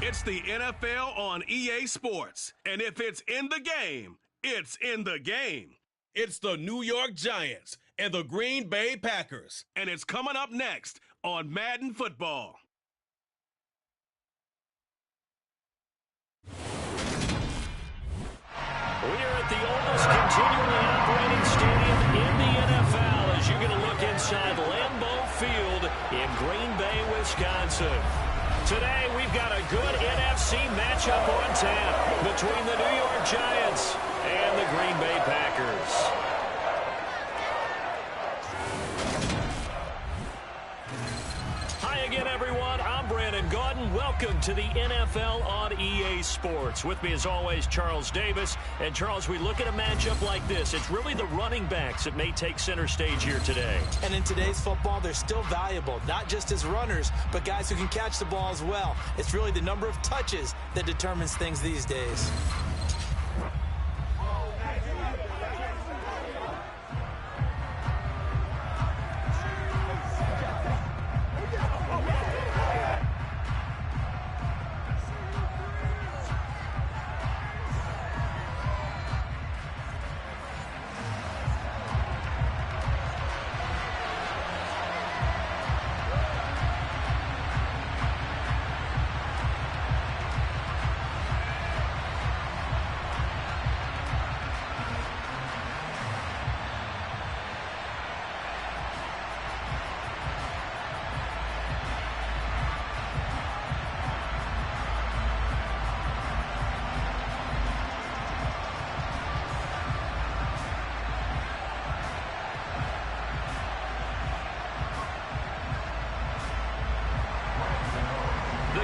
It's the NFL on EA Sports. And if it's in the game, it's in the game. It's the New York Giants and the Green Bay Packers. And it's coming up next on Madden Football. We are at the oldest continually operating stadium in the NFL as you get a look inside Lambeau Field in Green Bay, Wisconsin. Today, we've got a good NFC matchup on tap between the New York Giants and the Green Bay Packers. Hi again, everyone. I'm Brandon Gaudin. Welcome to the NFL on EA Sports. With me, as always, Charles Davis. And, Charles, we look at a matchup like this. It's really the running backs that may take center stage here today. And in today's football, they're still valuable, not just as runners, but guys who can catch the ball as well. It's really the number of touches that determines things these days.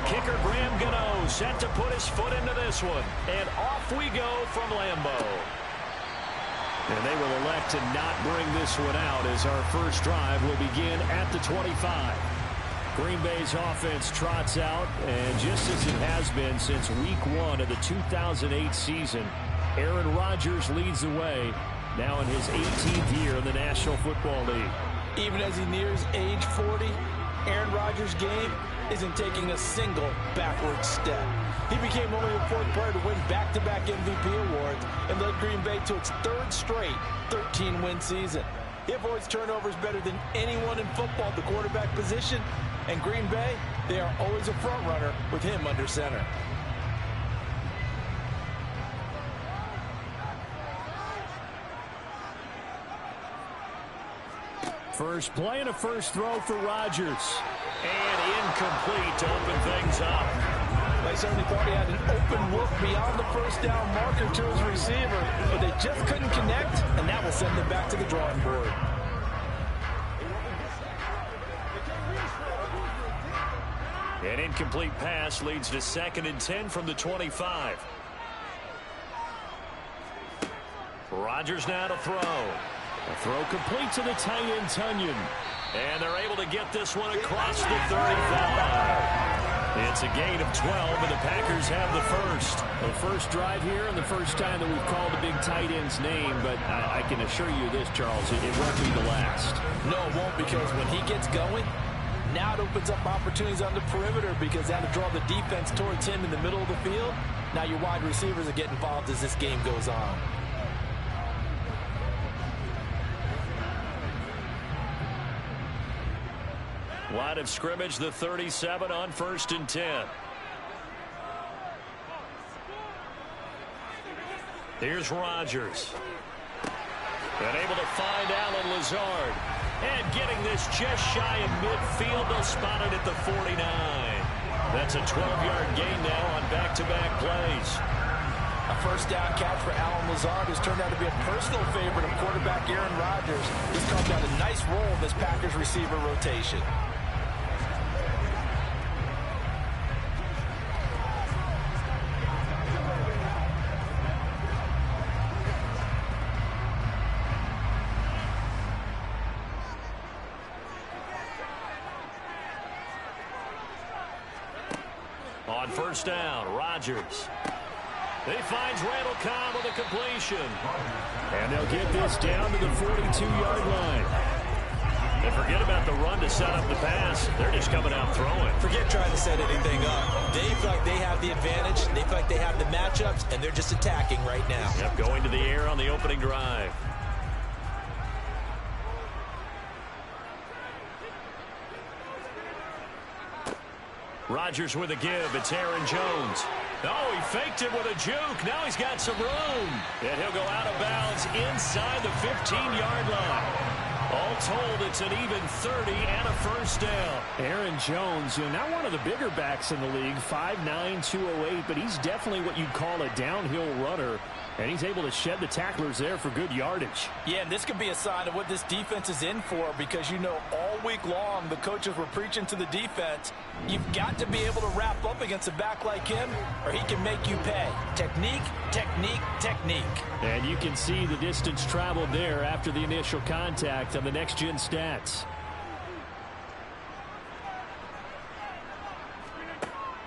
Kicker Graham Gano set to put his foot into this one. And off we go from Lambeau. And they will elect to not bring this one out as our first drive will begin at the 25. Green Bay's offense trots out, and just as it has been since week 1 of the 2008 season, Aaron Rodgers leads the way now in his 18th year in the National Football League. Even as he nears age 40, Aaron Rodgers' game isn't taking a single backward step. He became only the fourth player to win back-to-back MVP awards and led Green Bay to its third straight 13-win season. He avoids turnovers better than anyone in football at the quarterback position. And Green Bay, they are always a front runner with him under center. First play and a first throw for Rodgers. And incomplete to open things up. They certainly thought he had an open look beyond the first down marker to his receiver, but they just couldn't connect, and that will send them back to the drawing board. An incomplete pass leads to 2nd and 10 from the 25. Rodgers now to throw. A throw complete to the tight end, Tunyon. And they're able to get this one across the 35. It's a gain of 12, and the Packers have the first. The first drive here and the first time that we've called a big tight end's name, but I can assure you this, Charles, it won't be the last. No, it won't, because when he gets going, now it opens up opportunities on the perimeter because that'll draw the defense towards him in the middle of the field. Now your wide receivers will get involved as this game goes on. Line of scrimmage, the 37 on 1st and 10. Here's Rodgers. And able to find Alan Lazard. And getting this just shy of midfield. They'll spot it at the 49. That's a 12-yard gain now on back-to-back plays. A first down catch for Alan Lazard has turned out to be a personal favorite of quarterback Aaron Rodgers. He's carved out a nice role in this Packers receiver rotation. On first down, Rodgers. He finds Randall Cobb with a completion. And they'll get this down to the 42-yard line. And forget about the run to set up the pass. They're just coming out throwing. Forget trying to set anything up. They feel like they have the advantage. They feel like they have the matchups, and they're just attacking right now. Yep, going to the air on the opening drive. Rodgers with a give. It's Aaron Jones. Oh, he faked it with a juke. Now he's got some room. And he'll go out of bounds inside the 15-yard line. All told, it's an even 30 and a first down. Aaron Jones, not one of the bigger backs in the league, 5'9", 208, but he's definitely what you'd call a downhill runner. And he's able to shed the tacklers there for good yardage. Yeah, and this could be a sign of what this defense is in for, because all week long the coaches were preaching to the defense, you've got to be able to wrap up against a back like him or he can make you pay. Technique, technique, technique. And you can see the distance traveled there after the initial contact on the next-gen stats.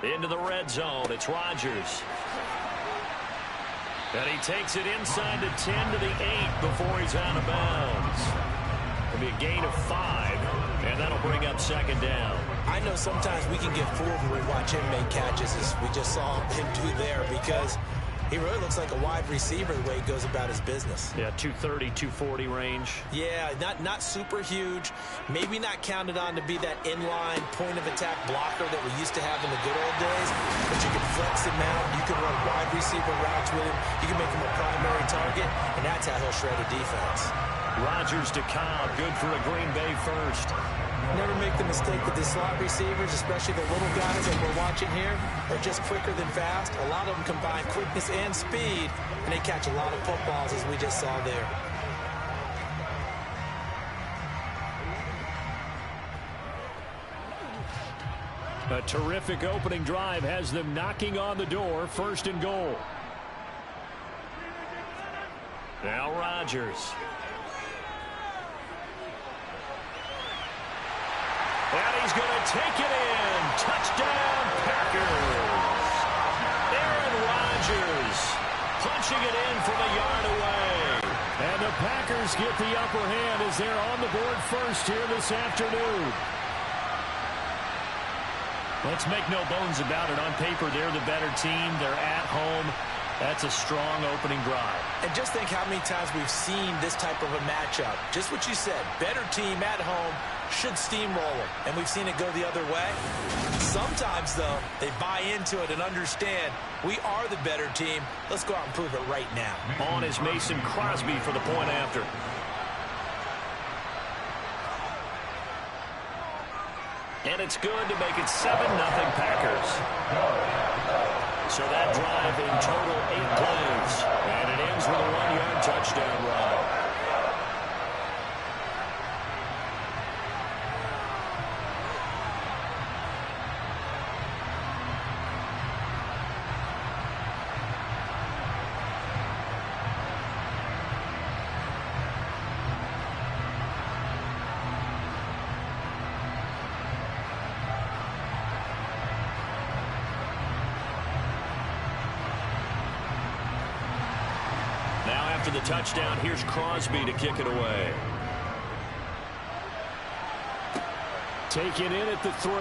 Into the red zone, it's Rodgers. And he takes it inside the 10 to the 8 before he's out of bounds. It'll be a gain of 5, and that'll bring up second down. I know sometimes we can get fooled when we watch him make catches, as we just saw him do there, because he really looks like a wide receiver the way he goes about his business. Yeah, 230, 240 range. Yeah, not super huge. Maybe not counted on to be that inline point-of-attack blocker that we used to have in the good old days. But you can flex him out. You can run wide receiver routes with him. You can make him a primary target, and that's how he'll shred a defense. Rodgers to Cobb, good for a Green Bay first. Never make the mistake that the slot receivers, especially the little guys that we're watching here, are just quicker than fast. A lot of them combine quickness and speed, and they catch a lot of footballs, as we just saw there. A terrific opening drive has them knocking on the door, first and goal. Now Rodgers. And he's going to take it in. Touchdown, Packers. Aaron Rodgers punching it in from a yard away. And the Packers get the upper hand as they're on the board first here this afternoon. Let's make no bones about it. On paper, they're the better team. They're at home. That's a strong opening drive. And just think how many times we've seen this type of a matchup. Just what you said, better team at home should steamroll them. And we've seen it go the other way. Sometimes, though, they buy into it and understand we are the better team. Let's go out and prove it right now. On is Mason Crosby for the point after. And it's good to make it 7-0 Packers. So that drive in total 8 plays. And it ends with a 1-yard touchdown run. After the touchdown, here's Crosby to kick it away. Taken in at the 3.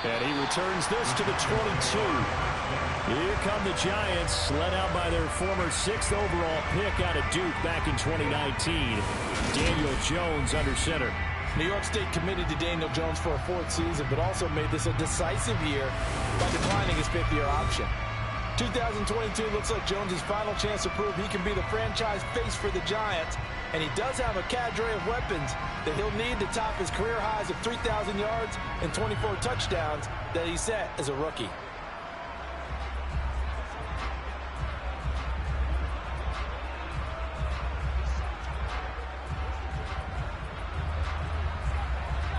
And he returns this to the 22. Here come the Giants, led out by their former 6th overall pick out of Duke back in 2019. Daniel Jones under center. New York State committed to Daniel Jones for a 4th season, but also made this a decisive year by declining his 5th-year option. 2022 looks like Jones' final chance to prove he can be the franchise face for the Giants, and he does have a cadre of weapons that he'll need to top his career highs of 3,000 yards and 24 touchdowns that he set as a rookie.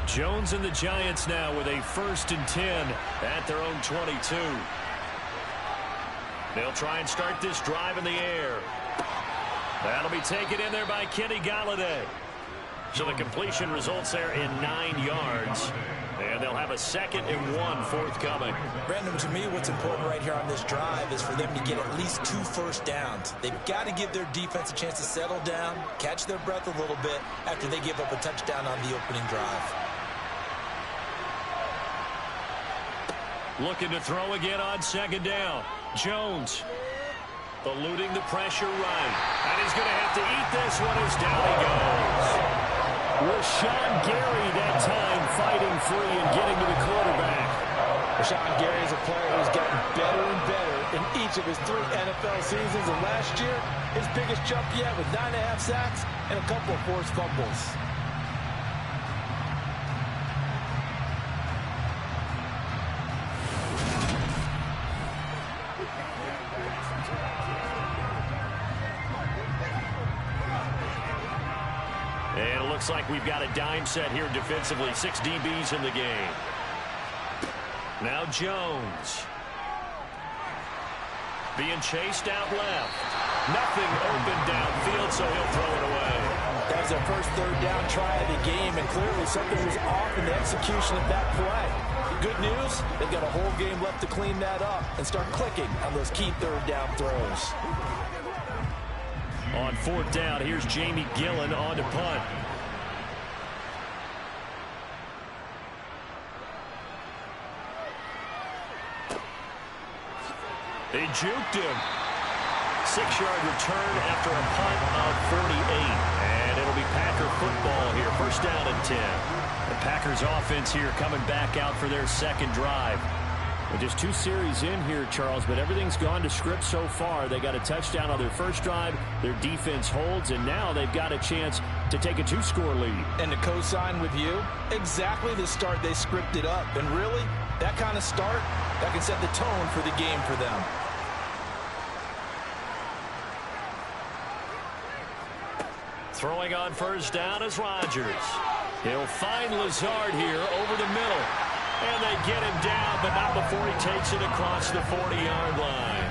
Jones and the Giants now with a 1st and 10 at their own 22. They'll try and start this drive in the air. That'll be taken in there by Kenny Galladay. So the completion results there in 9 yards. And And they'll have a 2nd and 1 forthcoming. Brandon, to me, what's important right here on this drive is for them to get at least 2 first downs. They've got to give their defense a chance to settle down, catch their breath a little bit after they give up a touchdown on the opening drive. Looking to throw again on 2nd down. Jones eluding the pressure right. And he's going to have to eat this one as down he goes. Rashawn Gary that time fighting free and getting to the quarterback. Rashawn Gary is a player who's gotten better and better in each of his 3 NFL seasons. And last year, his biggest jump yet with 9.5 sacks and a couple of forced fumbles. And it looks like we've got a dime set here defensively. 6 DBs in the game. Now Jones. Being chased out left. Nothing open downfield, so he'll throw it away. That was their first 3rd down try of the game, and clearly something was off in the execution of that play. Good news, they've got a whole game left to clean that up and start clicking on those key 3rd down throws. On 4th down, here's Jamie Gillen on to punt. They juked him. 6-yard return after a punt of 48. And it'll be Packer football here. 1st down and 10. The Packers offense here coming back out for their 2nd drive. Well, just 2 series in here, Charles, but everything's gone to script so far. They got a touchdown on their 1st drive. Their defense holds, and now they've got a chance to take a 2-score lead. And to co-sign with you, exactly the start they scripted up. And really, that kind of start, that can set the tone for the game for them. Throwing on 1st down is Rodgers. He'll find Lazard here over the middle. And they get him down, but not before he takes it across the 40-yard line.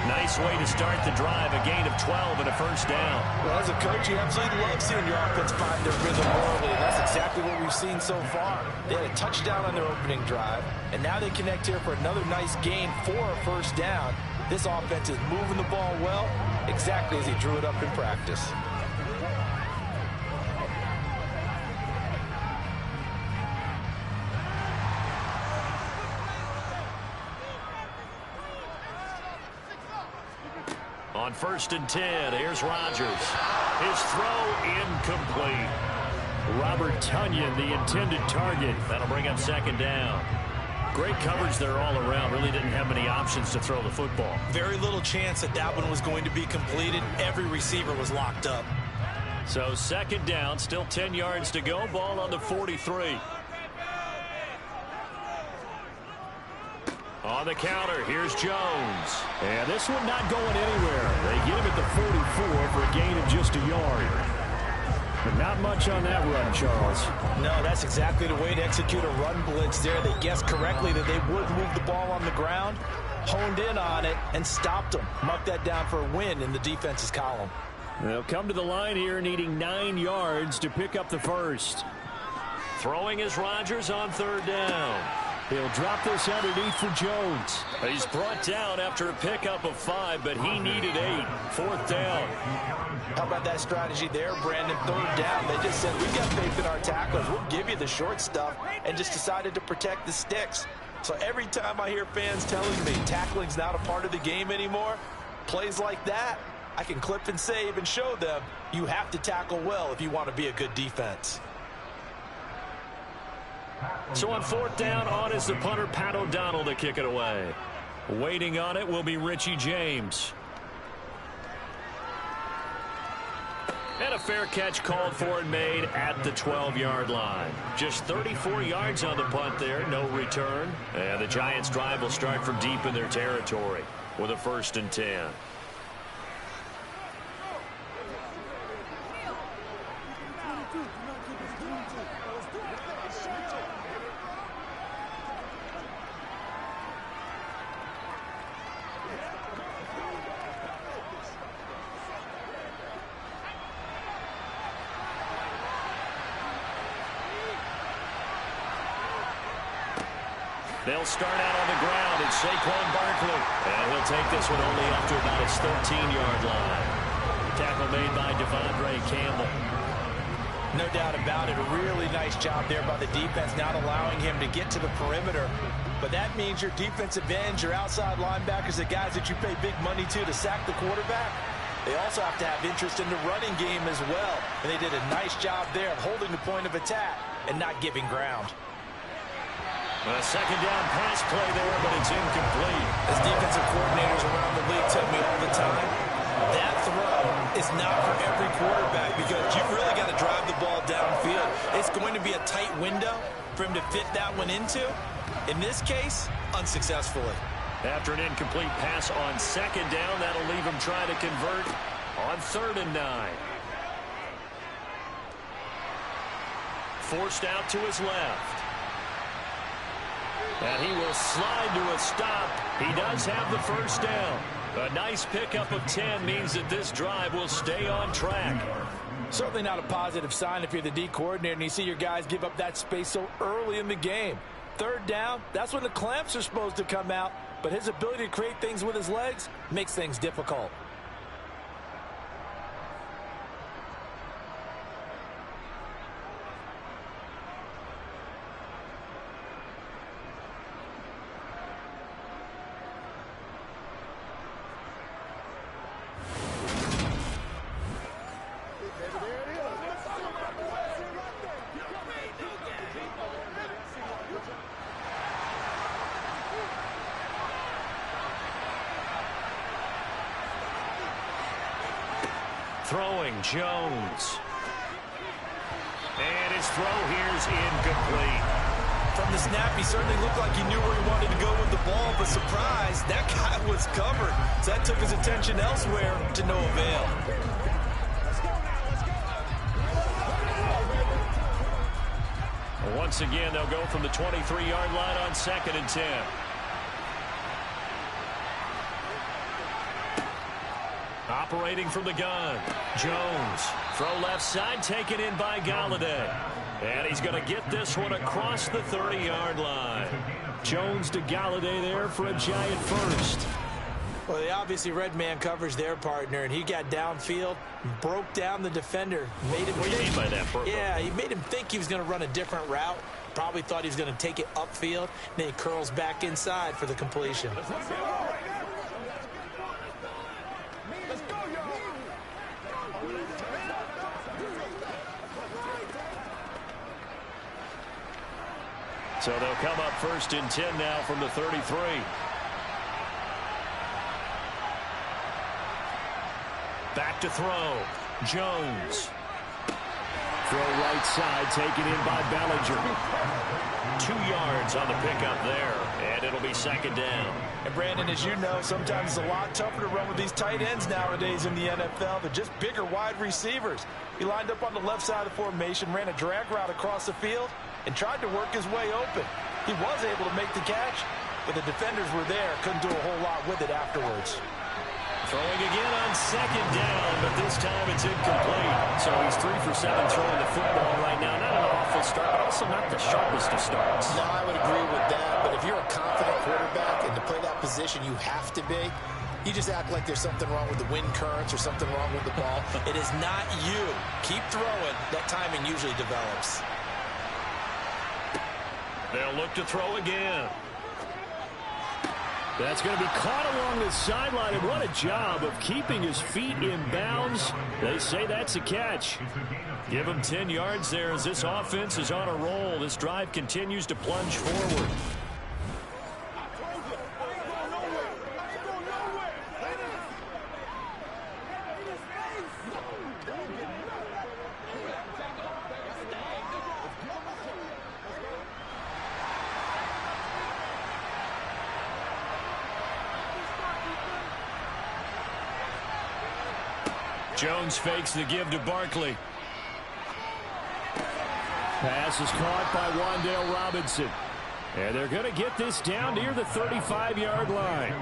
Nice way to start the drive, a gain of 12 and a 1st down. Well, as a coach, you absolutely love seeing your offense find their rhythm early, and that's exactly what we've seen so far. They had a touchdown on their opening drive, and now they connect here for another nice gain for a 1st down. This offense is moving the ball well, exactly as he drew it up in practice. On 1st and 10, here's Rodgers. His throw incomplete. Robert Tonyan, the intended target. That'll bring up 2nd down. Great coverage there all around. Really didn't have many options to throw the football. Very little chance that that one was going to be completed. Every receiver was locked up. So 2nd down, still 10 yards to go. Ball on the 43. On the counter, here's Jones. And this one not going anywhere. They get him at the 44 for a gain of just a yard. But not much on that run, Charles. No, that's exactly the way to execute a run blitz there. They guessed correctly that they would move the ball on the ground, honed in on it, and stopped them. Marked that down for a win in the defense's column. They'll come to the line here needing 9 yards to pick up the 1st. Throwing is Rodgers on 3rd down. He'll drop this underneath for Jones. He's brought down after a pickup of 5, but he needed 8. 4th down. How about that strategy there, Brandon? 3rd down. They just said, we've got faith in our tackles. We'll give you the short stuff, and just decided to protect the sticks. So every time I hear fans telling me tackling's not a part of the game anymore, plays like that, I can clip and save and show them you have to tackle well if you want to be a good defense. So on 4th down, on is the punter, Pat O'Donnell, to kick it away. Waiting on it will be Richie James. And a fair catch called for and made at the 12-yard line. Just 34 yards on the punt there, no return. And the Giants' drive will start from deep in their territory with a 1st and 10. They'll start out on the ground. It's Saquon Barkley. And he'll take this one only up to about his 13-yard line. Tackle made by Devondre Campbell. No doubt about it. A really nice job there by the defense, not allowing him to get to the perimeter. But that means your defensive ends, your outside linebackers, the guys that you pay big money to sack the quarterback, they also have to have interest in the running game as well. And they did a nice job there of holding the point of attack and not giving ground. A second down pass play there, but it's incomplete. As defensive coordinators around the league tell me all the time, that throw is not for every quarterback because you've really got to drive the ball downfield. It's going to be a tight window for him to fit that one into. In this case, unsuccessfully. After an incomplete pass on second down, that'll leave him trying to convert on 3rd and 9. Forced out to his left. And he will slide to a stop. He does have the first down. A nice pickup of 10 means that this drive will stay on track. Certainly not a positive sign if you're the D coordinator and you see your guys give up that space so early in the game. 3rd down, that's when the clamps are supposed to come out. But his ability to create things with his legs makes things difficult. Throwing Jones. And his throw here's incomplete. From the snap, he certainly looked like he knew where he wanted to go with the ball, but surprise, that guy was covered. So that took his attention elsewhere to no avail. Once again, they'll go from the 23-yard line on 2nd and 10. Operating from the gun, Jones. Throw left side, taken in by Galladay. And he's going to get this one across the 30-yard line. Jones to Galladay there for a Giant first. Well, they obviously read man coverage their partner, and he got downfield, broke down the defender. Made him what do you mean by that, Burko? Yeah, he made him think he was going to run a different route. Probably thought he was going to take it upfield. Then he curls back inside for the completion. So they'll come up 1st and 10 now from the 33. Back to throw. Jones. Throw right side, taken in by Bellinger. 2 yards on the pickup there, and it'll be 2nd down. And Brandon, as you know, sometimes it's a lot tougher to run with these tight ends nowadays in the NFL. They're just bigger wide receivers. He lined up on the left side of the formation, ran a drag route across the field, and tried to work his way open. He was able to make the catch, but the defenders were there, couldn't do a whole lot with it afterwards. Throwing again on 2nd down, but this time it's incomplete. So he's 3 for 7 throwing the football right now. Not an awful start, but also not the sharpest of starts. No, I would agree with that, but if you're a confident quarterback and to play that position you have to be, you just act like there's something wrong with the wind currents or something wrong with the ball. It is not you. Keep throwing. That timing usually develops. They'll look to throw again. That's going to be caught along the sideline, and what a job of keeping his feet in bounds. They say that's a catch. Give him 10 yards there as this offense is on a roll. This drive continues to plunge forward. Jones fakes the give to Barkley. Pass is caught by Wan'Dale Robinson. And they're going to get this down near the 35-yard line.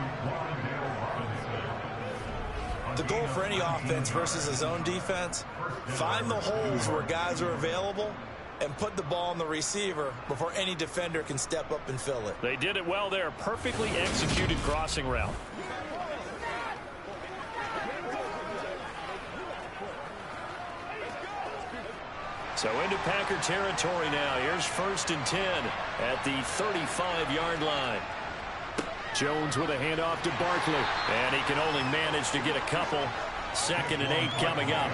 The goal for any offense versus a zone defense, find the holes where guys are available and put the ball on the receiver before any defender can step up and fill it. They did it well there. Perfectly executed crossing route. So into Packer territory now. Here's 1st and 10 at the 35-yard line. Jones with a handoff to Barkley. And he can only manage to get a couple. 2nd and 8 coming up.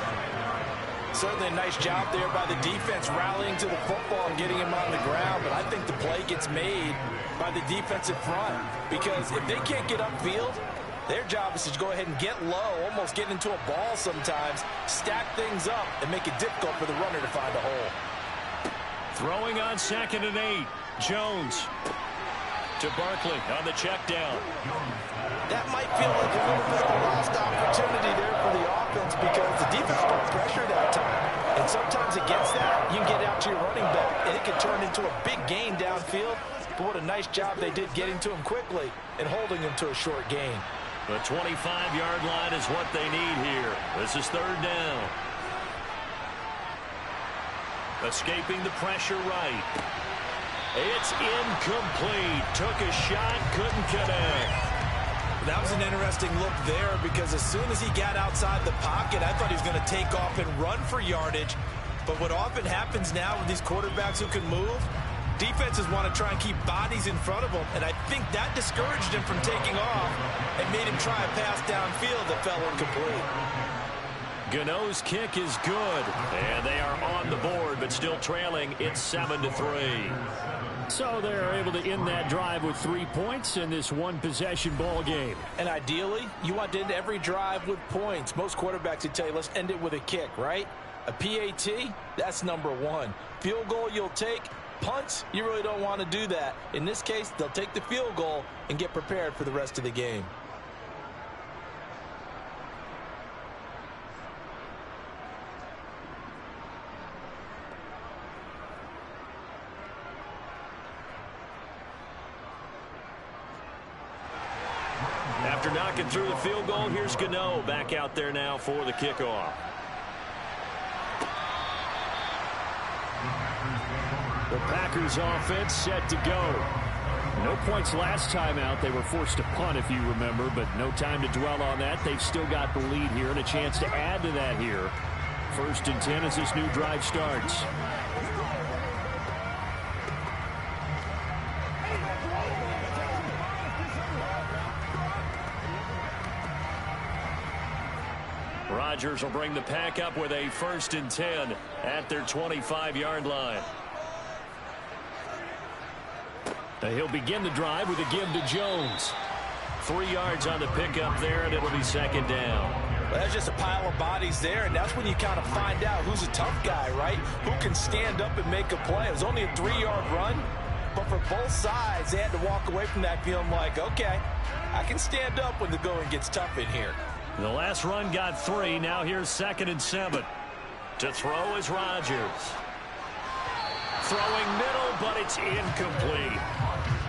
Certainly a nice job there by the defense rallying to the football and getting him on the ground. But I think the play gets made by the defensive front. Because if they can't get upfield, their job is to go ahead and get low, almost get into a ball sometimes, stack things up, and make it difficult for the runner to find a hole. Throwing on 2nd and 8. Jones to Barkley on the check down. That might feel like a little bit of a lost opportunity there for the offense because the defense got pressure that time. And sometimes against that, you can get out to your running back, and it can turn into a big gain downfield. But what a nice job they did getting to him quickly and holding him to a short gain. The 25-yard line is what they need here. This is 3rd down. Escaping the pressure right. It's incomplete. Took a shot, couldn't connect. That was an interesting look there because as soon as he got outside the pocket, I thought he was going to take off and run for yardage. But what often happens now with these quarterbacks who can move, defenses want to try and keep bodies in front of them, and I think that discouraged him from taking off and made him try a pass downfield that fell incomplete. Gano's kick is good, and they are on the board, but still trailing. It's 7-3. So they're able to end that drive with 3 points in this one-possession ball game. And ideally, you want to end every drive with points. Most quarterbacks would tell you, let's end it with a kick, right? A PAT, that's number 1. Field goal you'll take. Punts, you really don't want to do that. In this case, they'll take the field goal and get prepared for the rest of the game. After knocking through the field goal, here's Gano back out there now for the kickoff. The Packers offense set to go. No points last time out. They were forced to punt, if you remember, but no time to dwell on that. They've still got the lead here and a chance to add to that here. 1st and 10 as this new drive starts. Rodgers will bring the pack up with a 1st and 10 at their 25-yard line. He'll begin the drive with a give to Jones. 3 yards on the pickup there, and it'll be 2nd down. Well, that's just a pile of bodies there, and that's when you kind of find out who's a tough guy, right? Who can stand up and make a play. It was only a 3-yard run, but for both sides, they had to walk away from that feeling like, okay, I can stand up when the going gets tough in here. The last run got 3. Now here's 2nd and 7. To throw is Rodgers. Throwing middle, but it's incomplete.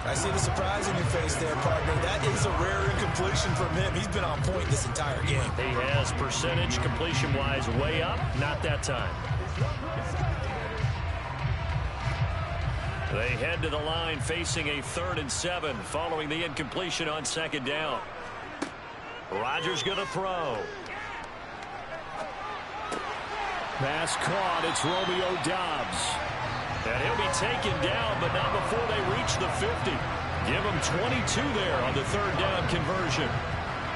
I see the surprise in your face there, partner. That is a rare incompletion from him. He's been on point this entire game. He has percentage completion-wise way up. Not that time. They head to the line facing a 3rd and 7 following the incompletion on 2nd down. Rodgers going to throw. Pass caught. It's Romeo Doubs. And he'll be taken down, but not before they reach the 50. Give him 22 there on the 3rd down conversion.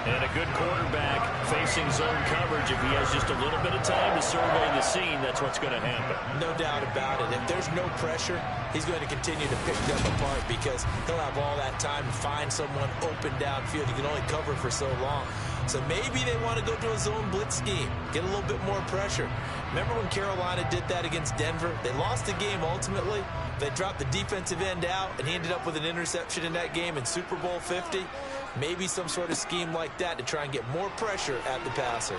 And a good quarterback facing zone coverage. If he has just a little bit of time to survey the scene, that's what's going to happen. No doubt about it. If there's no pressure, he's going to continue to pick them apart because he'll have all that time to find someone open downfield. He can only cover for so long. So maybe they want to go to a zone blitz scheme, get a little bit more pressure. Remember when Carolina did that against Denver? They lost the game ultimately. They dropped the defensive end out, and he ended up with an interception in that game in Super Bowl 50. Maybe some sort of scheme like that to try and get more pressure at the passer.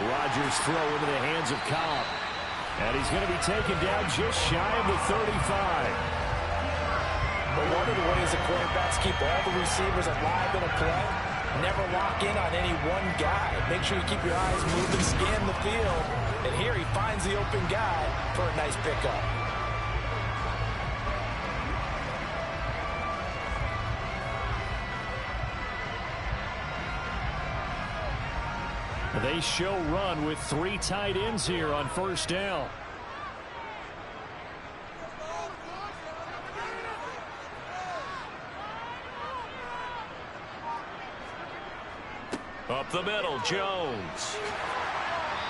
Rodgers throw into the hands of Cobb. And he's going to be taken down just shy of the 35. But one of the ways the quarterbacks keep all the receivers alive in a play Never lock in on any one guy. Make sure you keep your eyes moving, scan the field. And here he finds the open guy for a nice pickup. They show run with 3 tight ends here on first down. Up the middle, Jones.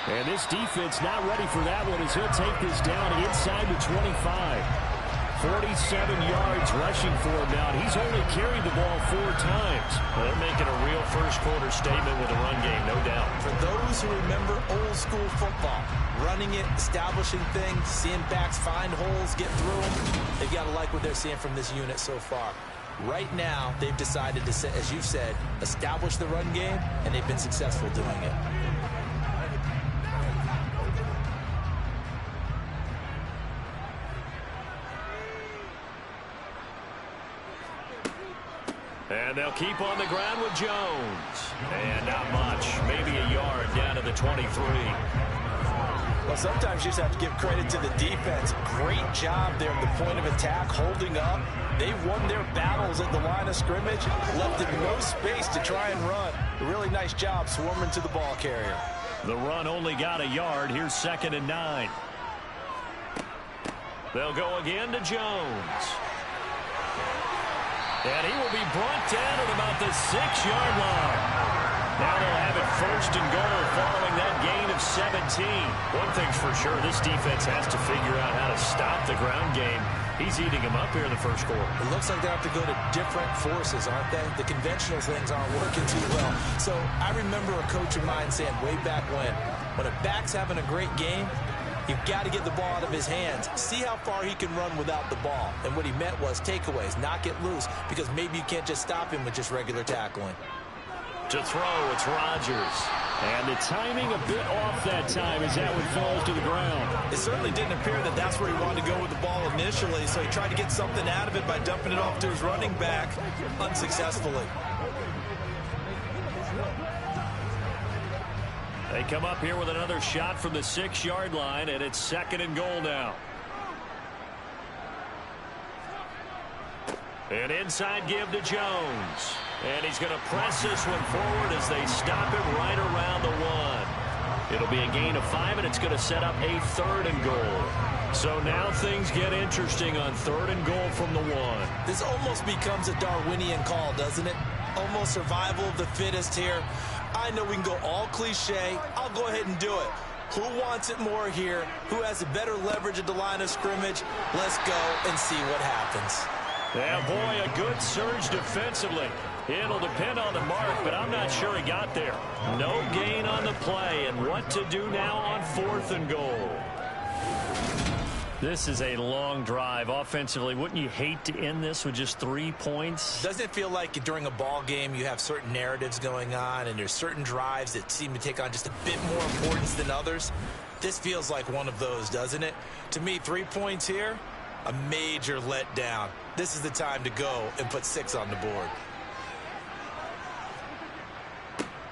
And this defense not ready for that one as he'll take this down inside the 25. 47 yards rushing for him now. He's only carried the ball 4 times. Well, they're making a real first-quarter statement with a run game, no doubt. For those who remember old-school football, running it, establishing things, seeing backs find holes, get through them, they've got to like what they're seeing from this unit so far. Right now, they've decided to, as you've said, establish the run game, and they've been successful doing it. And they'll keep on the ground with Jones. And not much. Maybe a yard down to the 23. Well, sometimes you just have to give credit to the defense. Great job there at the point of attack, holding up. They won their battles at the line of scrimmage, left them no space to try and run. A really nice job swarming to the ball carrier. The run only got a yard. Here's 2nd and 9. They'll go again to Jones. And he will be brought down at about the 6-yard line. Now they'll have it 1st and goal following that gain of 17. One thing's for sure, this defense has to figure out how to stop the ground game. He's eating them up here in the first quarter. It looks like they have to go to different forces, aren't they? The conventional things aren't working too well. So I remember a coach of mine saying way back when a back's having a great game, you've got to get the ball out of his hands. See how far he can run without the ball. And what he meant was takeaways, knock it loose, because maybe you can't just stop him with just regular tackling. To throw, it's Rodgers. And the timing a bit off that time as that one falls to the ground. It certainly didn't appear that that's where he wanted to go with the ball initially, so he tried to get something out of it by dumping it off to his running back unsuccessfully. They come up here with another shot from the 6-yard line, and it's 2nd and goal now. An inside give to Jones. And he's going to press this one forward as they stop him right around the 1. It'll be a gain of 5, and it's going to set up a 3rd and goal. So now things get interesting on 3rd and goal from the 1. This almost becomes a Darwinian call, doesn't it? Almost survival of the fittest here. I know we can go all cliche. I'll go ahead and do it. Who wants it more here? Who has a better leverage at the line of scrimmage? Let's go and see what happens. Yeah, boy, a good surge defensively. It'll depend on the mark, but I'm not sure he got there. No gain on the play, and what to do now on 4th and goal. This is a long drive offensively. Wouldn't you hate to end this with just 3 points? Doesn't it feel like during a ball game you have certain narratives going on and there's certain drives that seem to take on just a bit more importance than others? This feels like one of those, doesn't it? To me, 3 points here, a major letdown. This is the time to go and put 6 on the board.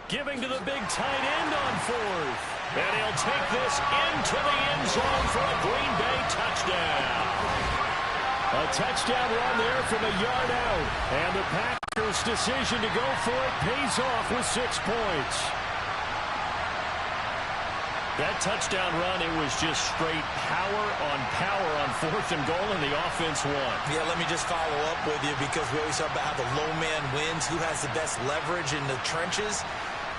Giving to the big tight end on 4th. And he'll take this into the end zone for a Green Bay touchdown. A touchdown run there from a yard out. And the Packers' decision to go for it pays off with 6 points. That touchdown run, it was just straight power on 4th and goal, and the offense won. Yeah, let me just follow up with you because we always talk about how the low man wins, who has the best leverage in the trenches.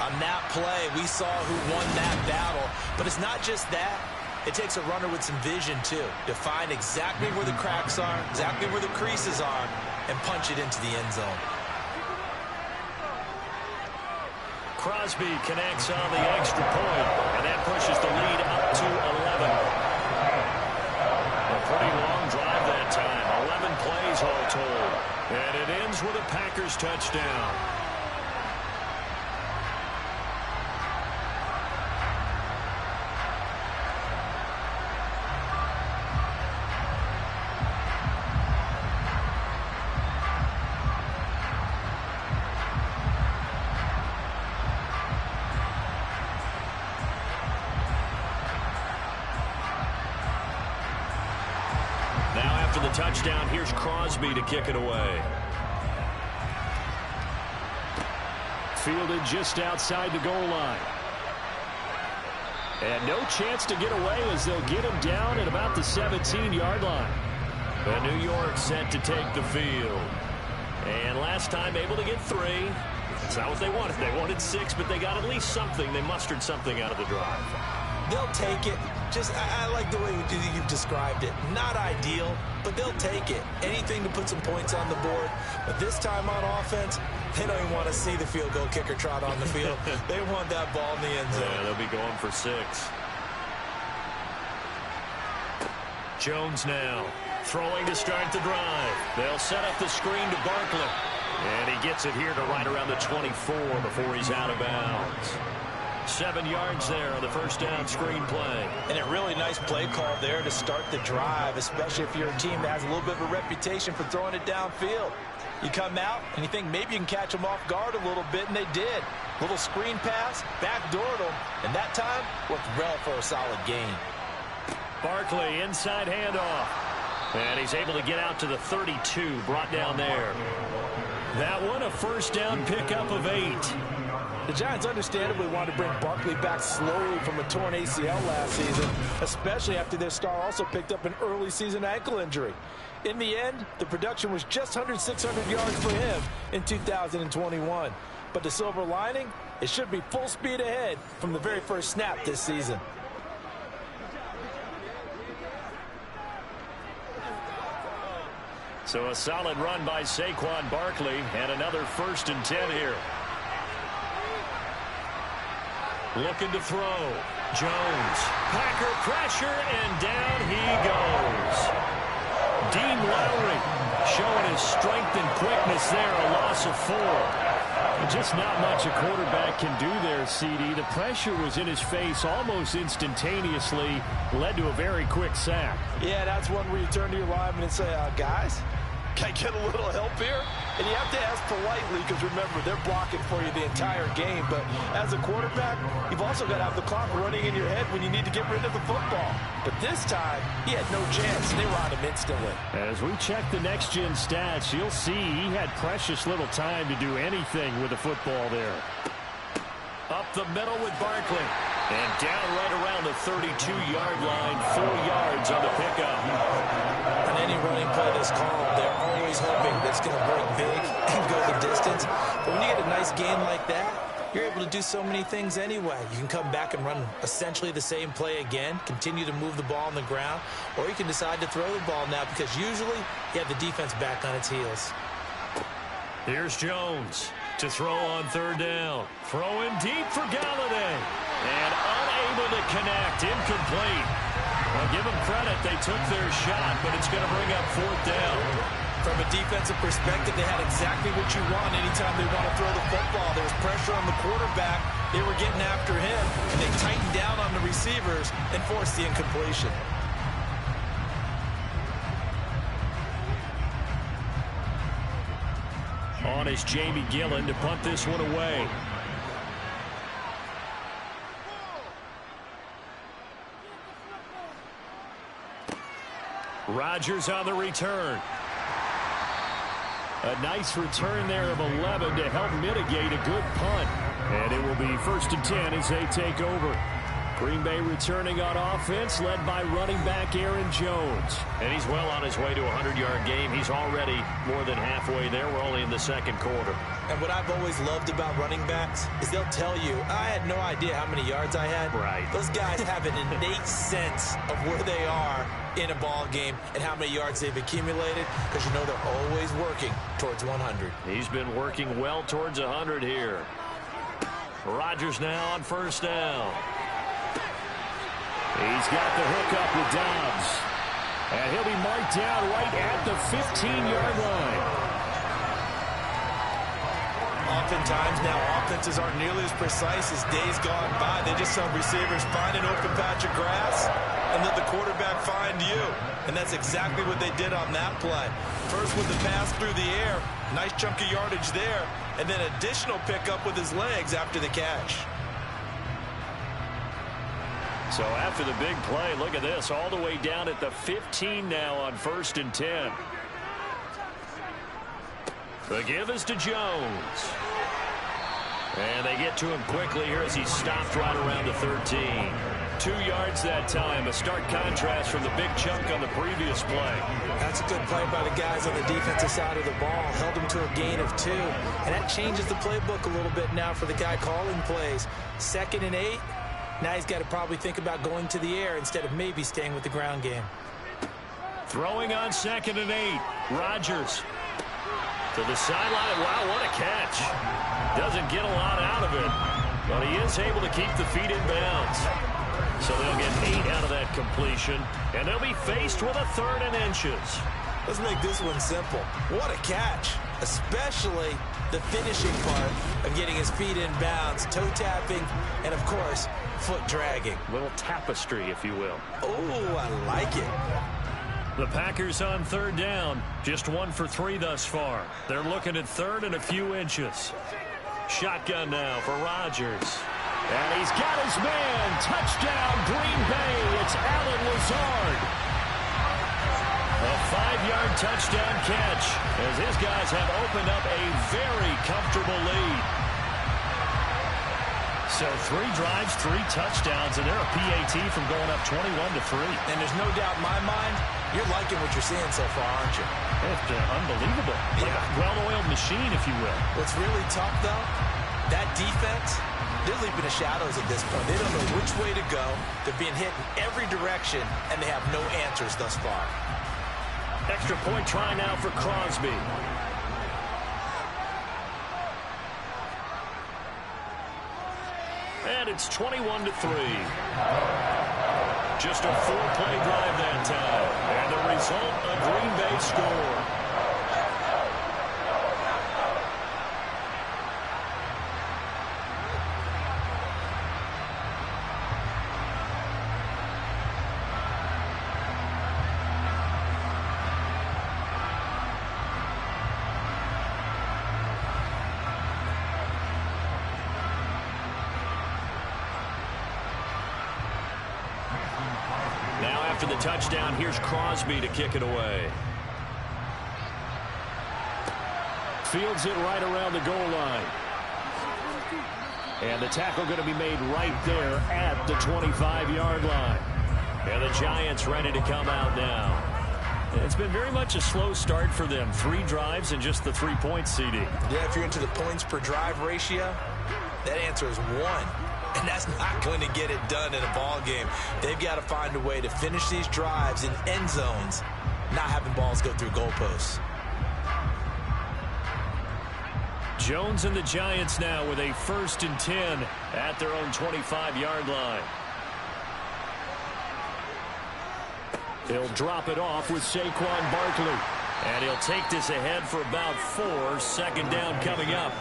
On that play, we saw who won that battle. But it's not just that. It takes a runner with some vision, too, to find exactly where the cracks are, exactly where the creases are, and punch it into the end zone. Crosby connects on the extra point, and that pushes the lead up to 11. A pretty long drive that time, 11 plays all told. And it ends with a Packers touchdown. the touchdown. Here's Crosby to kick it away. Fielded just outside the goal line. And no chance to get away as they'll get him down at about the 17-yard line. And New York set to take the field. And last time able to get 3. That's not what they wanted. They wanted 6, but they got at least something. They mustered something out of the drive. They'll take it. I like the way you've described it. Not ideal, but they'll take it. Anything to put some points on the board. But this time on offense, they don't even want to see the field goal kicker trot on the field. They want that ball in the end zone. Yeah, they'll be going for 6. Jones now throwing to start the drive. They'll set up the screen to Barkley. And he gets it here to right around the 24 before he's out of bounds. 7 yards there on the first down screen play. And a really nice play call there to start the drive, especially if you're a team that has a little bit of a reputation for throwing it downfield. You come out and you think maybe you can catch them off guard a little bit, and they did. Little screen pass, backdoored them, and that time worked well for a solid gain. Barkley inside handoff. And he's able to get out to the 32, brought down there. That one a first down pickup of 8. The Giants understandably wanted to bring Barkley back slowly from a torn ACL last season, especially after their star also picked up an early season ankle injury. In the end, the production was just under 600 yards for him in 2021. But the silver lining, it should be full speed ahead from the very first snap this season. So a solid run by Saquon Barkley and another 1st and 10 here. Looking to throw. Jones. Packer pressure, and down he goes. Dean Lowry showing his strength and quickness there, a loss of 4. Just not much a quarterback can do there, CD. The pressure was in his face almost instantaneously, led to a very quick sack. Yeah, that's one where you turn to your lineman and say, guys, can I get a little help here? And you have to ask politely because, remember, they're blocking for you the entire game. But as a quarterback, you've also got to have the clock running in your head when you need to get rid of the football. But this time, he had no chance. They were on him instantly. As we check the next-gen stats, you'll see he had precious little time to do anything with the football there. Up the middle with Barkley. And down right around the 32-yard line, 4 yards on the pickup. On any running play that's called, they're always hoping that's going to break big and go the distance. But when you get a nice gain like that, you're able to do so many things anyway. You can come back and run essentially the same play again, continue to move the ball on the ground, or you can decide to throw the ball now because usually you have the defense back on its heels. Here's Jones to throw on 3rd down. Throwing deep for Galladay. And unable to connect. Incomplete. Well, give them credit. They took their shot, but it's going to bring up 4th down. From a defensive perspective, they had exactly what you want anytime they want to throw the football. There was pressure on the quarterback. They were getting after him, and they tightened down on the receivers and forced the incompletion. On is Jamie Gillen to punt this one away. Rodgers on the return. A nice return there of 11 to help mitigate a good punt. And it will be 1st and 10 as they take over. Green Bay returning on offense, led by running back Aaron Jones. And he's well on his way to a 100-yard game. He's already more than halfway there. We're only in the 2nd quarter. And what I've always loved about running backs is they'll tell you, I had no idea how many yards I had. Right. Those guys have an innate sense of where they are in a ball game and how many yards they've accumulated because you know they're always working towards 100. He's been working well towards 100 here. Rodgers now on 1st down. He's got the hook up with Dobbs. And he'll be marked down right at the 15-yard line. Oftentimes now offenses aren't nearly as precise as days gone by. They just tell receivers, find an open patch of grass and let the quarterback find you. And that's exactly what they did on that play. First with the pass through the air, nice chunk of yardage there, and then additional pickup with his legs after the catch. So after the big play, look at this, all the way down at the 15 now on 1st and 10. The give is to Jones. And they get to him quickly here as he stopped right around the 13. 2 yards that time, a stark contrast from the big chunk on the previous play. That's a good play by the guys on the defensive side of the ball. Held him to a gain of 2. And that changes the playbook a little bit now for the guy calling plays. 2nd and 8. Now he's got to probably think about going to the air instead of maybe staying with the ground game. Throwing on 2nd and 8. Rodgers to the sideline. Wow, what a catch. Doesn't get a lot out of it, but he is able to keep the feet in bounds. So they'll get 8 out of that completion, and they'll be faced with a 3rd and inches. Let's make this one simple. What a catch, especially the finishing part of getting his feet in bounds, toe tapping, and of course, foot dragging. Little tapestry, if you will. Oh, I like it. The Packers on 3rd down, just 1 for 3 thus far. They're looking at 3rd and a few inches. Shotgun now for Rodgers. And he's got his man. Touchdown, Green Bay. It's Allen Lazard. A 5-yard touchdown catch as his guys have opened up a very comfortable lead. So 3 drives, 3 touchdowns, and they're a PAT from going up 21-3. And there's no doubt in my mind, you're liking what you're seeing so far, aren't you? It's unbelievable. Like a well-oiled machine, if you will. What's really tough, though, that defense, they're leaping the shadows at this point. They don't know which way to go. They're being hit in every direction, and they have no answers thus far. Extra point try now for Crosby. And it's 21-3. Just a 4-play drive that time. And the result, a Green Bay score. After the touchdown, here's Crosby to kick it away. Fields it right around the goal line. And the tackle going to be made right there at the 25-yard line. And the Giants ready to come out now. It's been very much a slow start for them. 3 drives and just the 3 points, CD. Yeah, if you're into the points per drive ratio, that answer is 1. And that's not going to get it done in a ball game. They've got to find a way to finish these drives in end zones, not having balls go through goalposts. Jones and the Giants now with a 1st and 10 at their own 25-yard line. He'll drop it off with Saquon Barkley. And he'll take this ahead for about 4. 2nd down coming up.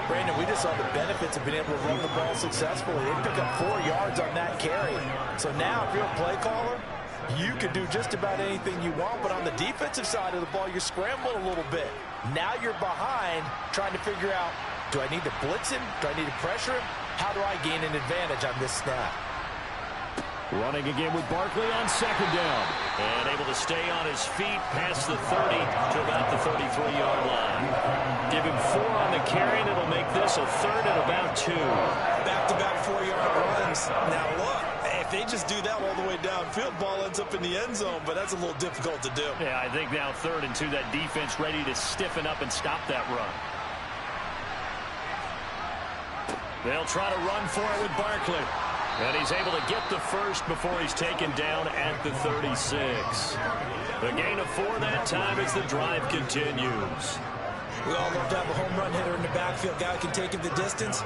Brandon, we just saw the benefits of being able to run the ball successfully. They pick up 4 yards on that carry. So now, if you're a play caller, you can do just about anything you want. But on the defensive side of the ball, you're scrambling a little bit. Now you're behind, trying to figure out, do I need to blitz him? Do I need to pressure him? How do I gain an advantage on this snap? Running again with Barkley on 2nd down. And able to stay on his feet past the 30 to about the 33-yard line. Give him 4 on the carry, and it'll make this a 3rd and about 2. Back-to-back 4-yard runs. Now look, if they just do that all the way downfield, ball ends up in the end zone, but that's a little difficult to do. Yeah, I think now 3rd and 2, that defense ready to stiffen up and stop that run. They'll try to run for it with Barkley. And he's able to get the first before he's taken down at the 36. The gain of 4 that time as the drive continues. We all love to have a home run hitter in the backfield. Guy can take him the distance.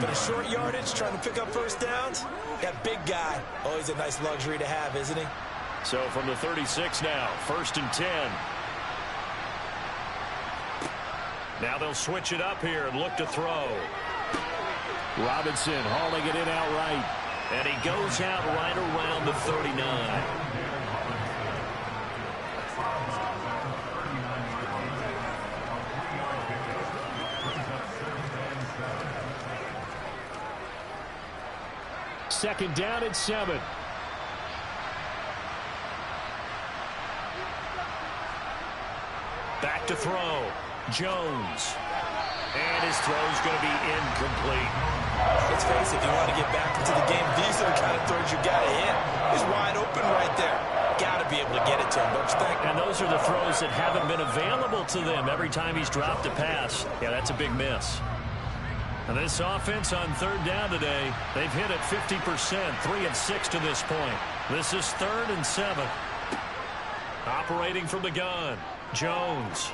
But a short yardage, trying to pick up 1st downs, that big guy, always a nice luxury to have, isn't he? So from the 36 now, 1st and 10. Now they'll switch it up here and look to throw. Robinson hauling it in outright. And he goes out right around the 39. second down and 7. Back to throw. Jones. And his throw's going to be incomplete. Let's face it, if you want to get back into the game, these are the kind of throws you got to hit. He's wide open right there. Got to be able to get it to him, don't you think? And those are the throws that haven't been available to them every time he's dropped a pass. Yeah, that's a big miss. And this offense on third down today, they've hit it 50%, 3 of 6 to this point. This is 3rd and 7. Operating from the gun, Jones.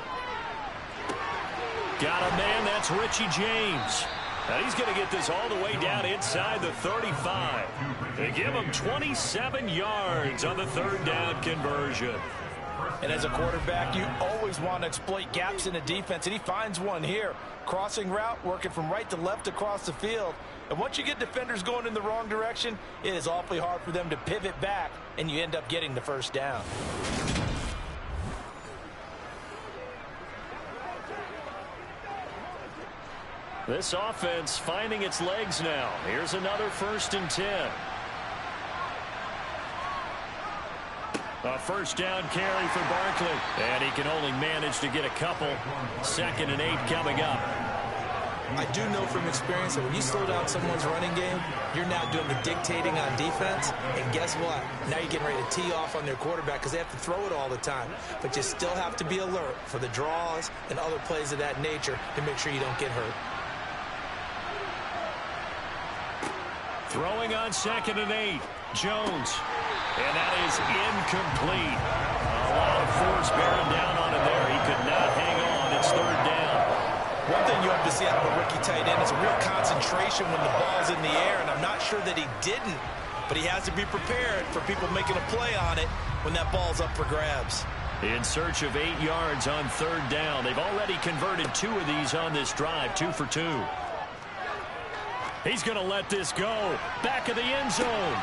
Got a man, that's Richie James. And he's going to get this all the way down inside the 35. They give him 27 yards on the third down conversion. And as a quarterback, you always want to exploit gaps in the defense, and he finds one here. Crossing route, working from right to left across the field. And once you get defenders going in the wrong direction, it is awfully hard for them to pivot back, and you end up getting the first down. This offense finding its legs now. Here's another 1st and 10. A first down carry for Barkley. And he can only manage to get a couple. 2nd and 8 coming up. I do know from experience that when you slow down someone's running game, you're now doing the dictating on defense. And guess what? Now you're getting ready to tee off on their quarterback because they have to throw it all the time. But you still have to be alert for the draws and other plays of that nature to make sure you don't get hurt. Throwing on 2nd and 8. Jones. And that is incomplete. A lot of force bearing down on him there. He could not hang on. It's 3rd down. One thing you have to see out of a rookie tight end is a real concentration when the ball's in the air, and I'm not sure that he didn't, but he has to be prepared for people making a play on it when that ball's up for grabs. In search of 8 yards on 3rd down. They've already converted 2 of these on this drive, 2 for 2. He's going to let this go. Back of the end zone.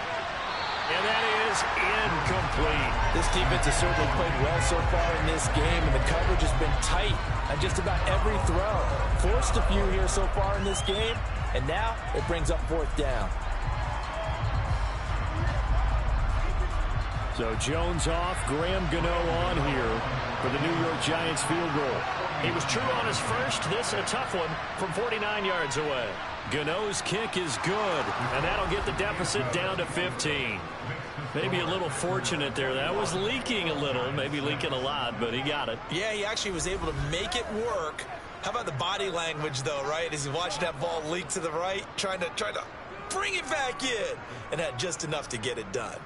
And that is incomplete. This defense has certainly played well so far in this game, and the coverage has been tight on just about every throw. Forced a few here so far in this game, and now it brings up 4th down. So Jones off, Graham Gano on here for the New York Giants field goal. He was true on his first. This a tough one from 49 yards away. Gano's kick is good, and that'll get the deficit down to 15. Maybe a little fortunate there. That was leaking a little, maybe leaking a lot, but he got it. Yeah, he actually was able to make it work. How about the body language, though, right? As he watched that ball leak to the right, trying to bring it back in, and had just enough to get it done.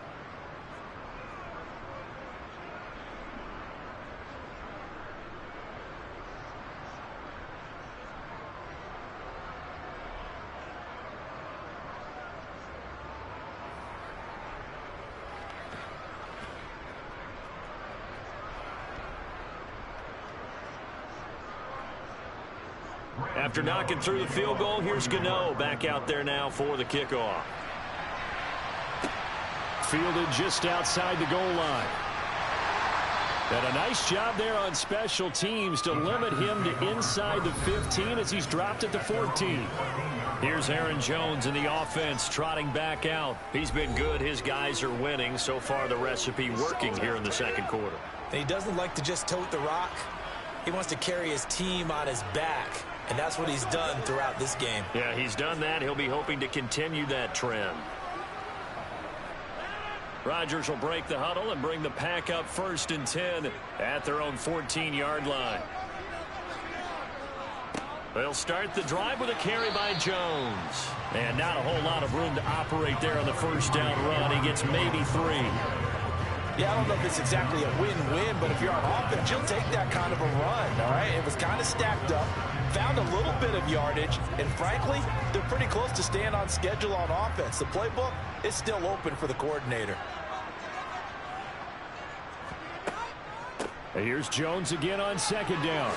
After knocking through the field goal, here's Gano back out there now for the kickoff. Fielded just outside the goal line. And a nice job there on special teams to limit him to inside the 15 as he's dropped at the 14. Here's Aaron Jones in the offense trotting back out. He's been good. His guys are winning. So far, the recipe working here in the second quarter. And he doesn't like to just tote the rock. He wants to carry his team on his back. And that's what he's done throughout this game. Yeah, he's done that. He'll be hoping to continue that trend. Rodgers will break the huddle and bring the pack up 1st and 10 at their own 14-yard line. They'll start the drive with a carry by Jones. And not a whole lot of room to operate there on the first down run. He gets maybe 3. Yeah, I don't know if it's exactly a win-win, but if you're on offense, you'll take that kind of a run, all right? It was kind of stacked up, found a little bit of yardage, and frankly, they're pretty close to staying on schedule on offense. The playbook is still open for the coordinator. Here's Jones again on 2nd down.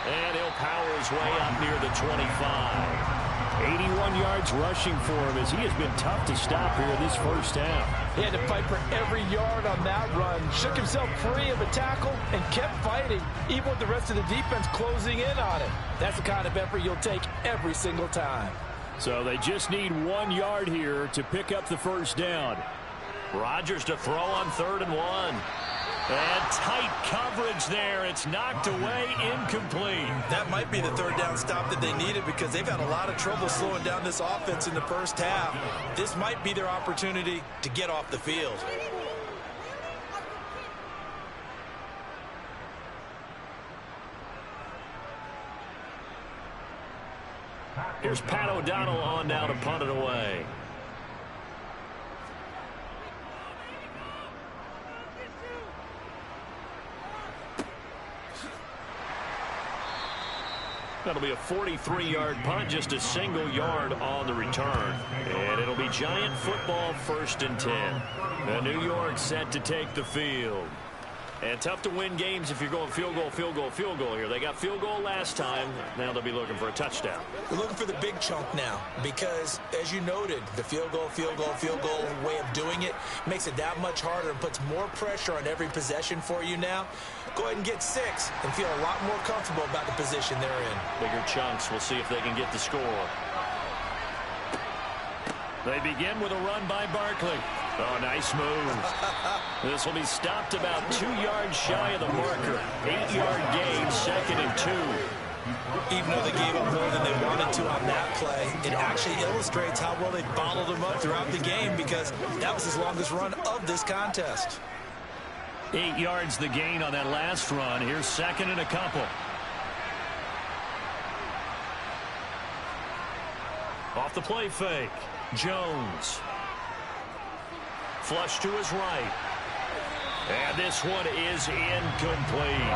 And he'll power his way up near the 25. 81 yards rushing for him as he has been tough to stop here in this first half. He had to fight for every yard on that run. Shook himself free of a tackle and kept fighting, even with the rest of the defense closing in on him. That's the kind of effort you'll take every single time. So they just need 1 yard here to pick up the first down. Rodgers to throw on 3rd and 1. And tight coverage there. It's knocked away, incomplete. That might be the 3rd down stop that they needed because they've had a lot of trouble slowing down this offense in the first half. This might be their opportunity to get off the field. Here's Pat O'Donnell on now to punt it away. That'll be a 43-yard punt, just a single yard on the return. And it'll be Giant football 1st and 10. The New York set to take the field. And tough to win games if you're going field goal, field goal, field goal here. They got field goal last time. Now they'll be looking for a touchdown. They're looking for the big chunk now because, as you noted, the field goal way of doing it makes it that much harder and puts more pressure on every possession for you now. Go ahead and get 6 and feel a lot more comfortable about the position they're in. Bigger chunks. We'll see if they can get the score. They begin with a run by Barkley. Oh, nice move. This will be stopped about 2 yards shy of the marker. 8-yard gain, 2nd and 2. Even though they gave up more than they wanted to on that play, it actually illustrates how well they bottled them up throughout the game because that was his longest run of this contest. 8 yards the gain on that last run. Here's 2nd and a couple. Off the play fake. Jones. Flush to his right. And this one is incomplete.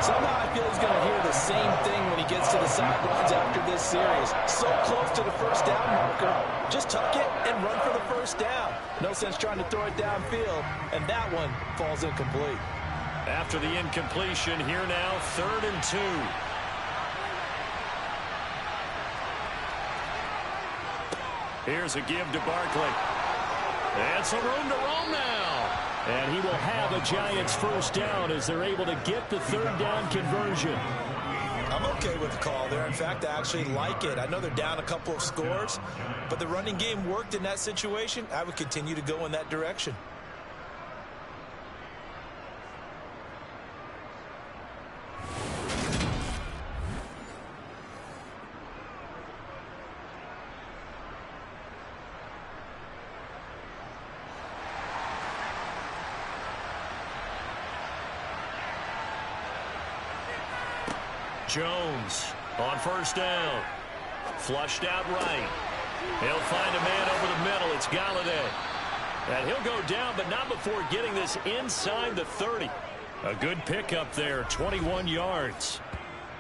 Somehow I feel he's going to hear the same thing when he gets to the sidelines after this series. So close to the first down marker. Just tuck it and run for the first down. No sense trying to throw it downfield. And that one falls incomplete. After the incompletion, here now, 3rd and 2. Here's a give to Barkley. And some room to roam now. And he will have a Giants first down as they're able to get the 3rd down conversion. I'm okay with the call there. In fact, I actually like it. I know they're down a couple of scores, but the running game worked in that situation. I would continue to go in that direction. Jones on 1st down. Flushed out right. He'll find a man over the middle. It's Galladay. And he'll go down, but not before getting this inside the 30. A good pickup there, 21 yards.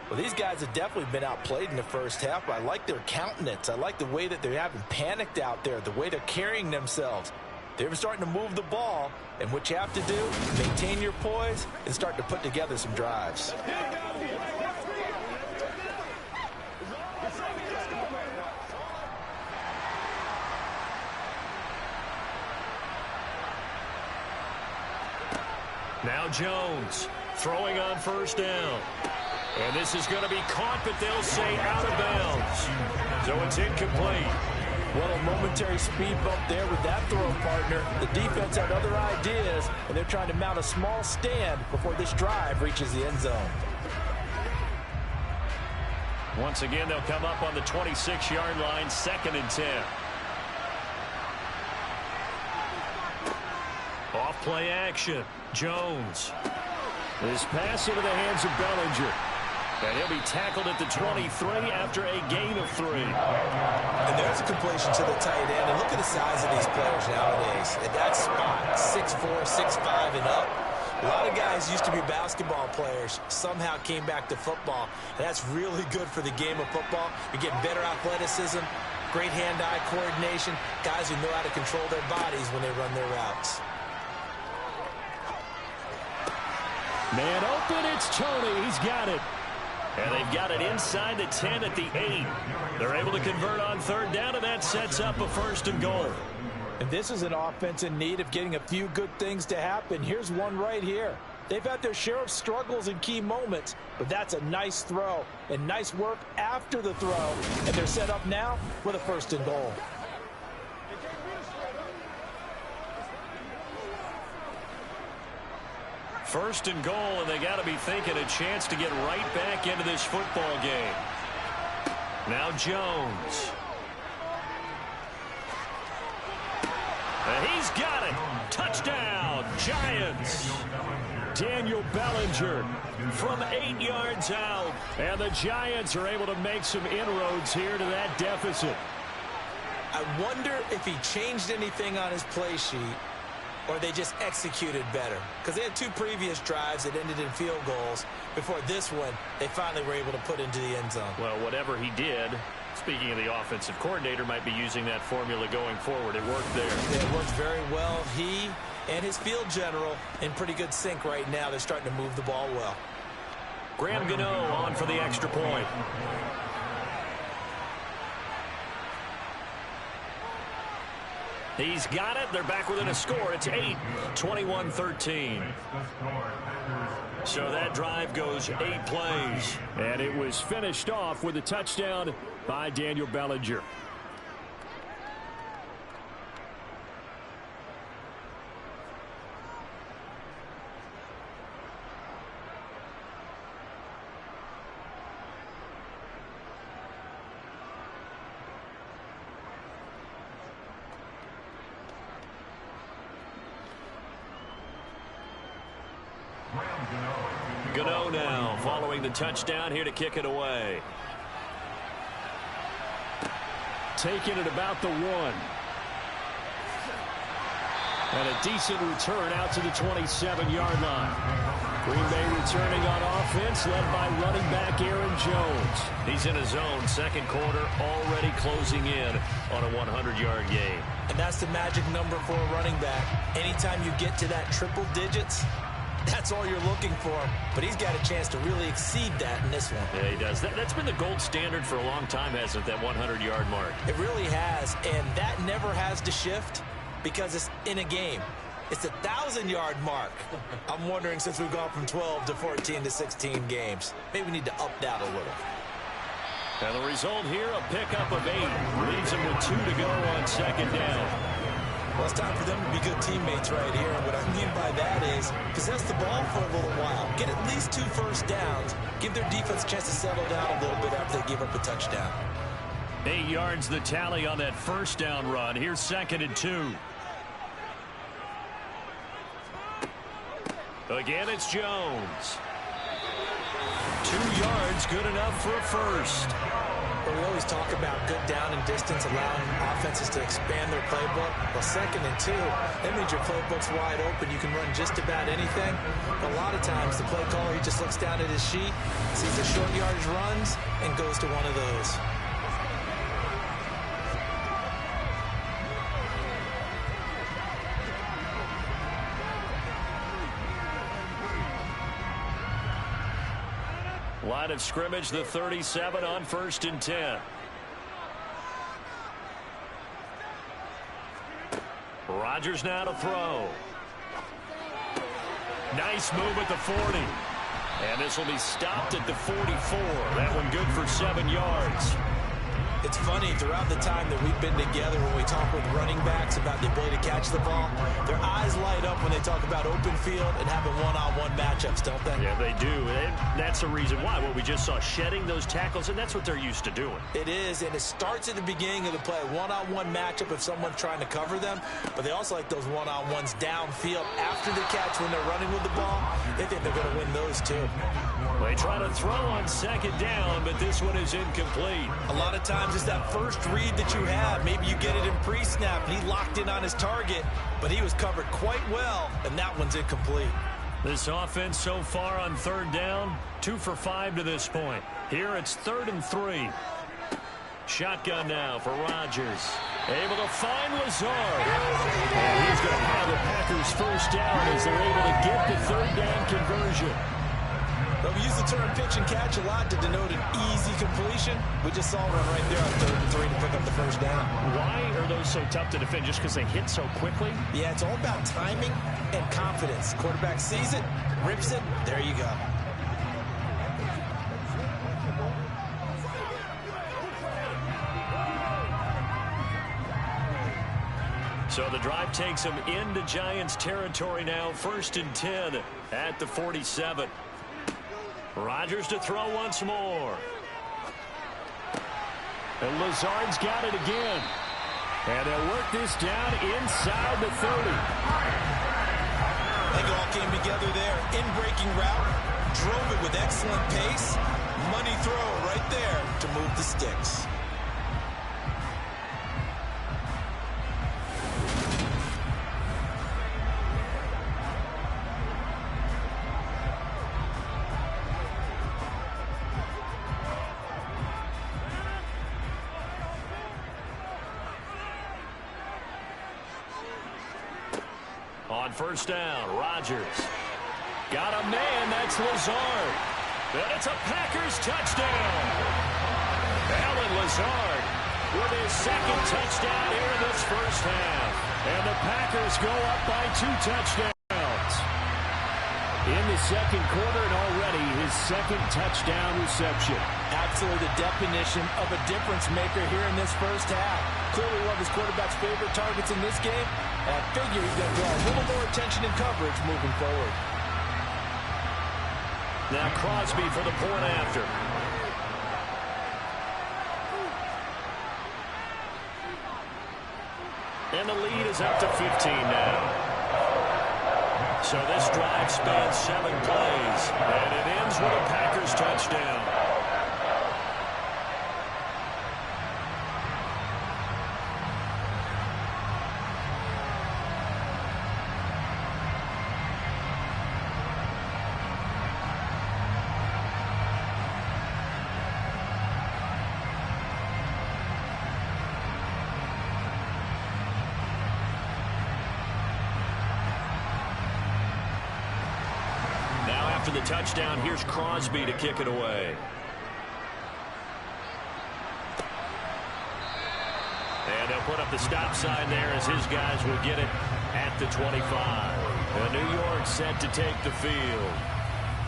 Well, these guys have definitely been outplayed in the first half, but I like their countenance. I like the way that they haven't panicked out there, the way they're carrying themselves. They're starting to move the ball, and what you have to do, maintain your poise and start to put together some drives. Now Jones throwing on 1st down. And this is going to be caught, but they'll say out of bounds. So it's incomplete. Well, a momentary speed bump there with that throw, partner. The defense had other ideas, and they're trying to mount a small stand before this drive reaches the end zone. Once again, they'll come up on the 26-yard line, 2nd and 10. Off play action. Jones. This pass into the hands of Bellinger. And he'll be tackled at the 23 after a gain of 3. And there's a completion to the tight end. And look at the size of these players nowadays. At that spot, 6'4", 6'5", and up. A lot of guys used to be basketball players, somehow came back to football. And that's really good for the game of football. You're getting better athleticism, great hand-eye coordination, guys who know how to control their bodies when they run their routes. Man open, it's Tony. He's got it. And they've got it inside the 10 at the 8. They're able to convert on 3rd down, and that sets up a 1st and goal. And this is an offense in need of getting a few good things to happen. Here's one right here. They've had their share of struggles in key moments, but that's a nice throw and nice work after the throw. And they're set up now with a 1st and goal. First and goal, and they got to be thinking a chance to get right back into this football game. Now Jones. And he's got it. Touchdown, Giants. Daniel Bellinger from 8 yards out. And the Giants are able to make some inroads here to that deficit. I wonder if he changed anything on his play sheet or they just executed better. Because they had 2 previous drives that ended in field goals. Before this one, they finally were able to put into the end zone. Well, whatever he did, speaking of the offensive coordinator, might be using that formula going forward. It worked there. Yeah, it worked very well. He and his field general in pretty good sync right now. They're starting to move the ball well. Graham Gano on for the extra point. He's got it. They're back within a score. It's 8, 21-13. So that drive goes 8 plays. And it was finished off with a touchdown by Daniel Bellinger. Gano now following the touchdown, here to kick it away. Taking it about the 1. And a decent return out to the 27-yard line. Green Bay returning on offense, led by running back Aaron Jones. He's in his own second quarter, already closing in on a 100-yard game. And that's the magic number for a running back. Anytime you get to that triple digits, that's all you're looking for. But he's got a chance to really exceed that in this one. Yeah, he does. That's been the gold standard for a long time, hasn't it, that 100-yard mark? It really has, and that never has to shift because it's in a game. It's a 1,000-yard mark. I'm wondering, since we've gone from 12 to 14 to 16 games, maybe we need to up that a little. And the result here, a pickup of 8. Leaves him with 2 to go on second down. Well, it's time for them to be good teammates right here. And what I mean by that is possess the ball for a little while. Get at least 2 first downs. Give their defense a chance to settle down a little bit after they give up a touchdown. 8 yards the tally on that first down run. Here's 2nd and 2. Again, it's Jones. 2 yards, good enough for a first. But we always talk about good down and distance, allowing offenses to expand their playbook. Well, 2nd and 2, that means your playbook's wide open. You can run just about anything. But a lot of times, the play caller, he just looks down at his sheet, sees the short yardage runs, and goes to one of those. Line of scrimmage, the 37 on 1st and 10. Rodgers now to throw. Nice move at the 40. And this will be stopped at the 44. That one good for 7 yards. It's funny, throughout the time that we've been together, when we talk with running backs about the ability to catch the ball, their eyes light up when they talk about open field and having one-on-one matchups, don't they? Yeah, they do. And that's the reason why. Well, we just saw shedding those tackles, and that's what they're used to doing. It is, and it starts at the beginning of the play. One-on-one matchup if someone's trying to cover them, but they also like those one-on-ones downfield after the catch when they're running with the ball. They think they're going to win those, too. They try to throw on 2nd down, but this one is incomplete. A lot of times it's that first read that you have. Maybe you get it in pre-snap, and he locked in on his target, but he was covered quite well, and that one's incomplete. This offense so far on 3rd down, 2 for 5 to this point. Here it's 3rd and 3. Shotgun now for Rodgers. Able to find Lazard. And he's going to have the Packers first down as they're able to get the 3rd down conversion. Well, we use the term pitch and catch a lot to denote an easy completion. We just saw one right there on 3rd and 3 to pick up the first down. Why are those so tough to defend? Just because they hit so quickly? Yeah, it's all about timing and confidence. Quarterback sees it, rips it, there you go. So the drive takes them into Giants territory now. 1st and 10 at the 47. Rodgers to throw once more. And Lazard's got it again. And they'll work this down inside the 30. I think it all came together there. In-breaking route, drove it with excellent pace. Money throw right there to move the sticks. On 1st down, Rodgers. Got a man, that's Lazard. And it's a Packers touchdown. Allen Lazard with his 2nd touchdown here in this first half. And the Packers go up by 2 touchdowns. In the 2nd quarter, and already his 2nd touchdown reception. Absolutely the definition of a difference maker here in this first half. Clearly one of his quarterback's favorite targets in this game. And I figure he's going to draw a little more attention and coverage moving forward. Now Crosby for the point after. And the lead is up to 15 now. So this drive spans 7 plays. And it ends with a Packers touchdown. After the touchdown, here's Crosby to kick it away. And they'll put up the stop sign there as his guys will get it at the 25. And New York set to take the field.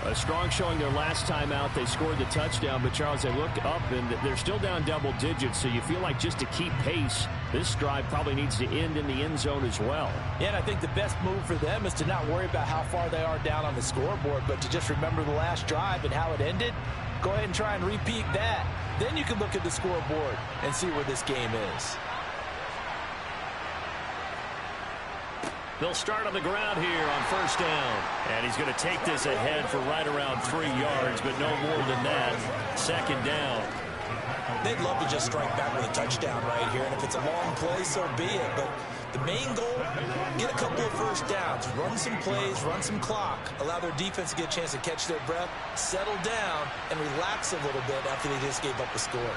A strong showing their last time out. They scored the touchdown, but Charles, they look up and they're still down double digits, so you feel like just to keep pace, this drive probably needs to end in the end zone as well. Yeah, and I think the best move for them is to not worry about how far they are down on the scoreboard, but to just remember the last drive and how it ended. Go ahead and try and repeat that. Then you can look at the scoreboard and see where this game is. They'll start on the ground here on 1st down. And he's going to take this ahead for right around 3 yards, but no more than that. 2nd down. They'd love to just strike back with a touchdown right here, and if it's a long play, so be it. But the main goal, get a couple of first downs, run some plays, run some clock, allow their defense to get a chance to catch their breath, settle down, and relax a little bit after they just gave up a score.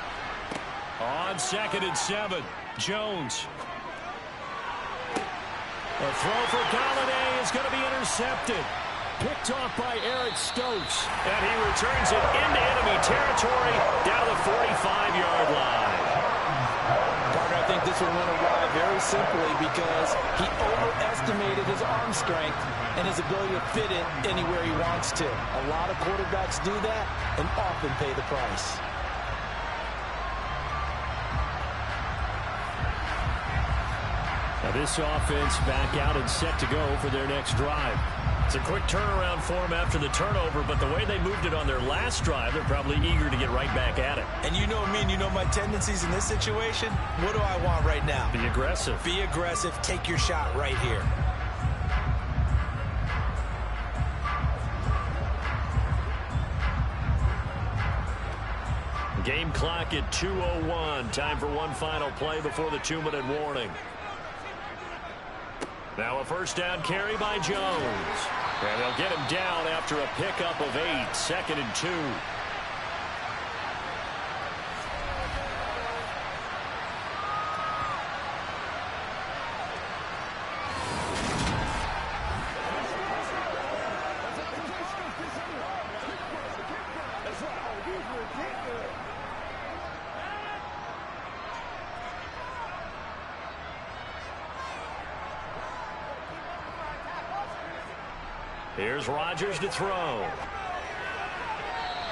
On 2nd and 7, Jones. A throw for Galladay is going to be intercepted. Picked off by Eric Stokes. And he returns it into enemy territory down the 45-yard line. Partner, I think this will win a ride very simply because he overestimated his arm strength and his ability to fit it anywhere he wants to. A lot of quarterbacks do that and often pay the price. Now this offense back out and set to go for their next drive. It's a quick turnaround for them after the turnover, but the way they moved it on their last drive, they're probably eager to get right back at it. And you know me and you know my tendencies in this situation. What do I want right now? Be aggressive. Be aggressive. Take your shot right here. Game clock at 2:01. Time for one final play before the 2-minute warning. Now a first down carry by Jones. And they'll get him down after a pickup of 8. 2nd and 2. Here's Rodgers to throw.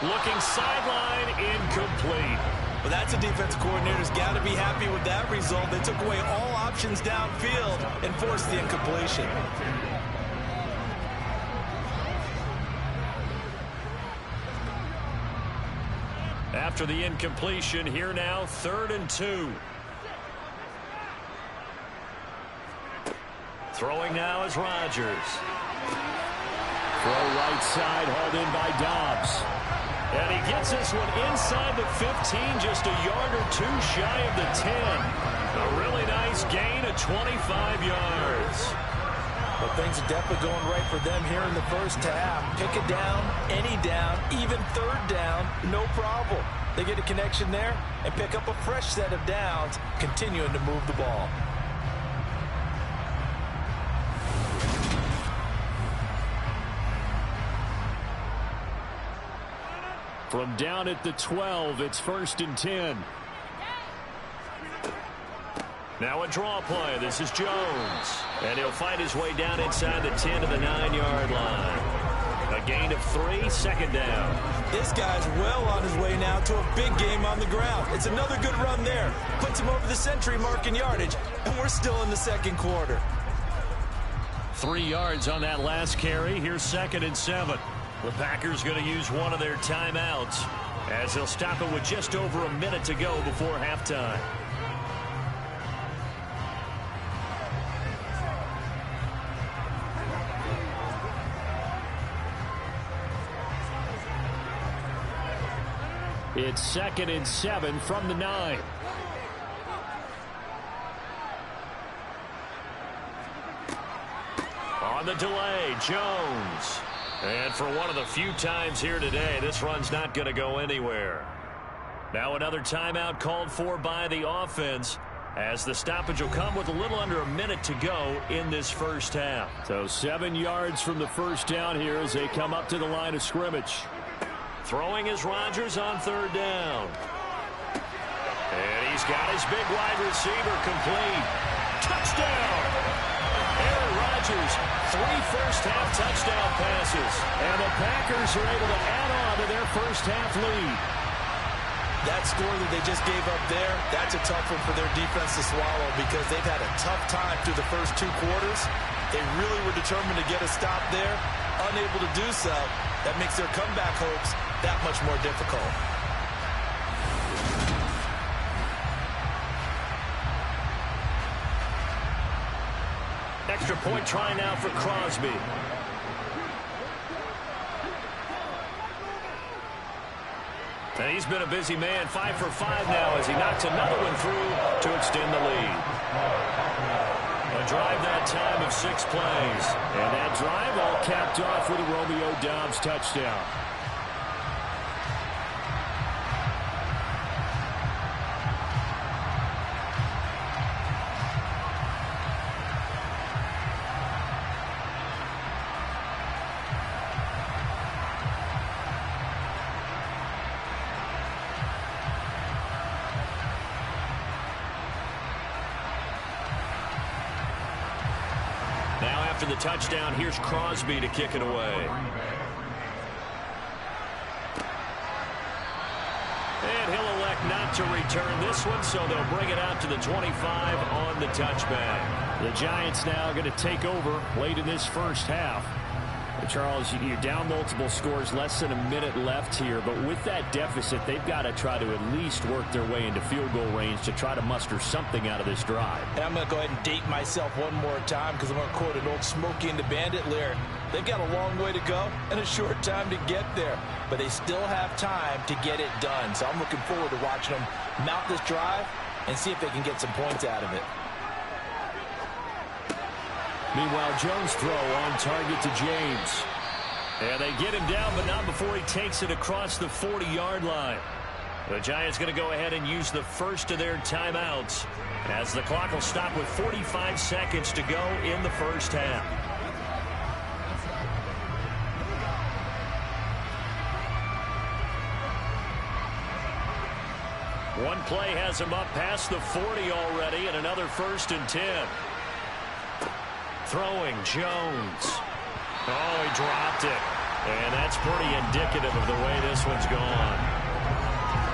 Looking sideline, incomplete. Well, that's a defensive coordinator's got to be happy with that result. They took away all options downfield and forced the incompletion. After the incompletion, here now, 3rd and 2. Throwing now is Rodgers. Throw right side, hauled in by Dobbs. And he gets this one inside the 15, just a yard or two shy of the 10. A really nice gain of 25 yards. Well, things are definitely going right for them here in the first half. Pick it down, any down, even 3rd down, no problem. They get a connection there and pick up a fresh set of downs, continuing to move the ball. From down at the 12, it's 1st and 10. Now a draw play. This is Jones. And he'll find his way down inside the 10 to the 9-yard line. A gain of 3, 2nd down. This guy's well on his way now to a big game on the ground. It's another good run there. Puts him over the century mark in yardage, and we're still in the 2nd quarter. 3 yards on that last carry. Here's 2nd and 7. The Packers going to use one of their timeouts as they'll stop it with just over a minute to go before halftime. It's 2nd and 7 from the 9. On the delay, Jones. And for one of the few times here today, this run's not going to go anywhere. Now another timeout called for by the offense, as the stoppage will come with a little under a minute to go in this first half. So 7 yards from the first down here as they come up to the line of scrimmage. Throwing is Rodgers on 3rd down. And he's got his big wide receiver complete. Touchdown! Aaron Rodgers, 3 first-half touchdown passes. And the Packers are able to add on to their first-half lead. That score that they just gave up there, that's a tough one for their defense to swallow because they've had a tough time through the first 2 quarters. They really were determined to get a stop there. Unable to do so, that makes their comeback hopes that much more difficult. Extra point try now for Crosby. And he's been a busy man, 5 for 5 now as he knocks another one through to extend the lead. A drive that time of 6 plays. And that drive all capped off with a Romeo Doubs touchdown. After the touchdown, here's Crosby to kick it away. And he'll elect not to return this one, so they'll bring it out to the 25 on the touchback. The Giants now going to take over late in this first half. Charles, you're down multiple scores, less than a minute left here, but with that deficit, they've got to try to at least work their way into field goal range to try to muster something out of this drive. And I'm going to go ahead and date myself one more time because I'm going to quote an old Smokey and the Bandit lyric. They've got a long way to go and a short time to get there, but they still have time to get it done. So I'm looking forward to watching them mount this drive and see if they can get some points out of it. Meanwhile, Jones' throw on target to James. And they get him down, but not before he takes it across the 40-yard line. The Giants going to go ahead and use the first of their timeouts as the clock will stop with 45 seconds to go in the first half. One play has him up past the 40 already, and another 1st and 10. Throwing Jones. Oh, he dropped it. And that's pretty indicative of the way this one's gone.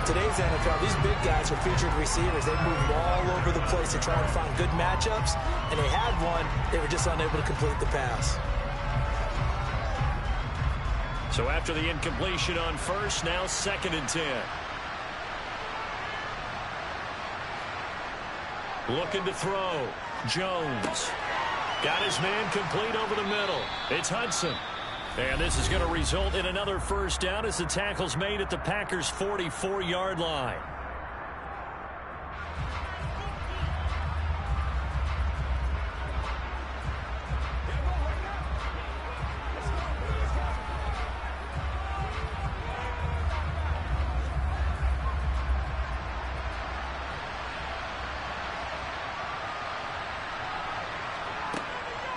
Today's NFL, these big guys are featured receivers. They move all over the place to try and find good matchups, and they had one. They were just unable to complete the pass. So after the incompletion on 1st, now 2nd and 10. Looking to throw. Jones. Got his man complete over the middle. It's Hudson. And this is going to result in another 1st down as the tackle's made at the Packers' 44-yard line.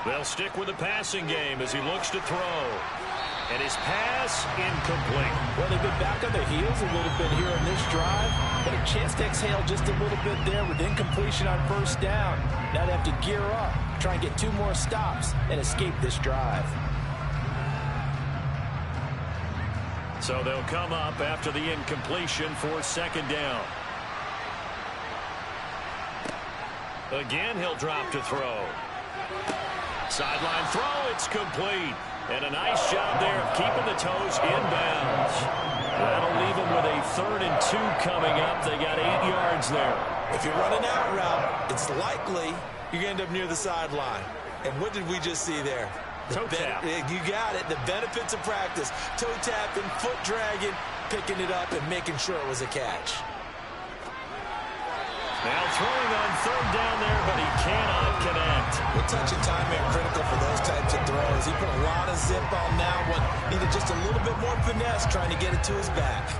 They'll stick with the passing game as he looks to throw. And his pass incomplete. Well, they've been back on their heels a little bit here on this drive, but a chance to exhale just a little bit there with incompletion on 1st down. Now they have to gear up, try and get 2 more stops, and escape this drive. So they'll come up after the incompletion for 2nd down. Again, he'll drop to throw. Sideline throw, it's complete. And a nice job there of keeping the toes inbounds. That'll leave them with a 3rd and 2 coming up. They got 8 yards there. If you're running out route, it's likely you're going to end up near the sideline. And what did we just see there? Toe tap. You got it. The benefits of practice. Toe tapping, foot dragging, picking it up, and making sure it was a catch. Now throwing on 3rd down there, but he cannot connect. Good touch and timing are critical for those types of throws. He put a lot of zip on that one. Needed just a little bit more finesse trying to get it to his back.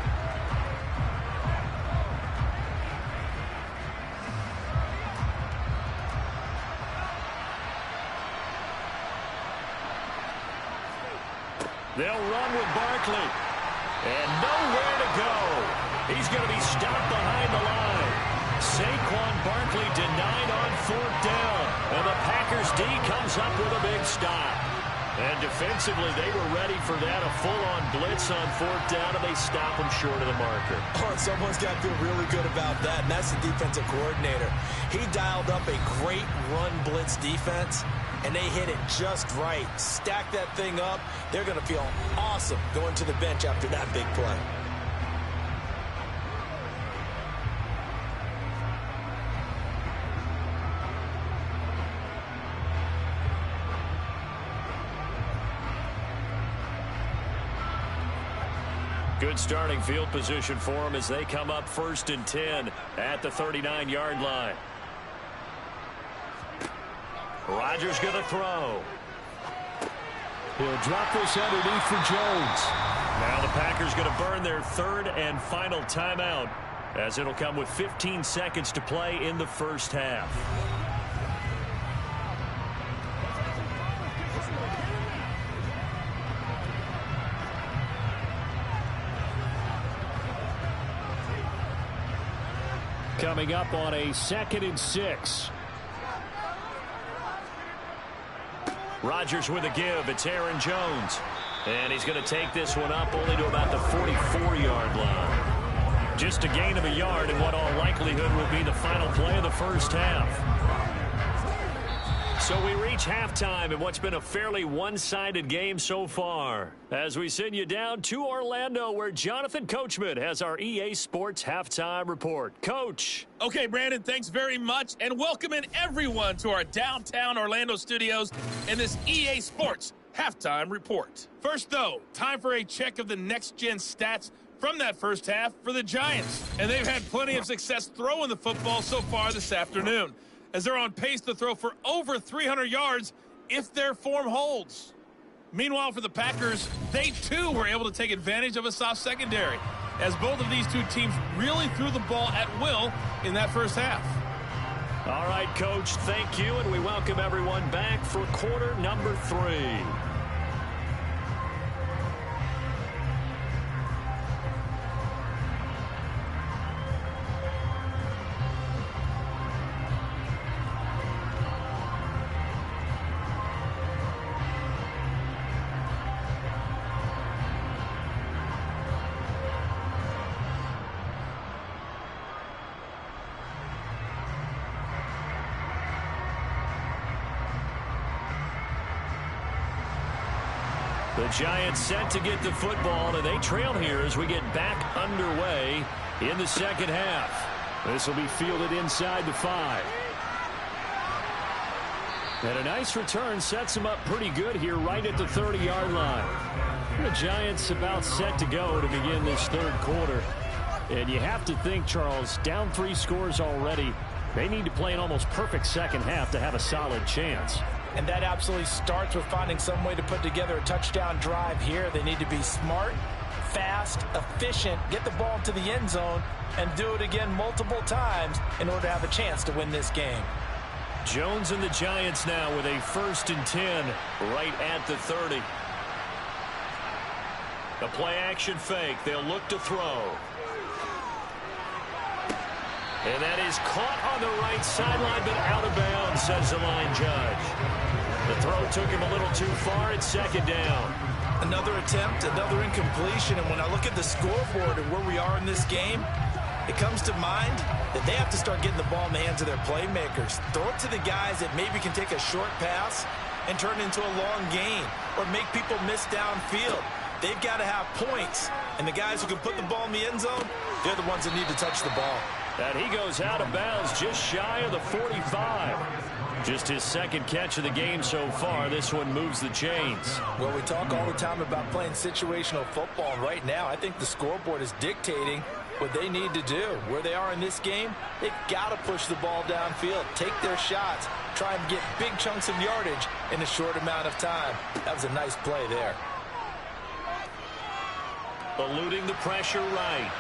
They'll run with Barkley. And nowhere to go. He's going to be stopped behind the line. Saquon Barkley denied on 4th down. And the Packers D comes up with a big stop. And defensively, they were ready for that. A full-on blitz on 4th down, and they stop him short of the marker. Oh, someone's got to feel really good about that, and that's the defensive coordinator. He dialed up a great run blitz defense, and they hit it just right. Stack that thing up. They're going to feel awesome going to the bench after that big play. Good starting field position for them as they come up 1st and 10 at the 39-yard line. Rodgers going to throw. He'll drop this underneath for Jones. Now the Packers going to burn their 3rd and final timeout as it'll come with 15 seconds to play in the 1st half. Coming up on a 2nd and 6. Rodgers with a give. It's Aaron Jones. And he's going to take this one up only to about the 44-yard line. Just a gain of a yard in what all likelihood will be the final play of the 1st half. So we reach halftime in what's been a fairly one-sided game so far. As we send you down to Orlando, where Jonathan Coachman has our EA Sports Halftime Report. Coach. Okay, Brandon, thanks very much, and welcome in everyone to our downtown Orlando studios and this EA Sports Halftime Report. First, though, time for a check of the next-gen stats from that first half for the Giants. And they've had plenty of success throwing the football so far this afternoon, as they're on pace to throw for over 300 yards if their form holds. Meanwhile, for the Packers, they too were able to take advantage of a soft secondary, as both of these two teams really threw the ball at will in that first half. All right, Coach, thank you, and we welcome everyone back for quarter number 3. The Giants set to get the football, and they trail here as we get back underway in the second half. This will be fielded inside the 5. And a nice return sets them up pretty good here right at the 30-yard line. The Giants about set to go to begin this third quarter. And you have to think, Charles, down 3 scores already. They need to play an almost perfect second half to have a solid chance. And that absolutely starts with finding some way to put together a touchdown drive here. They need to be smart, fast, efficient, get the ball to the end zone, and do it again multiple times in order to have a chance to win this game. Jones and the Giants now with a 1st and 10 right at the 30. A play-action fake. They'll look to throw. And that is caught on the right sideline, but out of bounds, says the line judge. The throw took him a little too far. It's 2nd down. Another attempt, another incompletion. And when I look at the scoreboard and where we are in this game, it comes to mind that they have to start getting the ball in the hands of their playmakers. Throw it to the guys that maybe can take a short pass and turn it into a long gain or make people miss downfield. They've got to have points. And the guys who can put the ball in the end zone, they're the ones that need to touch the ball. And he goes out of bounds just shy of the 45. Just his 2nd catch of the game so far. This one moves the chains. Well, we talk all the time about playing situational football. Right now, I think the scoreboard is dictating what they need to do. Where they are in this game, they've got to push the ball downfield, take their shots, try and get big chunks of yardage in a short amount of time. That was a nice play there. Eluding the pressure right.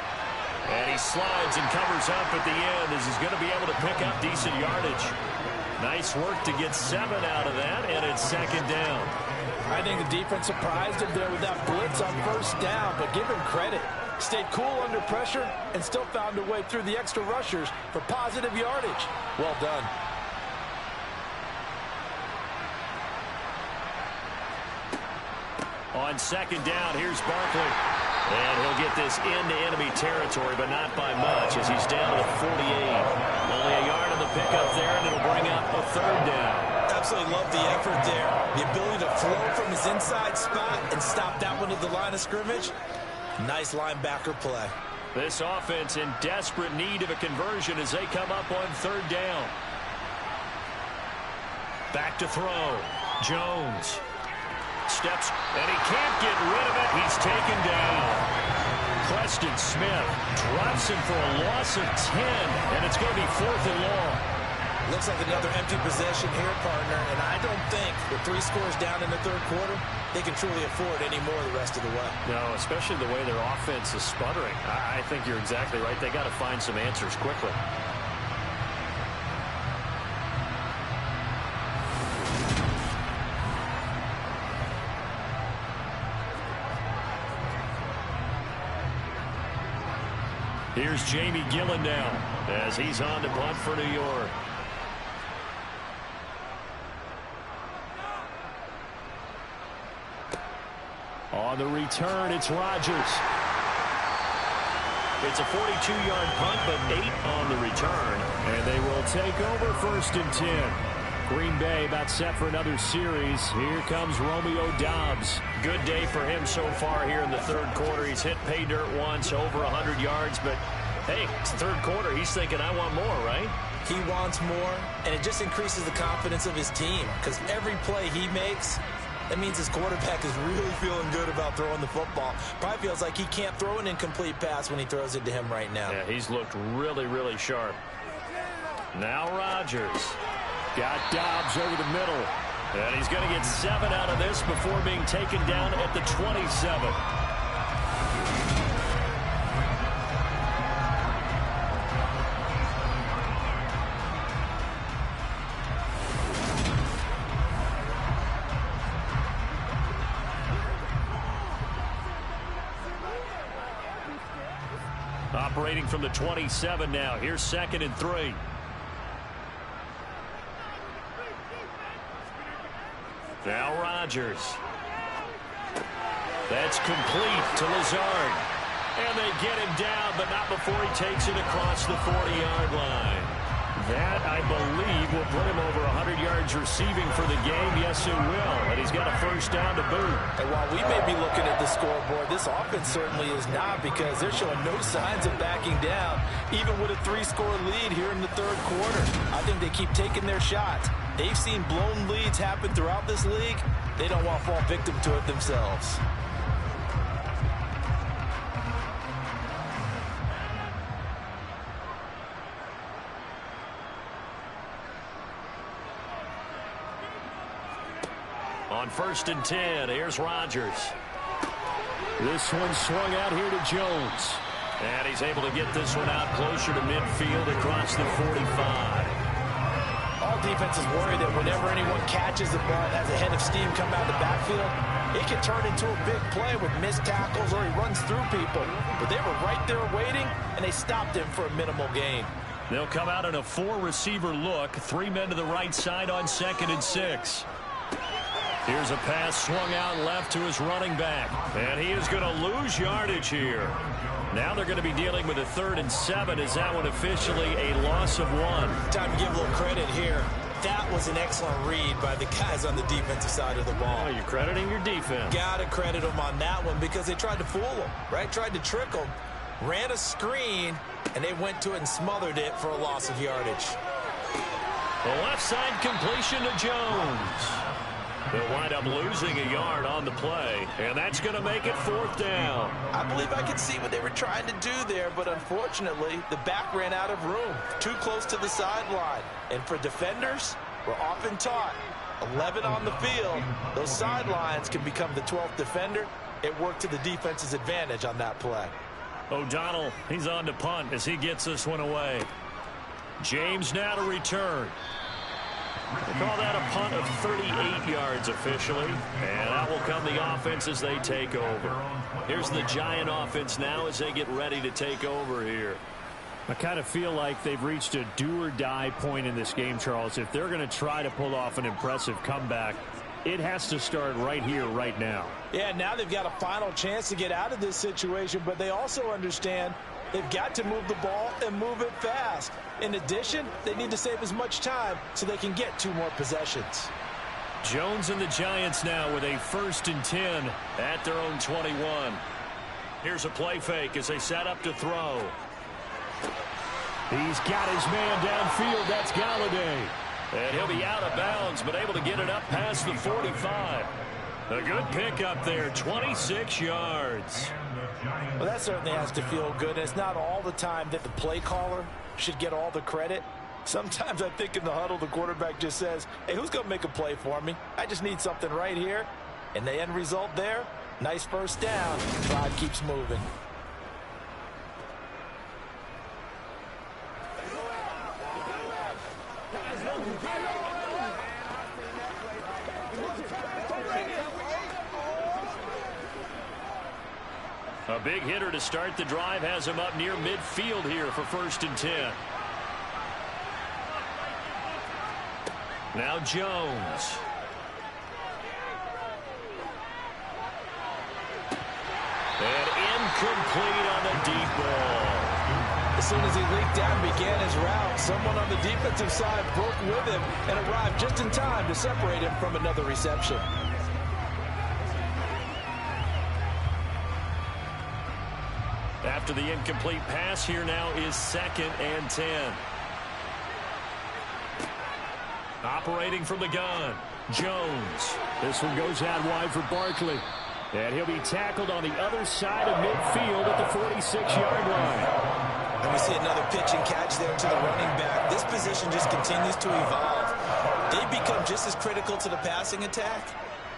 And he slides and covers up at the end as he's going to be able to pick up decent yardage. Nice work to get 7 out of that, and it's 2nd down. I think the defense surprised him there with that blitz on 1st down, but give him credit. Stayed cool under pressure and still found a way through the extra rushers for positive yardage. Well done. On 2nd down, here's Barkley. And he'll get this into enemy territory, but not by much as he's down to the 48. Only a yard on the pickup there, and it'll bring up a 3rd down. Absolutely love the effort there. The ability to flow from his inside spot and stop that one at the line of scrimmage. Nice linebacker play. This offense in desperate need of a conversion as they come up on 3rd down. Back to throw. Jones. Steps, and he can't get rid of it. He's taken down. Preston Smith drops him for a loss of 10, and it's going to be 4th and long. Looks like another empty possession here, partner, and I don't think with 3 scores down in the 3rd quarter, they can truly afford any more the rest of the way. No, especially the way their offense is sputtering. I think you're exactly right. They got to find some answers quickly. Here's Jamie Gillen now as he's on to punt for New York. On the return, it's Rodgers. It's a 42-yard punt, but 8 on the return. And they will take over 1st and 10. Green Bay about set for another series. Here comes Romeo Doubs. Good day for him so far here in the 3rd quarter. He's hit pay dirt once, over 100 yards. But, hey, it's the 3rd quarter. He's thinking, I want more, right? He wants more, and it just increases the confidence of his team because every play he makes, that means his quarterback is really feeling good about throwing the football. Probably feels like he can't throw an incomplete pass when he throws it to him right now. Yeah, he's looked really, really sharp. Now Rodgers. Got Doubs over the middle. And he's going to get 7 out of this before being taken down at the 27. Operating from the 27 now. Here's 2nd and 3. Now Rodgers. That's complete to Lazard. And they get him down, but not before he takes it across the 40-yard line. That, I believe, will put him over 100 yards receiving for the game. Yes, it will. And he's got a first down to boot. And while we may be looking at the scoreboard, this offense certainly is not, because they're showing no signs of backing down, even with a 3-score lead here in the third quarter. I think they keep taking their shots. They've seen blown leads happen throughout this league. They don't want to fall victim to it themselves. On 1st and 10, here's Rodgers. This one swung out here to Jones. And he's able to get this one out closer to midfield across the 45. All defenses worry that whenever anyone catches the ball and has a head of steam come out of the backfield, it can turn into a big play with missed tackles or he runs through people. But they were right there waiting, and they stopped him for a minimal gain. They'll come out in a 4-receiver look. 3 men to the right side on 2nd and 6. Here's a pass swung out left to his running back. And he is going to lose yardage here. Now they're going to be dealing with a 3rd and 7. Is that one officially a loss of 1? Time to give a little credit here. That was an excellent read by the guys on the defensive side of the ball. Oh, you're crediting your defense. Got to credit them on that one because they tried to fool them, right? Tried to trick them. Ran a screen, and they went to it and smothered it for a loss of yardage. The left side completion to Jones. They'll wind up losing a yard on the play, and that's going to make it 4th down. I believe I could see what they were trying to do there, but unfortunately, the back ran out of room, too close to the sideline. And for defenders, we're often taught, 11 on the field, those sidelines can become the 12th defender. It worked to the defense's advantage on that play. O'Donnell, he's on to punt as he gets this one away. James now to return. They call that a punt of 38 yards officially. And that will come the offense as they take over. Here's the Giant offense now as they get ready to take over here. I kind of feel like they've reached a do-or-die point in this game, Charles. If they're going to try to pull off an impressive comeback, it has to start right here, right now. Yeah, now they've got a final chance to get out of this situation, but they also understand they've got to move the ball and move it fast. In addition, they need to save as much time so they can get 2 more possessions. Jones and the Giants now with a 1st and 10 at their own 21. Here's a play fake as they set up to throw. He's got his man downfield. That's Galladay. And he'll be out of bounds, but able to get it up past the 45. A good pickup there, 26 yards. Well, that certainly has to feel good. It's not all the time that the play caller should get all the credit. Sometimes I think in the huddle, the quarterback just says, hey, who's going to make a play for me? I just need something right here. And the end result there, nice first down. Drive keeps moving. A big hitter to start the drive has him up near midfield here for 1st and 10. Now Jones. And incomplete on the deep ball. As soon as he leaked down and began his route, someone on the defensive side broke with him and arrived just in time to separate him from another reception. After the incomplete pass, here now is 2nd and 10. Operating from the gun, Jones. This one goes out wide for Barkley. And he'll be tackled on the other side of midfield at the 46-yard line. And we see another pitch and catch there to the running back. This position just continues to evolve. They become just as critical to the passing attack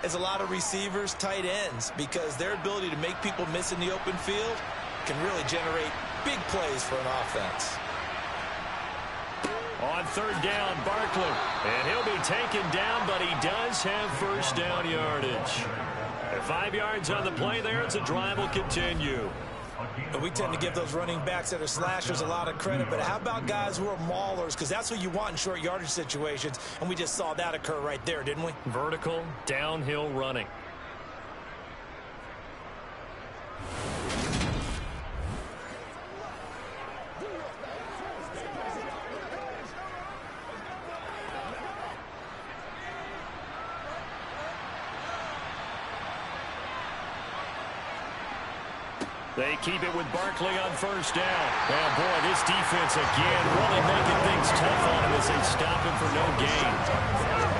as a lot of receivers, tight ends, because their ability to make people miss in the open field can really generate big plays for an offense. On 3rd down, Barkley. And he'll be taken down, but he does have first down yardage. At 5 yards on the play there, it's a drive will continue. And we tend to give those running backs that are slashers a lot of credit, but how about guys who are maulers? Because that's what you want in short yardage situations, and we just saw that occur right there, didn't we? Vertical, downhill running. They keep it with Barkley on first down. And boy, this defense again really making things tough on him as they stop him for no gain.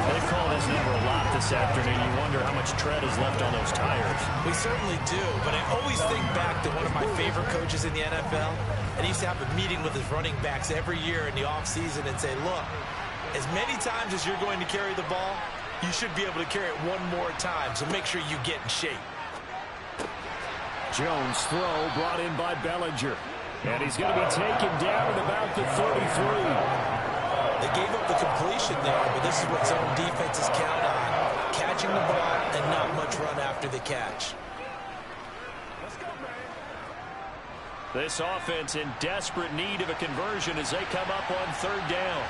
They've called his number a lot this afternoon. You wonder how much tread is left on those tires. We certainly do, but I always think back to one of my favorite coaches in the NFL, and he used to have a meeting with his running backs every year in the offseason and say, look, as many times as you're going to carry the ball, you should be able to carry it one more time, so make sure you get in shape. Jones' throw brought in by Bellinger. And he's going to be taken down at about the 33. They gave up the completion there, but this is what zone defenses count on. Catching the ball and not much run after the catch. This offense in desperate need of a conversion as they come up on third down.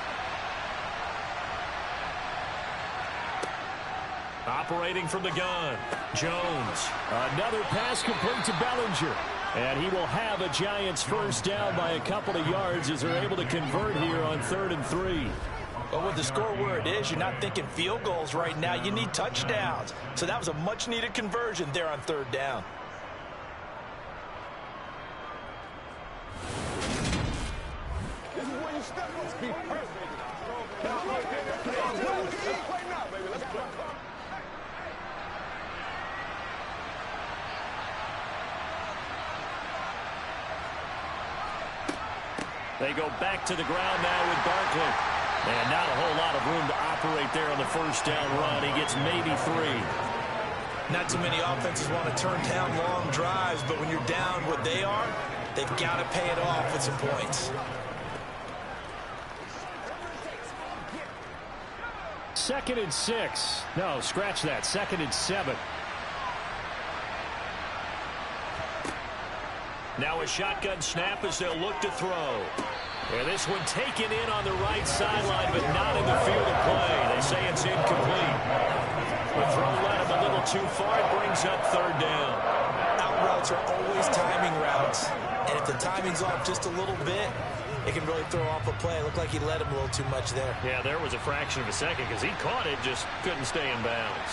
Operating from the gun, Jones. Another pass complete to Bellinger. And he will have a Giants first down by a couple of yards as they're able to convert here on 3rd and 3. But with the score where it is, you're not thinking field goals right now. You need touchdowns. So that was a much-needed conversion there on 3rd down. This is where you step up. Be perfect. Let's play now, baby. Let's play. They go back to the ground now with Barkley. And not a whole lot of room to operate there on the first down run. He gets maybe 3. Not too many offenses want to turn down long drives, but when you're down where they are, they've got to pay it off with some points. 2nd and 6. No, scratch that. 2nd and 7. Now a shotgun snap as they'll look to throw. And this one taken in on the right sideline, but not in the field of play. They say it's incomplete. The throw led him a little too far. It brings up 3rd down. Out routes are always timing routes. And if the timing's off just a little bit, it can really throw off a play. It looked like he led him a little too much there. Yeah, there was a fraction of a second because he caught it, just couldn't stay in bounds.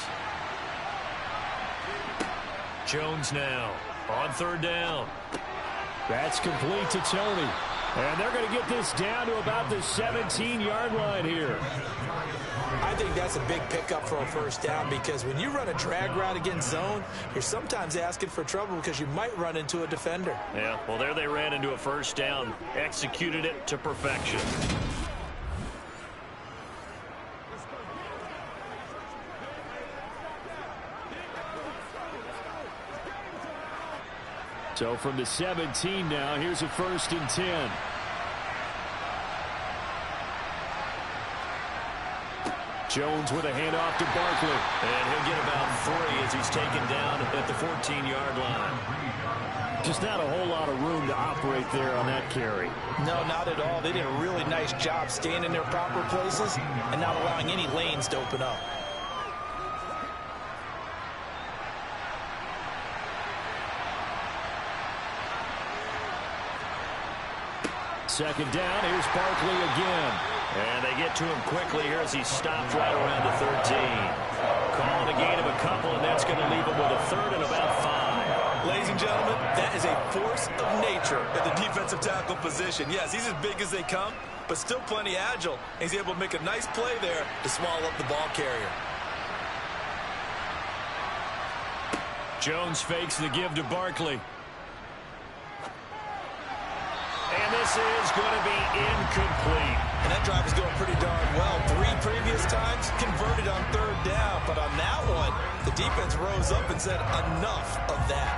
Jones now on 3rd down. That's complete to Tony. And they're going to get this down to about the 17-yard line here. I think that's a big pickup for a first down because when you run a drag route against zone, you're sometimes asking for trouble because you might run into a defender. Yeah, well, there they ran into a first down, executed it to perfection. So from the 17 now, here's a 1st and 10. Jones with a handoff to Barkley. And he'll get about 3 as he's taken down at the 14-yard line. Just not a whole lot of room to operate there on that carry. No, not at all. They did a really nice job staying in their proper places and not allowing any lanes to open up. 2nd down, here's Barkley again. And they get to him quickly here as he's stopped right around the 13. Calling a gain of a couple, and that's going to leave him with a 3rd and about 5. Ladies and gentlemen, that is a force of nature at the defensive tackle position. Yes, he's as big as they come, but still plenty agile. And he's able to make a nice play there to swallow up the ball carrier. Jones fakes the give to Barkley. And this is going to be incomplete. And that drive is going pretty darn well. 3 previous times converted on 3rd down. But on that one, the defense rose up and said enough of that.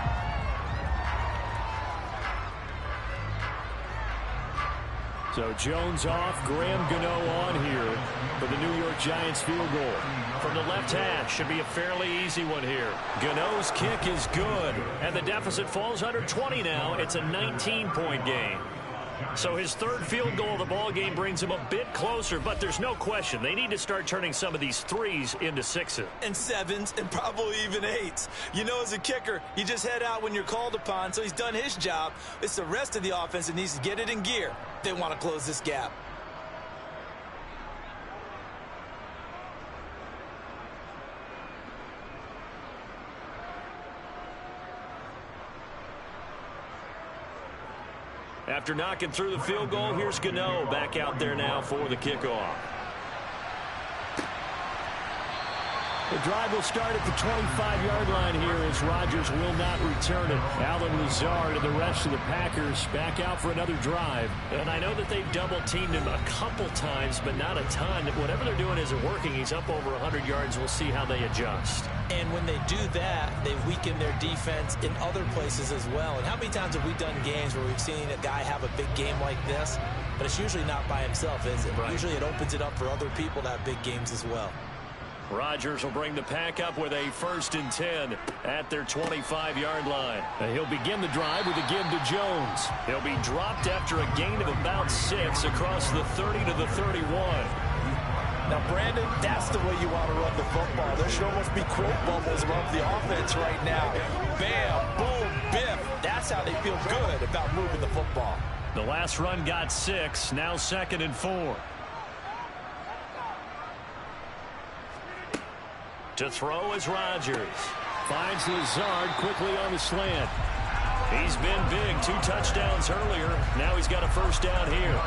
So Jones off, Graham Gano on here for the New York Giants field goal. From the left hash, should be a fairly easy one here. Gano's kick is good, and the deficit falls under 20 now. It's a 19-point game. So his 3rd field goal of the ball game brings him a bit closer, but there's no question they need to start turning some of these 3s into 6s. And 7s and probably even 8s. You know, as a kicker, you just head out when you're called upon, so he's done his job. It's the rest of the offense that needs to get it in gear. They want to close this gap. After knocking through the field goal, here's Gano back out there now for the kickoff. The drive will start at the 25-yard line here as Rodgers will not return it. Alan Lazard and the rest of the Packers back out for another drive. And I know that they've double-teamed him a couple times, but not a ton. Whatever they're doing isn't working. He's up over 100 yards. We'll see how they adjust. And when they do that, they weaken their defense in other places as well. And how many times have we done games where we've seen a guy have a big game like this, but it's usually not by himself, is it? Right. Usually it opens it up for other people to have big games as well. Rodgers will bring the pack up with a 1st and 10 at their 25-yard line. And he'll begin the drive with a give to Jones. He'll be dropped after a gain of about 6 across the 30 to the 31. Now, Brandon, that's the way you want to run the football. There should almost be quote bubbles around the offense right now. Bam, boom, biff. That's how they feel good about moving the football. The last run got 6. Now 2nd and 4. To throw is Rodgers. Finds Lazard quickly on the slant. He's been big. 2 touchdowns earlier. Now he's got a 1st down here.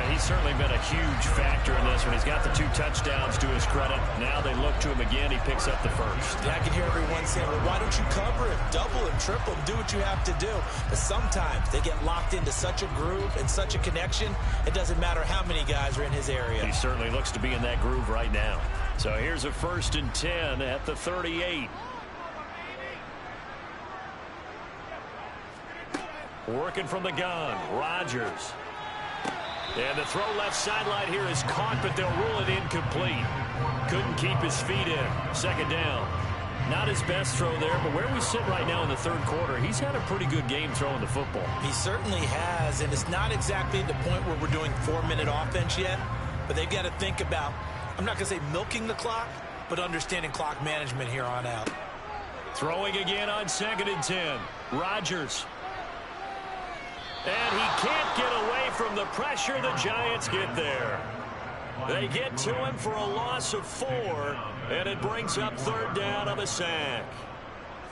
He's certainly been a huge factor in this one. He's got the 2 touchdowns to his credit. Now they look to him again. He picks up the 1st. Yeah, I can hear everyone saying, well, why don't you cover him, double him, triple him, do what you have to do. But sometimes they get locked into such a groove and such a connection, it doesn't matter how many guys are in his area. He certainly looks to be in that groove right now. So here's a 1st and 10 at the 38. Working from the gun, Rodgers. And the throw left sideline here is caught, but they'll rule it incomplete. Couldn't keep his feet in. 2nd down. Not his best throw there, but where we sit right now in the 3rd quarter, he's had a pretty good game throwing the football. He certainly has, and it's not exactly the point where we're doing 4-minute offense yet, but they've got to think about, I'm not going to say milking the clock, but understanding clock management here on out. Throwing again on 2nd and 10. Rodgers. And he can't get away from the pressure. The Giants get there. They get to him for a loss of 4, and it brings up 3rd down on the sack.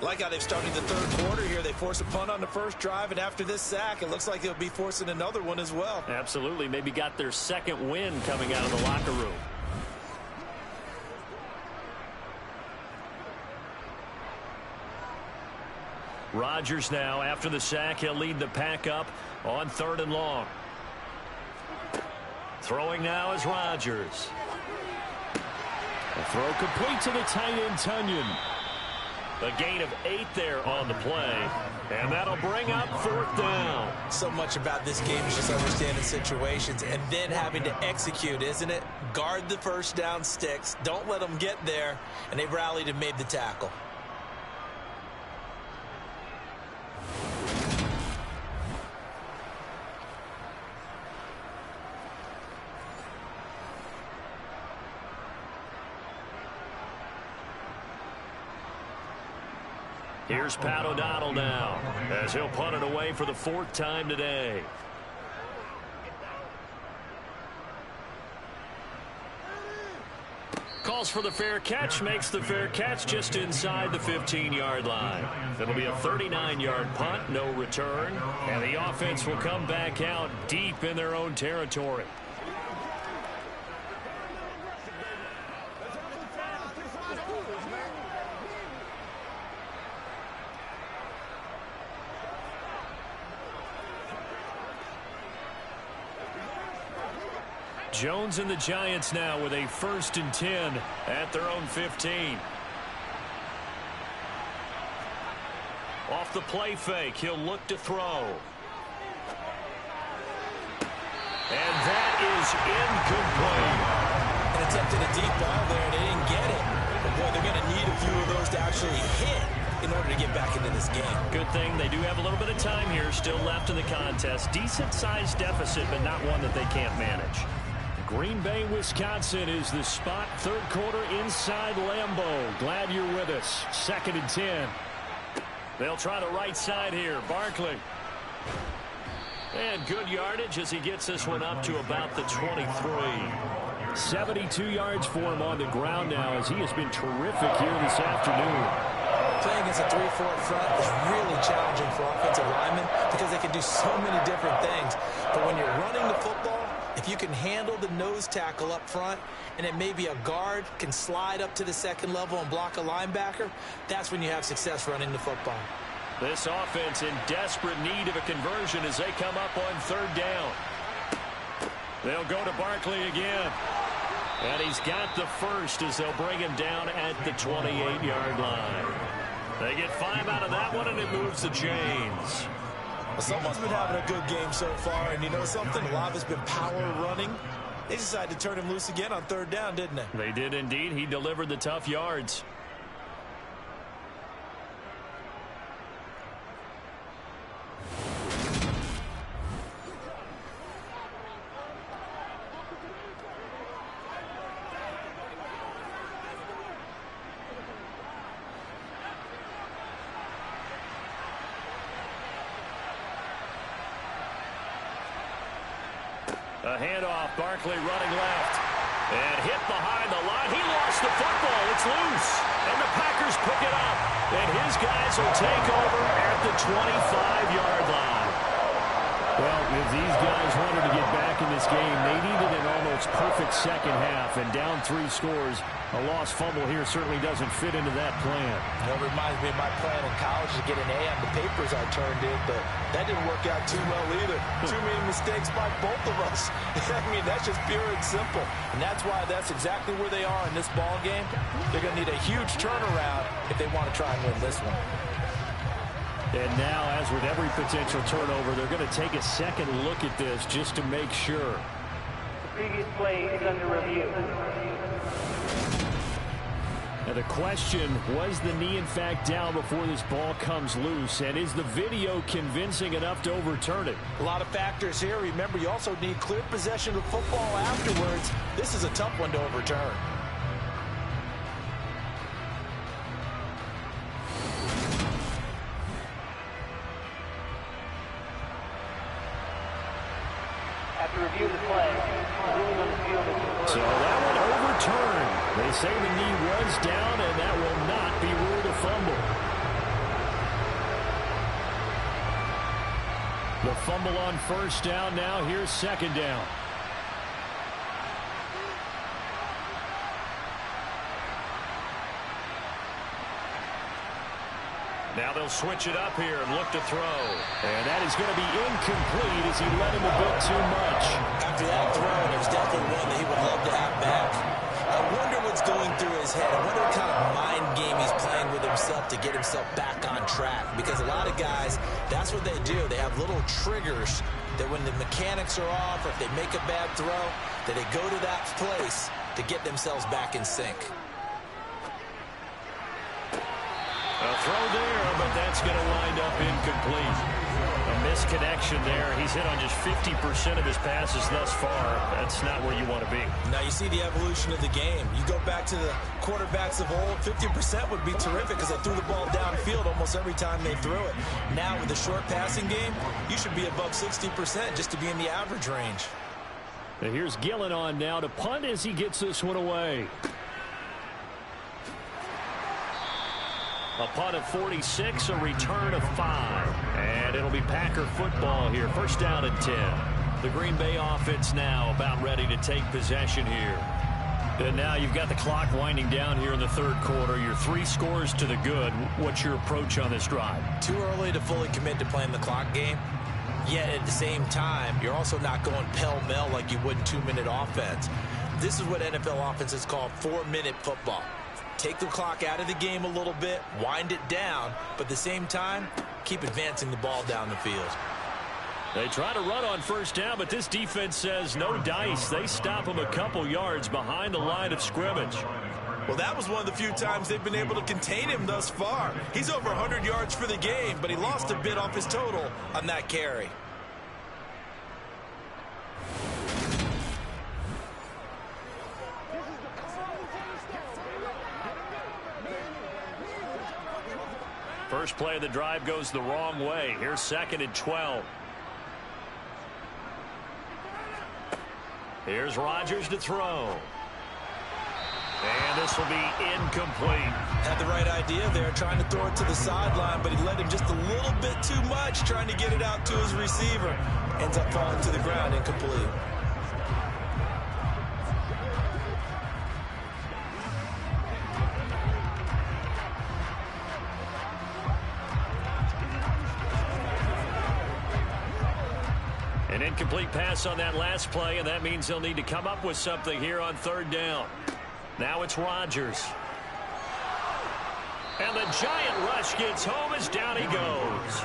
Like how they've started the 3rd quarter here. They force a punt on the 1st drive, and after this sack, it looks like they'll be forcing another one as well. Absolutely. Maybe got their 2nd win coming out of the locker room. Rodgers now, after the sack, he'll lead the pack up on 3rd and long. Throwing now is Rodgers. A throw complete to the tight end, Tunyon. A gain of 8 there on the play, and that'll bring up 4th down. So much about this game is just understanding situations and then having to execute, isn't it? Guard the 1st down sticks. Don't let them get there, and they've rallied and made the tackle. Here's Pat O'Donnell now, as he'll punt it away for the 4th time today. Calls for the fair catch, makes the fair catch just inside the 15-yard line. It'll be a 39-yard punt, no return, and the offense will come back out deep in their own territory. Jones and the Giants now with a 1st and 10 at their own 15. Off the play fake, he'll look to throw. And that is incomplete. And attempted a deep ball there, and they didn't get it. But boy, they're going to need a few of those to actually hit in order to get back into this game. Good thing they do have a little bit of time here still left in the contest. Decent-sized deficit, but not one that they can't manage. Green Bay, Wisconsin is the spot. 3rd quarter inside Lambeau. Glad you're with us. 2nd and 10. They'll try the right side here. Barkley. And good yardage as he gets this one up to about the 23. 72 yards for him on the ground now as he has been terrific here this afternoon. Playing against a 3-4 front is really challenging for offensive linemen because they can do so many different things. But when you're running the football, if you can handle the nose tackle up front and then maybe a guard can slide up to the second level and block a linebacker, that's when you have success running the football. This offense in desperate need of a conversion as they come up on third down. They'll go to Barkley again. And he's got the first as they'll bring him down at the 28-yard line. They get 5 out of that one, and it moves the chains. Someone's been having a good game so far, and you know something? A lot of it's been power running. They decided to turn him loose again on third down, didn't they? They did indeed. He delivered the tough yards. A handoff, Barkley running left. And hit behind the line. He lost the football. It's loose. And the Packers pick it up. And his guys will take over at the 25-yard line. Well, if these guys wanted to get back in this game, they needed an almost perfect second half. And down 3 scores, a lost fumble here certainly doesn't fit into that plan. That reminds me of my plan in college to get an A on the papers I turned in, but that didn't work out too well either. Too many mistakes by both of us. I mean, that's just pure and simple. And that's why that's exactly where they are in this ball game. They're going to need a huge turnaround if they want to try and win this one. And now, as with every potential turnover, they're going to take a second look at this just to make sure. The previous play is under review. Now the question, was the knee in fact down before this ball comes loose? And is the video convincing enough to overturn it? A lot of factors here. Remember, you also need clear possession of football afterwards. This is a tough one to overturn. After review of the play, the ruling on the field is reversed. So that one overturned. They say the knee was down, and that will not be ruled a fumble. The fumble on first down now. Here's second down. Now they'll switch it up here and look to throw. And that is going to be incomplete as he let him a bit too much. After that throw, there's definitely one that he would love to have back. I wonder what's going through his head. I wonder what kind of mind game he's playing with himself to get himself back on track. Because a lot of guys, that's what they do. They have little triggers that when the mechanics are off or if they make a bad throw, that they go to that place to get themselves back in sync. A throw there, but that's going to wind up incomplete. A misconnection there. He's hit on just 50% of his passes thus far. That's not where you want to be. Now you see the evolution of the game. You go back to the quarterbacks of old, 50% would be terrific because they threw the ball downfield almost every time they threw it. Now with the short passing game, you should be above 60% just to be in the average range. And here's Gillen on now to punt as he gets this one away. A punt of 46, a return of 5. And it'll be Packer football here. First down and 10. The Green Bay offense now about ready to take possession here. And now you've got the clock winding down here in the third quarter. You're 3 scores to the good. What's your approach on this drive? Too early to fully commit to playing the clock game. Yet at the same time, you're also not going pell-mell like you would in 2-minute offense. This is what NFL offenses call 4-minute football. Take the clock out of the game a little bit, wind it down, but at the same time, keep advancing the ball down the field. They try to run on first down, but this defense says no dice. They stop him a couple yards behind the line of scrimmage. Well, that was one of the few times they've been able to contain him thus far. He's over 100 yards for the game, but he lost a bit off his total on that carry. First play of the drive goes the wrong way. Here's second and 12. Here's Rodgers to throw. And this will be incomplete. Had the right idea there, trying to throw it to the sideline, but he led him just a little bit too much, trying to get it out to his receiver. Ends up falling to the ground, incomplete. An incomplete pass on that last play, and that means they'll need to come up with something here on third down. Now it's Rodgers. And the giant rush gets home as down he goes.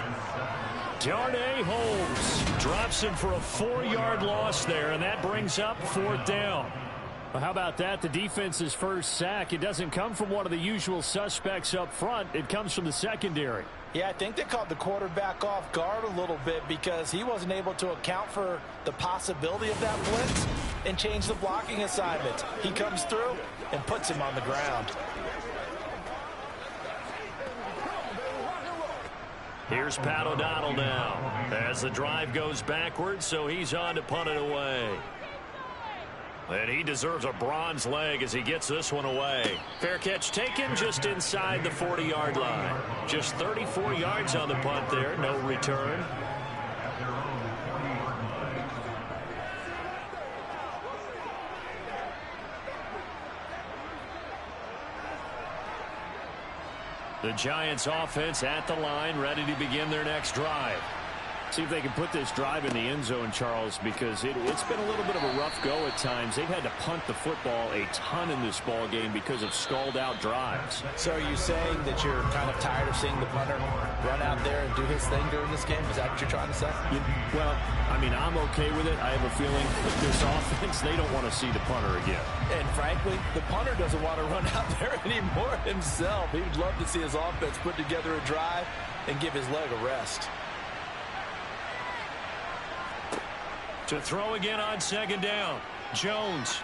Darnay Holmes drops him for a 4-yard loss there, and that brings up fourth down. Well, how about that? The defense's first sack. It doesn't come from one of the usual suspects up front. It comes from the secondary. Yeah, I think they caught the quarterback off guard a little bit because he wasn't able to account for the possibility of that blitz and change the blocking assignment. He comes through and puts him on the ground. Here's Pat O'Donnell now as the drive goes backwards, so he's on to punt it away. And he deserves a bronze leg as he gets this one away. Fair catch taken just inside the 40-yard line. Just 34 yards on the punt there, no return. The Giants offense at the line, ready to begin their next drive. See if they can put this drive in the end zone, Charles, because it's been a little bit of a rough go at times. They've had to punt the football a ton in this ball game because of stalled-out drives. So are you saying that you're kind of tired of seeing the punter run out there and do his thing during this game? Is that what you're trying to say? Well, I mean, I'm okay with it. I have a feeling with this offense, they don't want to see the punter again. And frankly, the punter doesn't want to run out there anymore himself. He would love to see his offense put together a drive and give his leg a rest. To throw again on second down. Jones.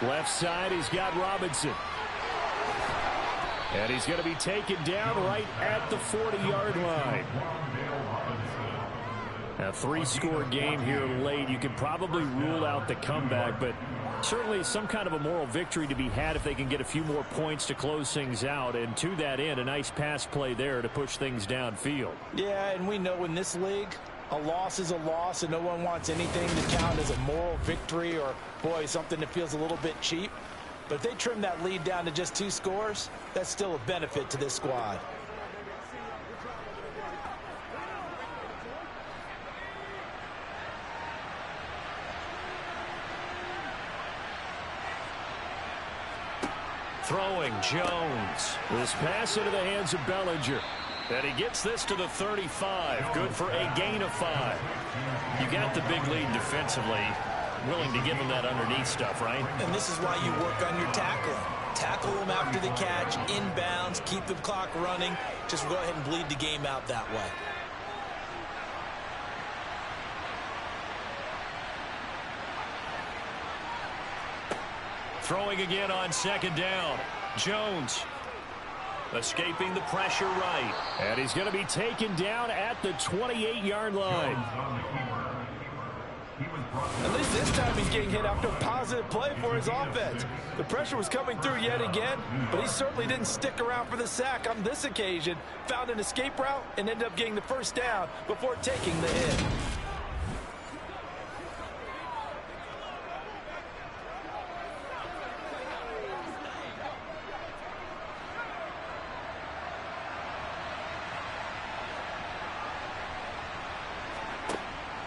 Left side, he's got Robinson. And he's going to be taken down right at the 40-yard line. A 3-score game here late. You could probably rule out the comeback, but certainly some kind of a moral victory to be had if they can get a few more points to close things out. And to that end, a nice pass play there to push things downfield. Yeah, and we know in this league, a loss is a loss, and no one wants anything to count as a moral victory or, boy, something that feels a little bit cheap. But if they trim that lead down to just 2 scores, that's still a benefit to this squad. Throwing Jones. This pass into the hands of Bellinger. And he gets this to the 35. Good for a gain of 5. You got the big lead defensively. Willing to give him that underneath stuff, right? And this is why you work on your tackling. Tackle them after the catch, inbounds, keep the clock running. Just go ahead and bleed the game out that way. Throwing again on second down. Jones. Escaping the pressure right. And he's going to be taken down at the 28-yard line. At least this time he's getting hit after a positive play for his offense. The pressure was coming through yet again, but he certainly didn't stick around for the sack on this occasion. Found an escape route and ended up getting the first down before taking the hit.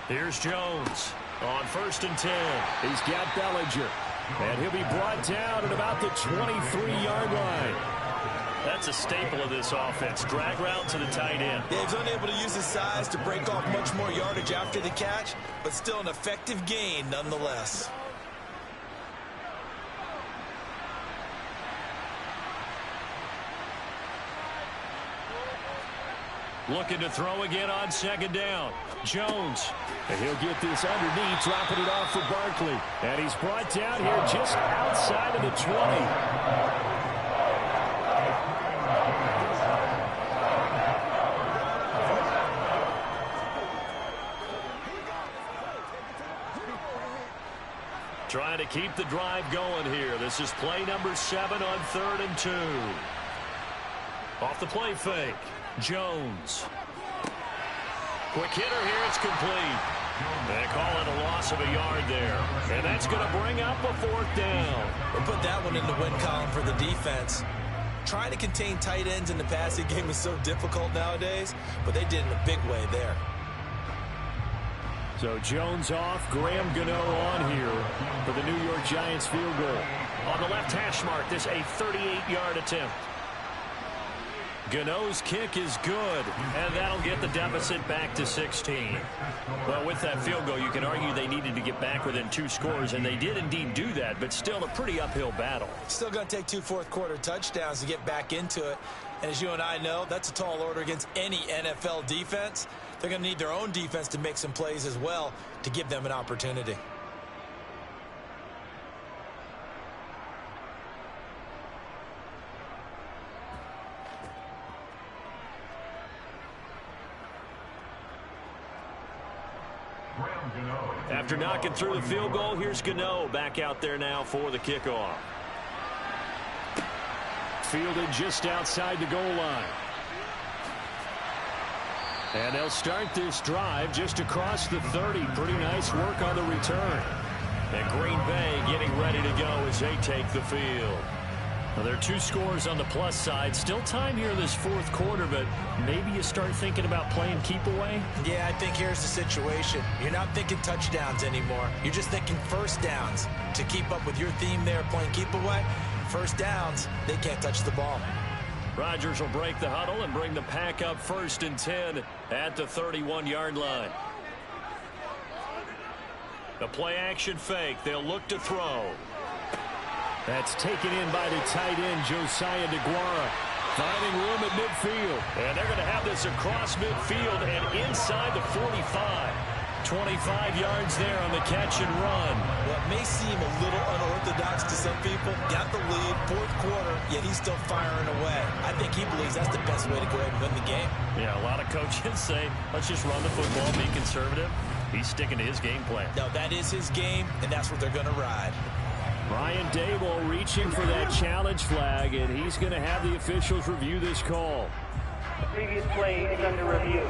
Here's Jones on 1st and 10. He's got Bellinger. And he'll be brought down at about the 23-yard line. That's a staple of this offense. Drag route to the tight end. Yeah, he's unable to use his size to break off much more yardage after the catch, but still an effective gain nonetheless. Looking to throw again on second down. Jones. And he'll get this underneath, dropping it off for Barkley. And he's brought down here just outside of the 20. Trying to keep the drive going here. This is play number 7 on 3rd and 2. Off the play fake. Jones. Quick hitter here. It's complete. They call it a loss of a yard there. And that's going to bring up a 4th down. We'll put that one in the win column for the defense. Trying to contain tight ends in the passing game is so difficult nowadays, but they did in a big way there. So Jones off, Graham Gano on here for the New York Giants field goal. On the left hash mark, this a 38-yard attempt. Gano's kick is good, and that'll get the deficit back to 16. Well, with that field goal, you can argue they needed to get back within 2 scores, and they did indeed do that, but still a pretty uphill battle. Still going to take 2 fourth-quarter touchdowns to get back into it. And as you and I know, that's a tall order against any NFL defense. They're going to need their own defense to make some plays as well to give them an opportunity. After knocking through the field goal, here's Gano back out there now for the kickoff. Fielded just outside the goal line. And they'll start this drive just across the 30. Pretty nice work on the return. And Green Bay getting ready to go as they take the field. Well, there are 2 scores on the plus side. Still time here in this 4th quarter, but maybe you start thinking about playing keep away? Yeah, I think here's the situation. You're not thinking touchdowns anymore. You're just thinking first downs. To keep up with your theme there, playing keep away, first downs, they can't touch the ball. Rodgers will break the huddle and bring the pack up 1st and 10 at the 31-yard line. The play action fake. They'll look to throw. That's taken in by the tight end, Josiah DeGuara. Finding room at midfield. And they're going to have this across midfield and inside the 45. 25 yards there on the catch and run. Well, it may seem a little unorthodox to some people. Got the lead, 4th quarter, yet he's still firing away. I think he believes that's the best way to go ahead and win the game. Yeah, a lot of coaches say, let's just run the football, be conservative. He's sticking to his game plan. No, that is his game, and that's what they're going to ride. Brian Daboll reaching for that challenge flag, and he's going to have the officials review this call. The previous play is under review.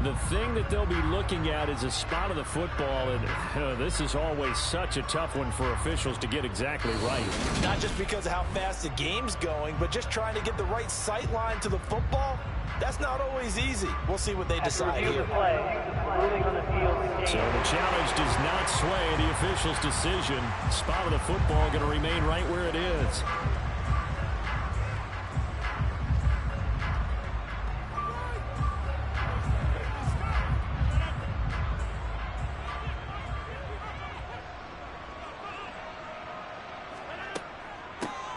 The thing that they'll be looking at is a spot of the football, and this is always such a tough one for officials to get exactly right. Not just because of how fast the game's going, but just trying to get the right sight line to the football. That's not always easy. We'll see what they decide here. So the challenge does not sway the official's decision. Spot of the football going to remain right where it is.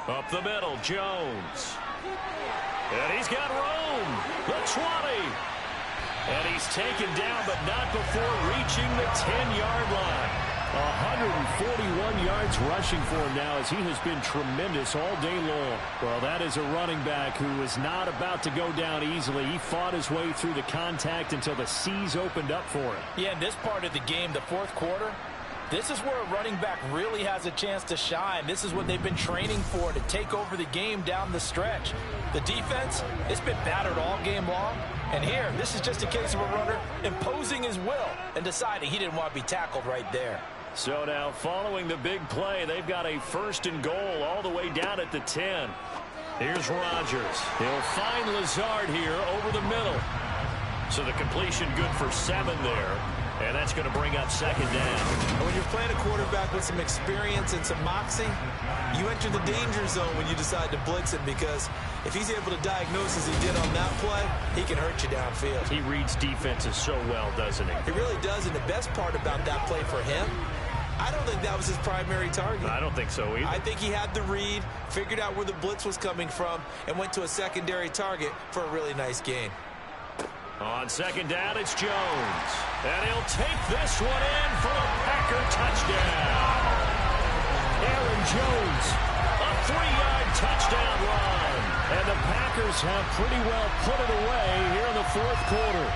Up the middle, Jones. And he's got room. The 20. And he's taken down, but not before reaching the 10-yard line. 141 yards rushing for him now, as he has been tremendous all day long. Well, that is a running back who was not about to go down easily. He fought his way through the contact until the seas opened up for him. Yeah, in this part of the game, the 4th quarter, this is where a running back really has a chance to shine. This is what they've been training for, to take over the game down the stretch. The defense, it's been battered all game long. And here, this is just a case of a runner imposing his will and deciding he didn't want to be tackled right there. So now, following the big play, they've got a 1st and goal all the way down at the 10. Here's Rodgers. He'll find Lazard here over the middle. So the completion good for 7 there. And that's going to bring up 2nd down. When you're playing a quarterback with some experience and some moxie, you enter the danger zone when you decide to blitz him, because if he's able to diagnose as he did on that play, he can hurt you downfield. He reads defenses so well, doesn't he? He really does, and the best part about that play for him, I don't think that was his primary target. I don't think so either. I think he had the read, figured out where the blitz was coming from, and went to a secondary target for a really nice gain. On 2nd down, it's Jones. And he'll take this one in for a Packer touchdown. Aaron Jones, a 3-yard touchdown run. And the Packers have pretty well put it away here in the 4th quarter.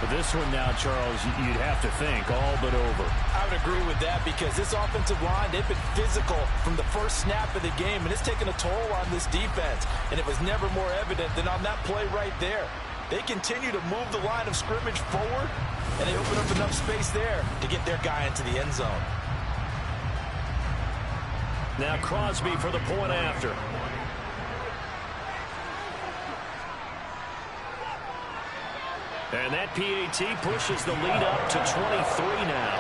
But this one now, Charles, you'd have to think all but over. I would agree with that because this offensive line, they've been physical from the first snap of the game, and it's taken a toll on this defense. And it was never more evident than on that play right there. They continue to move the line of scrimmage forward, and they open up enough space there to get their guy into the end zone. Now Crosby for the point after. And that PAT pushes the lead up to 23 now.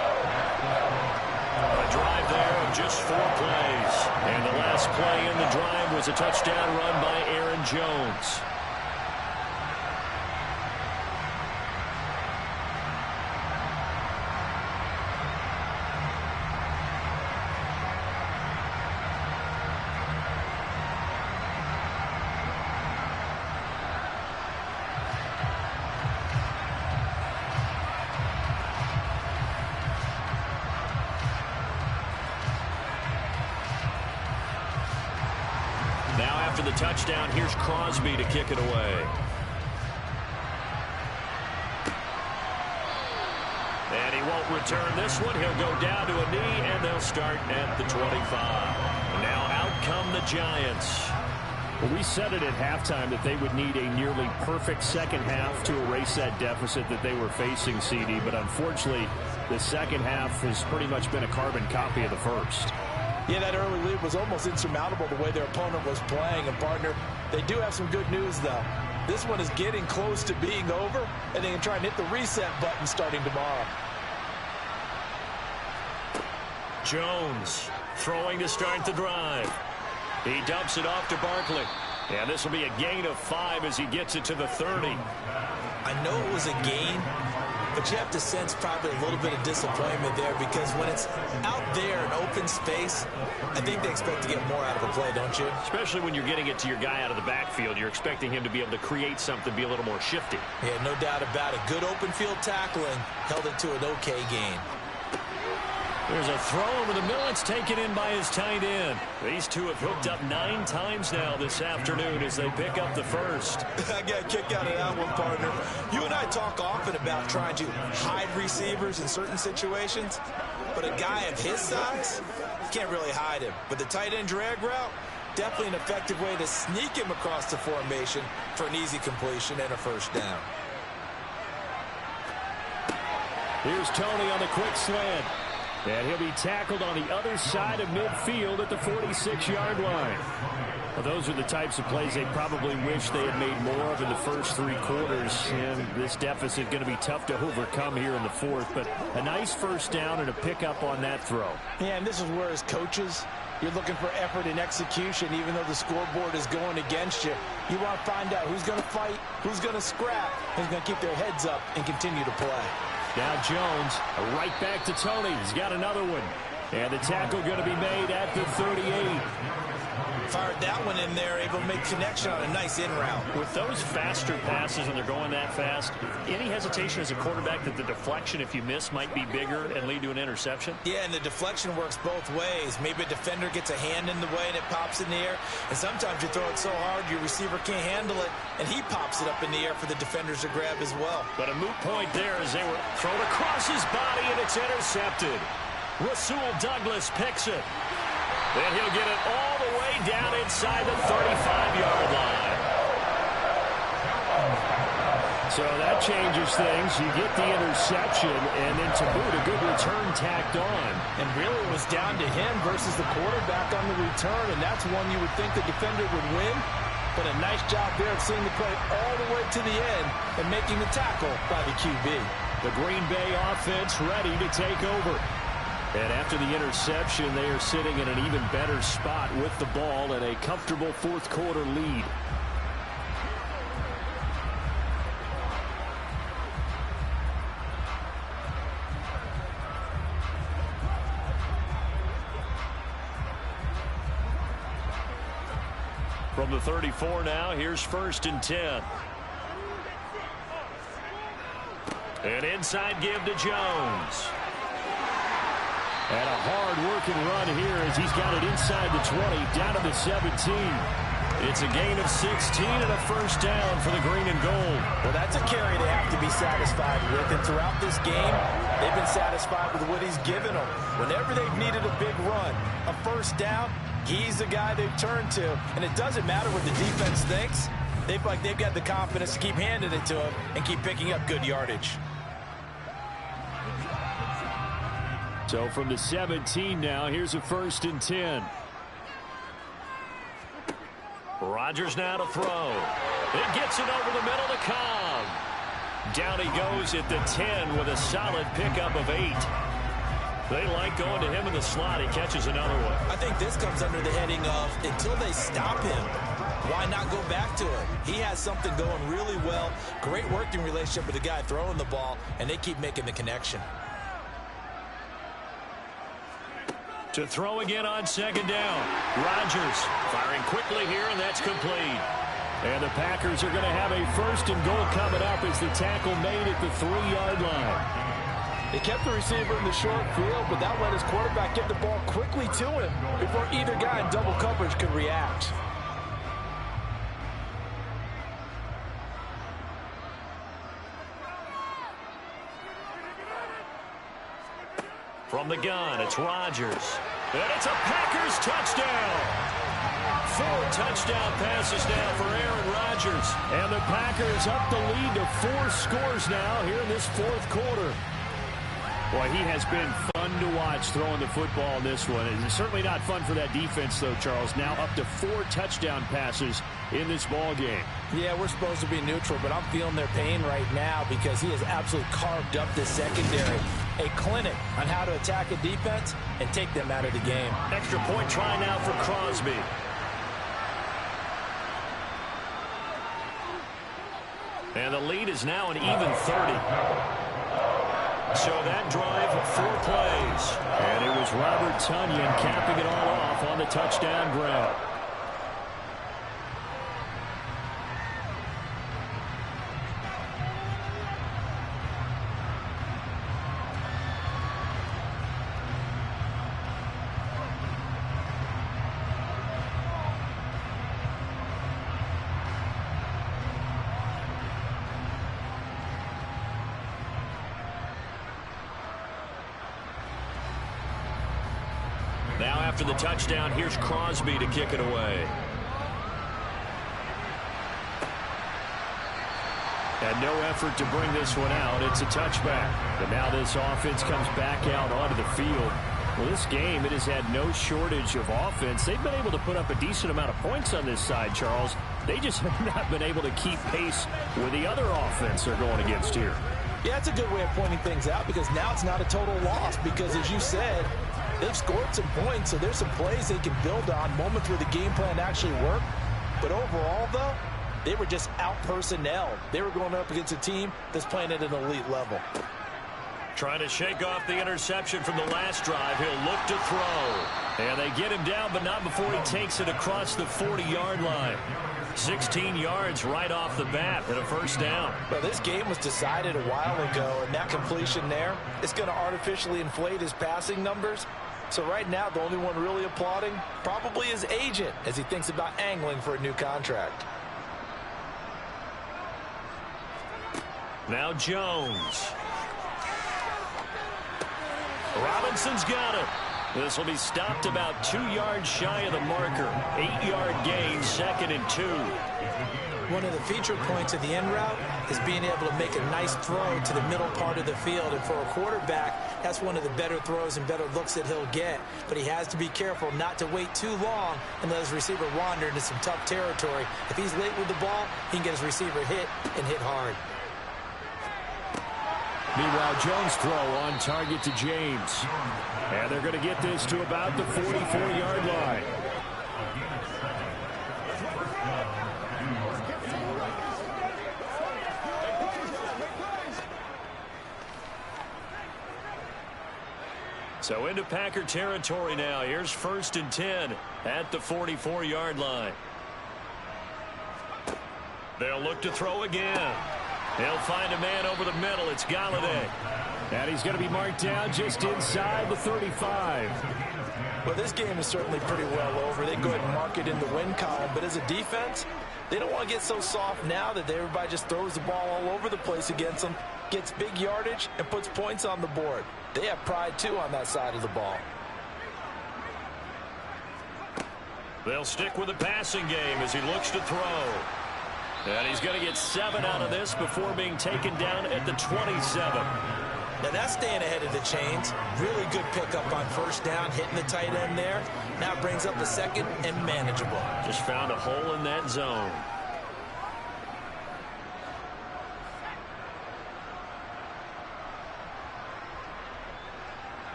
A drive there of just 4 plays. And the last play in the drive was a touchdown run by Aaron Jones. After the touchdown, here's Crosby to kick it away. And he won't return this one. He'll go down to a knee, and they'll start at the 25. Now out come the Giants. Well, we said it at halftime that they would need a nearly perfect second half to erase that deficit that they were facing, CD. But unfortunately, the second half has pretty much been a carbon copy of the first. Yeah, that early lead was almost insurmountable the way their opponent was playing. And, partner, they do have some good news, though. This one is getting close to being over, and they can try and hit the reset button starting tomorrow. Jones throwing to start the drive. He dumps it off to Barkley. And this will be a gain of 5 as he gets it to the 30. I know it was a gain, but you have to sense probably a little bit of disappointment there because when it's out there in open space, I think they expect to get more out of a play, don't you? Especially when you're getting it to your guy out of the backfield. You're expecting him to be able to create something, be a little more shifty. Yeah, no doubt about it. Good open field tackling held it to an okay gain. There's a throw over the middle. It's taken in by his tight end. These two have hooked up 9 times now this afternoon as they pick up the first. I got a kick out of that one, partner. You and I talk often about trying to hide receivers in certain situations, but a guy of his size, you can't really hide him. But the tight end drag route, definitely an effective way to sneak him across the formation for an easy completion and a first down. Here's Tony on the quick slant. And he'll be tackled on the other side of midfield at the 46-yard line. Well, those are the types of plays they probably wish they had made more of in the first 3 quarters. And this deficit going to be tough to overcome here in the 4th. But a nice first down and a pickup on that throw. Yeah, and this is where as coaches, you're looking for effort and execution. Even though the scoreboard is going against you, you want to find out who's going to fight, who's going to scrap, who's going to keep their heads up and continue to play. Now Jones, right back to Tony. He's got another one. And the tackle going to be made at the 38. Fired that one in there, able to make connection on a nice in route. With those faster passes and they're going that fast, any hesitation as a quarterback that the deflection, if you miss, might be bigger and lead to an interception? Yeah, and the deflection works both ways. Maybe a defender gets a hand in the way and it pops in the air. And sometimes you throw it so hard your receiver can't handle it, and he pops it up in the air for the defenders to grab as well. But a moot point there as they were thrown across his body, and it's intercepted. Rasul Douglas picks it. Then he'll get it all the way down inside the 35-yard line. So that changes things. You get the interception, and then to boot, a good return tacked on. And really it was down to him versus the quarterback on the return, and that's one you would think the defender would win. But a nice job there of seeing the play all the way to the end and making the tackle by the QB. The Green Bay offense ready to take over. And after the interception, they are sitting in an even better spot with the ball and a comfortable 4th quarter lead. From the 34 now, here's 1st and 10. An inside give to Jones. And a hard-working run here as he's got it inside the 20, down to the 17. It's a gain of 16 and a first down for the green and gold. Well, that's a carry they have to be satisfied with. And throughout this game, they've been satisfied with what he's given them. Whenever they've needed a big run, a first down, he's the guy they've turned to. And it doesn't matter what the defense thinks. They've got the confidence to keep handing it to him and keep picking up good yardage. So from the 17 now, here's a 1st and 10. Rodgers now to throw. It gets it over the middle to Cobb. Down he goes at the 10 with a solid pickup of 8. They like going to him in the slot. He catches another one. I think this comes under the heading of until they stop him, why not go back to him? He has something going really well. Great working relationship with the guy throwing the ball, and they keep making the connection. To throw again on 2nd down. Rodgers firing quickly here, and that's complete. And the Packers are going to have a 1st and goal coming up as the tackle made at the 3-yard line. They kept the receiver in the short field, but that let his quarterback get the ball quickly to him before either guy in double coverage could react. From the gun, it's Rodgers. And it's a Packers touchdown. 4 touchdown passes now for Aaron Rodgers. And the Packers up the lead to 4 scores now here in this 4th quarter. Boy, he has been fun to watch throwing the football in this one. It's certainly not fun for that defense, though, Charles. Now up to 4 touchdown passes in this ball game. Yeah, we're supposed to be neutral, but I'm feeling their pain right now because he has absolutely carved up this secondary. A clinic on how to attack a defense and take them out of the game. Extra point try now for Crosby. And the lead is now an even 30. So that drive, 4 plays. And it was Robert Tonyan capping it all off on the touchdown grab. Now after the touchdown, here's Crosby to kick it away. And no effort to bring this one out. It's a touchback. But now this offense comes back out onto the field. Well, this game, it has had no shortage of offense. They've been able to put up a decent amount of points on this side, Charles. They just have not been able to keep pace with the other offense they're going against here. Yeah, it's a good way of pointing things out because now it's not a total loss because, as you said, they've scored some points, so there's some plays they can build on, moments where the game plan actually worked. But overall, though, they were just out-personnelled. They were going up against a team that's playing at an elite level. Trying to shake off the interception from the last drive. He'll look to throw. And they get him down, but not before he takes it across the 40-yard line. 16 yards right off the bat and a first down. Well, this game was decided a while ago, and that completion there is going to artificially inflate his passing numbers. So right now, the only one really applauding probably his agent as he thinks about angling for a new contract. Now Jones. Robinson's got it. This will be stopped about 2 yards shy of the marker. 8-yard gain, 2nd and 2. One of the feature points of the end route is being able to make a nice throw to the middle part of the field. And for a quarterback, that's one of the better throws and better looks that he'll get. But he has to be careful not to wait too long and let his receiver wander into some tough territory. If he's late with the ball, he can get his receiver hit and hit hard. Meanwhile, Jones' throw on target to James. And they're going to get this to about the 44-yard line. So into Packer territory now. Here's 1st and 10 at the 44-yard line. They'll look to throw again. He'll find a man over the middle. It's Galladay. And he's going to be marked down just inside the 35. Well, this game is certainly pretty well over. They go ahead and mark it in the win column. But as a defense, they don't want to get so soft now that everybody just throws the ball all over the place against them, gets big yardage, and puts points on the board. They have pride, too, on that side of the ball. They'll stick with the passing game as he looks to throw. And he's going to get 7 out of this before being taken down at the 27. Now that's staying ahead of the chains. Really good pickup on first down, hitting the tight end there. Now brings up the second and manageable. Just found a hole in that zone.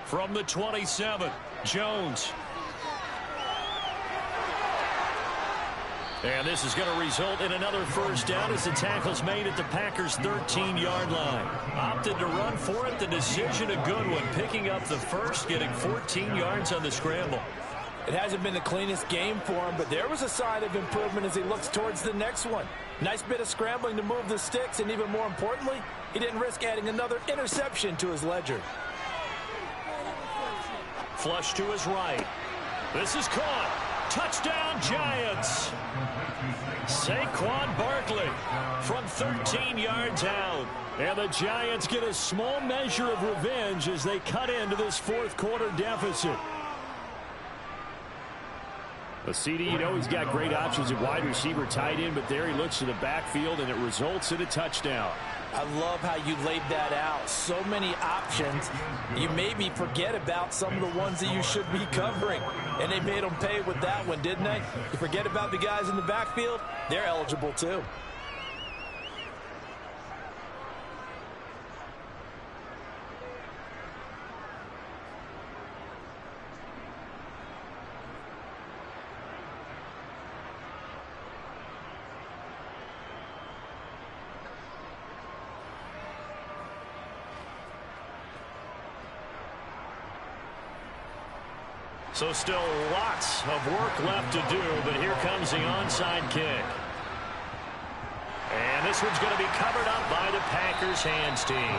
From the 27, Jones. And this is going to result in another first down as the tackle's made at the Packers' 13-yard line. Opted to run for it. The decision a good one. Picking up the first, getting 14 yards on the scramble. It hasn't been the cleanest game for him, but there was a sign of improvement as he looks towards the next one. Nice bit of scrambling to move the sticks, and even more importantly, he didn't risk adding another interception to his ledger. Flush to his right. This is caught. Touchdown, Giants. Saquon Barkley from 13 yards out. And the Giants get a small measure of revenge as they cut into this fourth quarter deficit. A CD, you know, he's got great options at wide receiver, tight end, but there he looks to the backfield, and it results in a touchdown. I love how you laid that out. So many options. You maybe forget about some of the ones that you should be covering. And they made them pay with that one, didn't they? You forget about the guys in the backfield, they're eligible too. So still lots of work left to do, but here comes the onside kick. And this one's going to be covered up by the Packers hands team.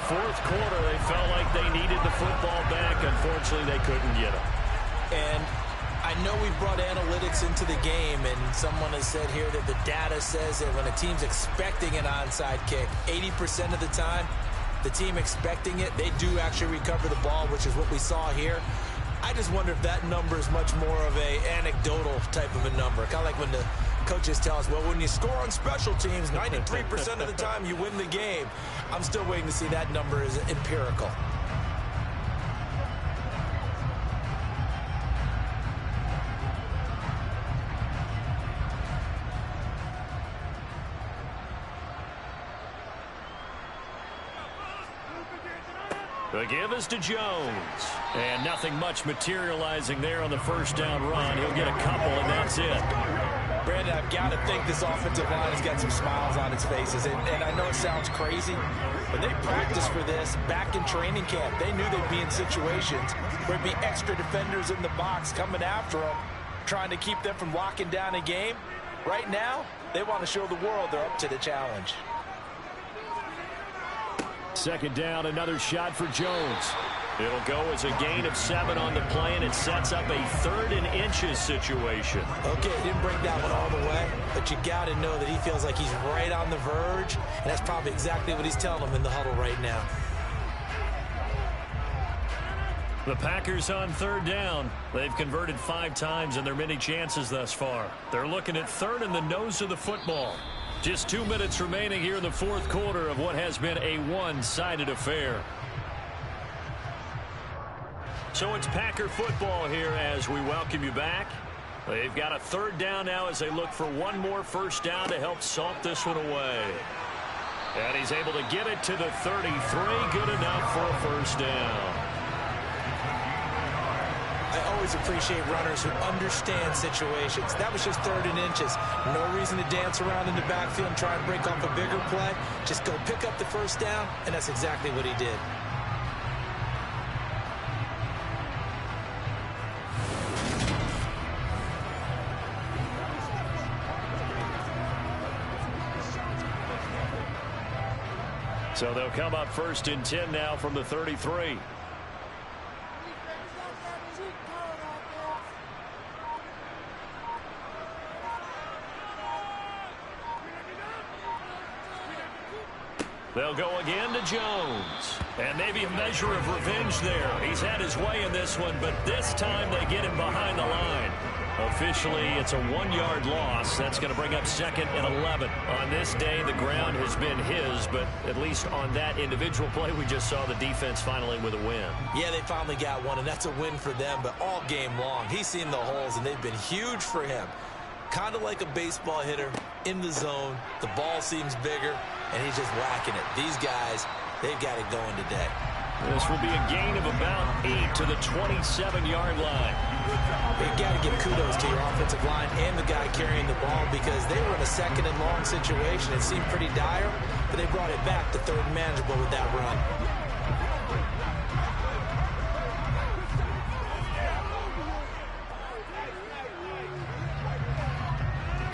Fourth quarter, they felt like they needed the football back. Unfortunately, they couldn't get it. And I know we've brought analytics into the game, and someone has said here that the data says that when a team's expecting an onside kick, 80% of the time, the team expecting it, they do actually recover the ball, which is what we saw here. I just wonder if that number is much more of a anecdotal type of a number. Kind of like when the coaches tell us, well, when you score on special teams, 93% of the time you win the game. I'm still waiting to see that number is empirical. The give is to Jones. And nothing much materializing there on the first down run. He'll get a couple, and that's it. Brandon, I've got to think this offensive line has got some smiles on its faces. And I know it sounds crazy, but they practiced for this back in training camp. They knew they'd be in situations where there'd be extra defenders in the box coming after them, trying to keep them from locking down a game. Right now, they want to show the world they're up to the challenge. Second down, another shot for Jones. It'll go as a gain of 7 on the play, and it sets up a 3rd and inches situation. Okay, didn't bring that one all the way, but you got to know that he feels like he's right on the verge, and that's probably exactly what he's telling them in the huddle right now. The Packers on 3rd down. They've converted 5 times in their many chances thus far. They're looking at 3rd in the nose of the football. Just 2 minutes remaining here in the fourth quarter of what has been a one-sided affair. So it's Packer football here as we welcome you back. They've got a 3rd down now as they look for one more first down to help salt this one away. And he's able to get it to the 33. Good enough for a first down. I always appreciate runners who understand situations. That was just 3rd and inches. No reason to dance around in the backfield and try and break off a bigger play. Just go pick up the first down, and that's exactly what he did. So they'll come up 1st and 10 now from the 33. They'll go again to Jones. And maybe a measure of revenge there. He's had his way in this one, but this time they get him behind the line. Officially, it's a 1-yard loss. That's going to bring up 2nd and 11. On this day, the ground has been his, but at least on that individual play, we just saw the defense finally with a win. Yeah, they finally got one, and that's a win for them, but all game long, he's seen the holes, and they've been huge for him. Kind of like a baseball hitter in the zone. The ball seems bigger, and he's just whacking it. These guys, they've got it going today. This will be a gain of about 8 to the 27-yard line. You've got to give kudos to your offensive line and the guy carrying the ball because they were in a 2nd and long situation. It seemed pretty dire, but they brought it back to 3rd and manageable with that run.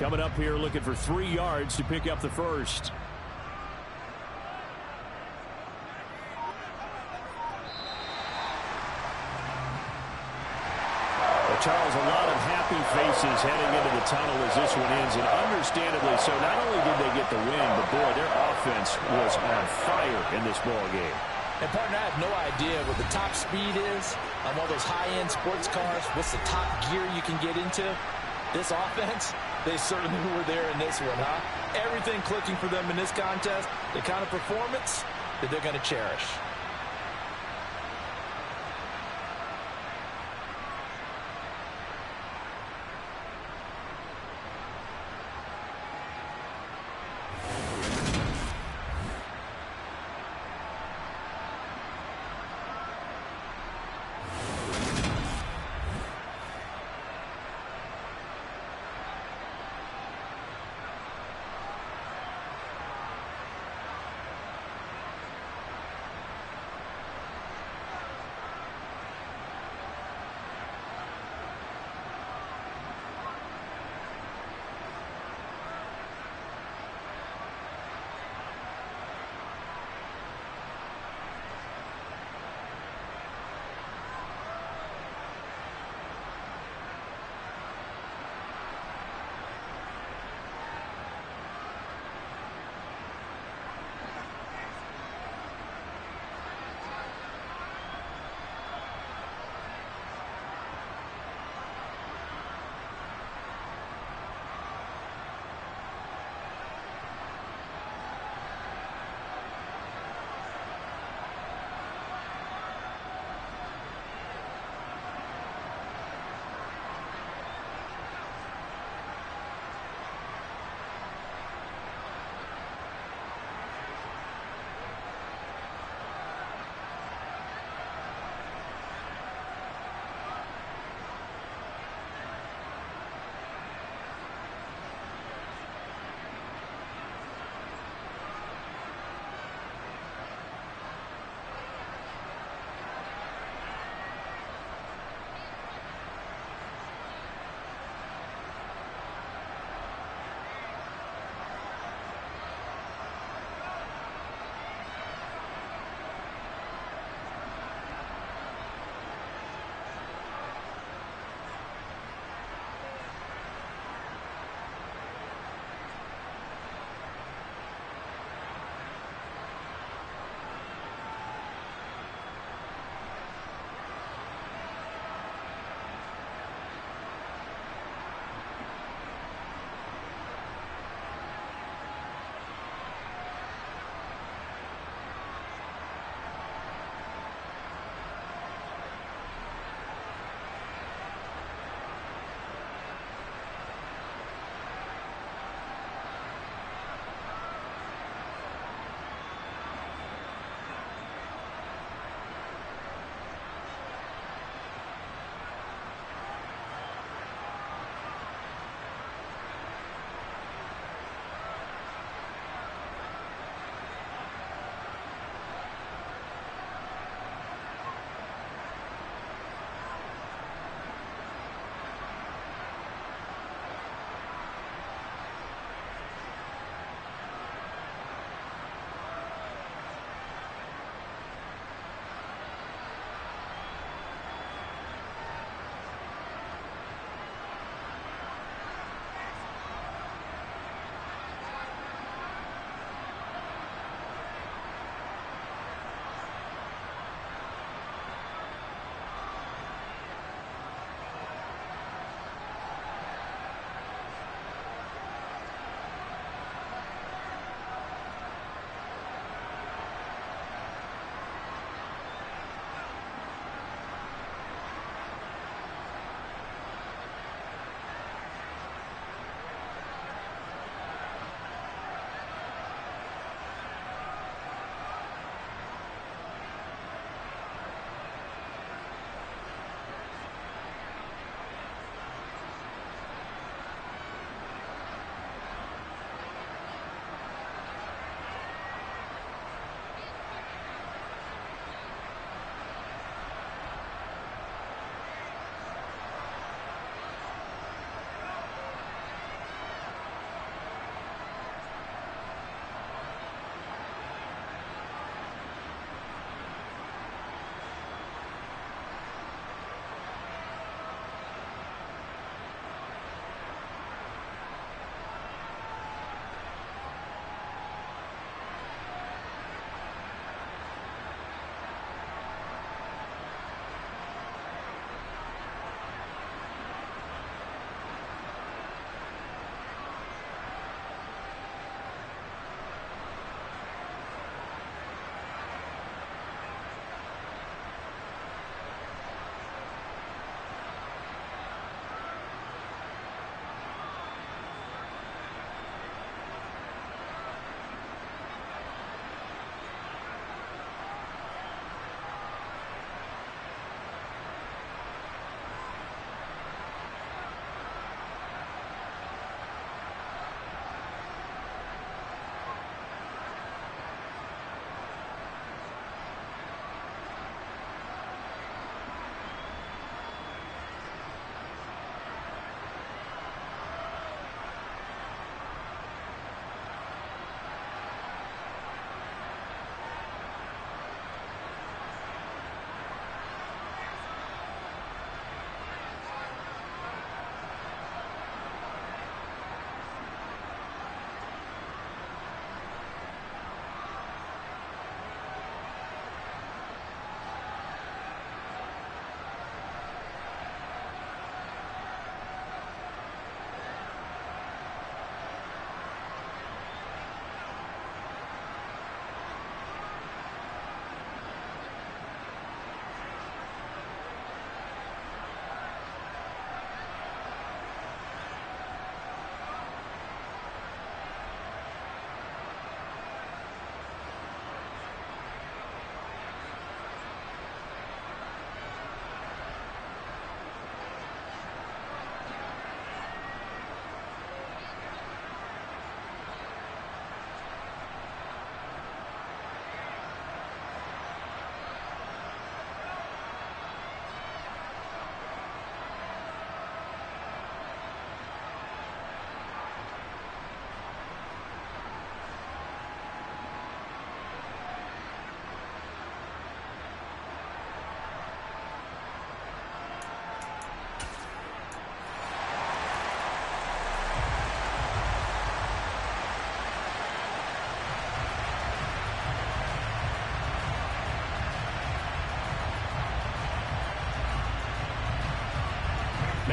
Coming up here looking for 3 yards to pick up the first. Charles, a lot of happy faces heading into the tunnel as this one ends, and understandably so. Not only did they get the win, but boy, their offense was on fire in this ball game. And partner, I have no idea what the top speed is on one of those high-end sports cars. What's the top gear you can get into? This offense, they certainly were there in this one, huh? Everything clicking for them in this contest, the kind of performance that they're going to cherish.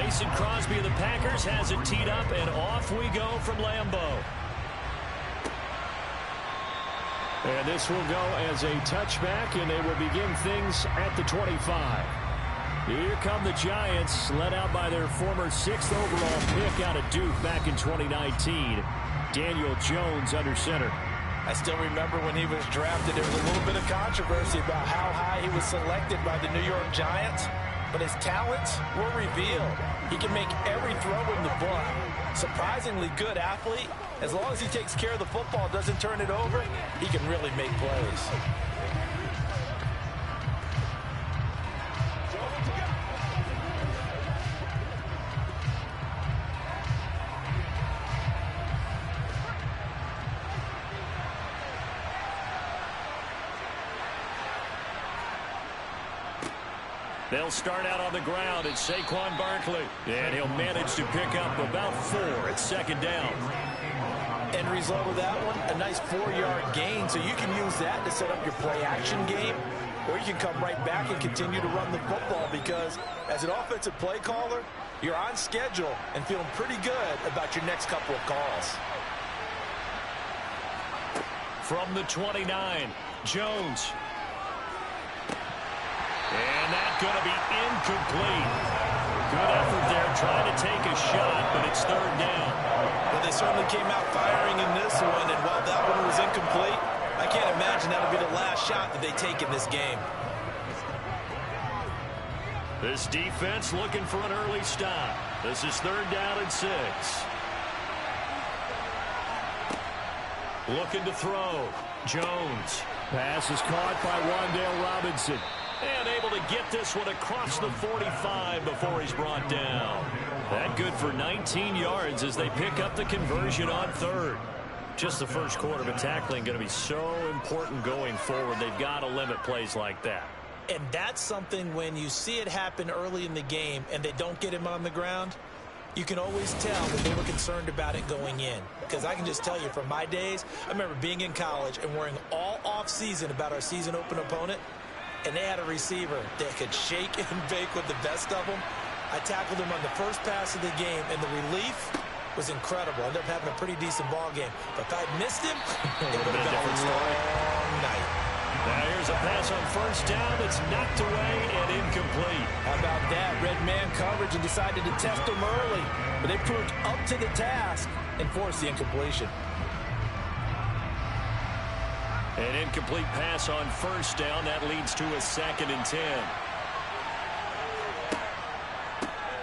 Mason Crosby of the Packers has it teed up, and off we go from Lambeau. And this will go as a touchback, and they will begin things at the 25. Here come the Giants, led out by their former 6th overall pick out of Duke back in 2019. Daniel Jones under center. I still remember when he was drafted, there was a little bit of controversy about how high he was selected by the New York Giants, but his talents were revealed. He can make every throw in the book. Surprisingly good athlete. As long as he takes care of the football, doesn't turn it over, he can really make plays. They'll start out on the ground. It's Saquon Barkley. And he'll manage to pick up about 4 at 2nd down. End result of that one, a nice 4-yard gain. So you can use that to set up your play-action game, or you can come right back and continue to run the football because as an offensive play caller, you're on schedule and feeling pretty good about your next couple of calls. From the 29, Jones. And that's going to be incomplete. Good effort there trying to take a shot, but it's 3rd down. Well, they certainly came out firing in this one, and while that one was incomplete, I can't imagine that'll be the last shot that they take in this game. This defense looking for an early stop. This is 3rd down and 6. Looking to throw. Jones. Pass is caught by Wan'Dale Robinson. And able to get this one across the 45 before he's brought down. That good for 19 yards as they pick up the conversion on 3rd. Just the first quarter, but tackling going to be so important going forward. They've got to limit plays like that. And that's something when you see it happen early in the game and they don't get him on the ground, you can always tell that they were concerned about it going in. Because I can just tell you from my days, I remember being in college and worrying all off-season about our season open opponent. And they had a receiver that could shake and bake with the best of them. I tackled him on the first pass of the game, and the relief was incredible. I ended up having a pretty decent ball game. But if I'd missed him, it would have been a long night. Now here's a pass on 1st down that's knocked away and incomplete. How about that? Red man coverage and decided to test him early. But they proved up to the task and forced the incompletion. An incomplete pass on 1st down. That leads to a 2nd and 10.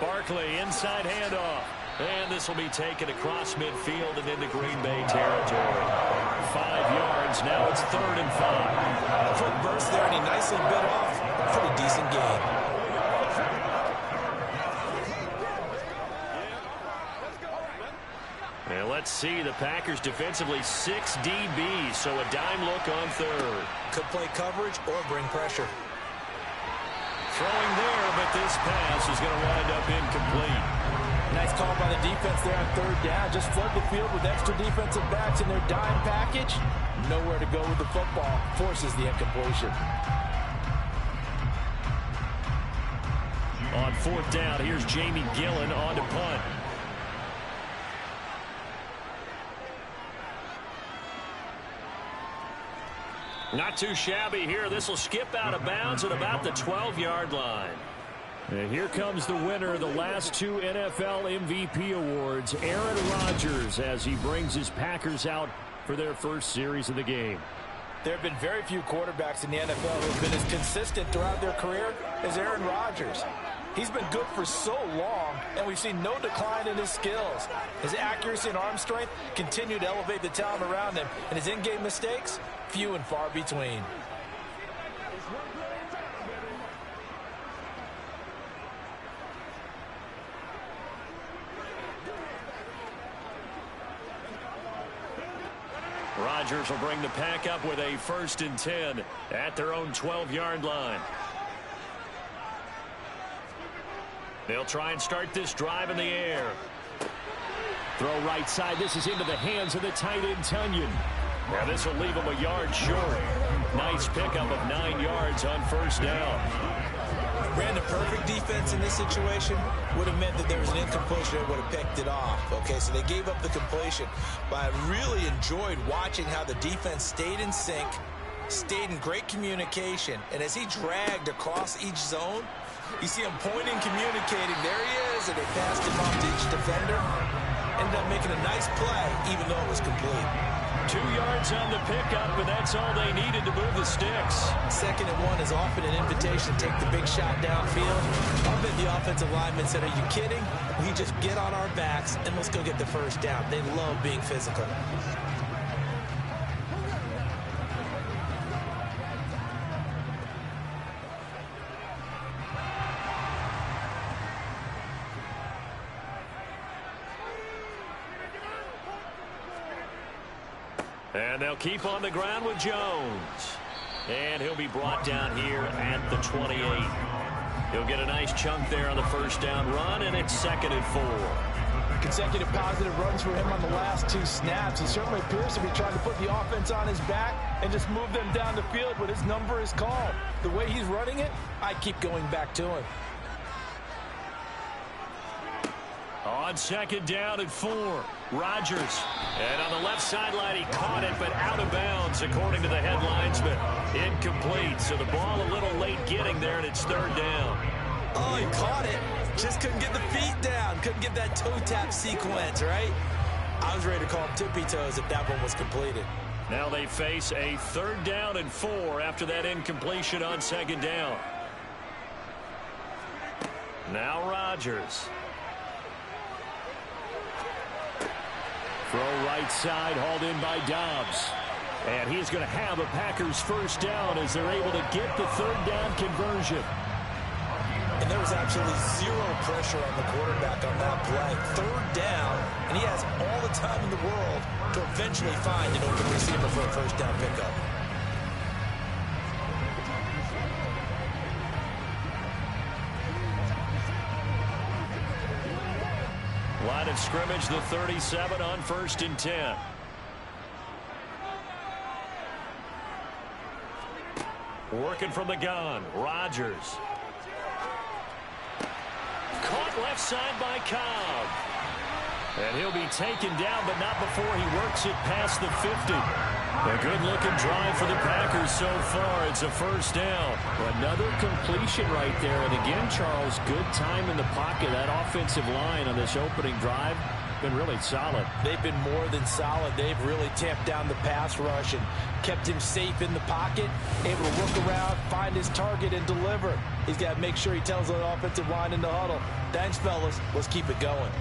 Barkley, inside handoff. And this will be taken across midfield and into Green Bay territory. 5 yards. Now it's 3rd and 5. Quick burst there, and he nicely bit off a pretty decent game. And let's see, the Packers defensively 6 DBs, so a dime look on 3rd. Could play coverage or bring pressure. Throwing there, but this pass is going to wind up incomplete. Nice call by the defense there on 3rd down. Just flood the field with extra defensive backs in their dime package. Nowhere to go with the football. Forces the incompletion. On 4th down, here's Jamie Gillen on to punt. Not too shabby here. This will skip out of bounds at about the 12-yard line. And here comes the winner of the last 2 NFL MVP awards, Aaron Rodgers, as he brings his Packers out for their first series of the game. There have been very few quarterbacks in the NFL who have been as consistent throughout their career as Aaron Rodgers. He's been good for so long, and we've seen no decline in his skills. His accuracy and arm strength continue to elevate the talent around him, and his in-game mistakes, few and far between. Rodgers will bring the pack up with a 1st and 10 at their own 12-yard line. They'll try and start this drive in the air. Throw right side. This is into the hands of the tight end, Tunyon. Now this will leave him a yard short. Nice pickup of 9 yards on 1st down. Brandon, perfect defense in this situation would have meant that there was an incompletion that would have picked it off. Okay, so they gave up the completion. But I really enjoyed watching how the defense stayed in sync, stayed in great communication, and as he dragged across each zone, you see him pointing, communicating. There he is, and they passed him off to each defender. Ended up making a nice play, even though it was complete. 2 yards on the pickup, and that's all they needed to move the sticks. 2nd and 1 is often an invitation to take the big shot downfield. I bet the offensive lineman said, are you kidding? We just get on our backs, and let's go get the first down. They love being physical. And they'll keep on the ground with Jones. And he'll be brought down here at the 28. He'll get a nice chunk there on the first down run, and it's 2nd and 4. Consecutive positive runs for him on the last 2 snaps. He certainly appears to be trying to put the offense on his back and just move them down the field, but his number is called. The way he's running it, I keep going back to him. On 2nd down and 4, Rodgers. And on the left sideline, he caught it, but out of bounds, according to the headlinesman. Incomplete, so the ball a little late getting there, and it's 3rd down. Oh, he caught it. Just couldn't get the feet down. Couldn't get that toe tap sequence, right? I was ready to call him tippy toes if that one was completed. Now they face a 3rd down and 4 after that incompletion on 2nd down. Now Rodgers. Throw right side, hauled in by Dobbs. And he's going to have a Packers first down as they're able to get the 3rd down conversion. And there was absolutely zero pressure on the quarterback on that play. 3rd down, and he has all the time in the world to eventually find an open receiver for a first down pickup. Line of scrimmage, the 37 on 1st and 10. Working from the gun, Rodgers. Caught left side by Cobb. And he'll be taken down, but not before he works it past the 50. A good-looking drive for the Packers so far. It's a first down. Another completion right there. And again, Charles, good time in the pocket. That offensive line on this opening drive been really solid. They've been more than solid. They've really tamped down the pass rush and kept him safe in the pocket, able to look around, find his target, and deliver. He's got to make sure he tells the offensive line in the huddle, thanks, fellas. Let's keep it going.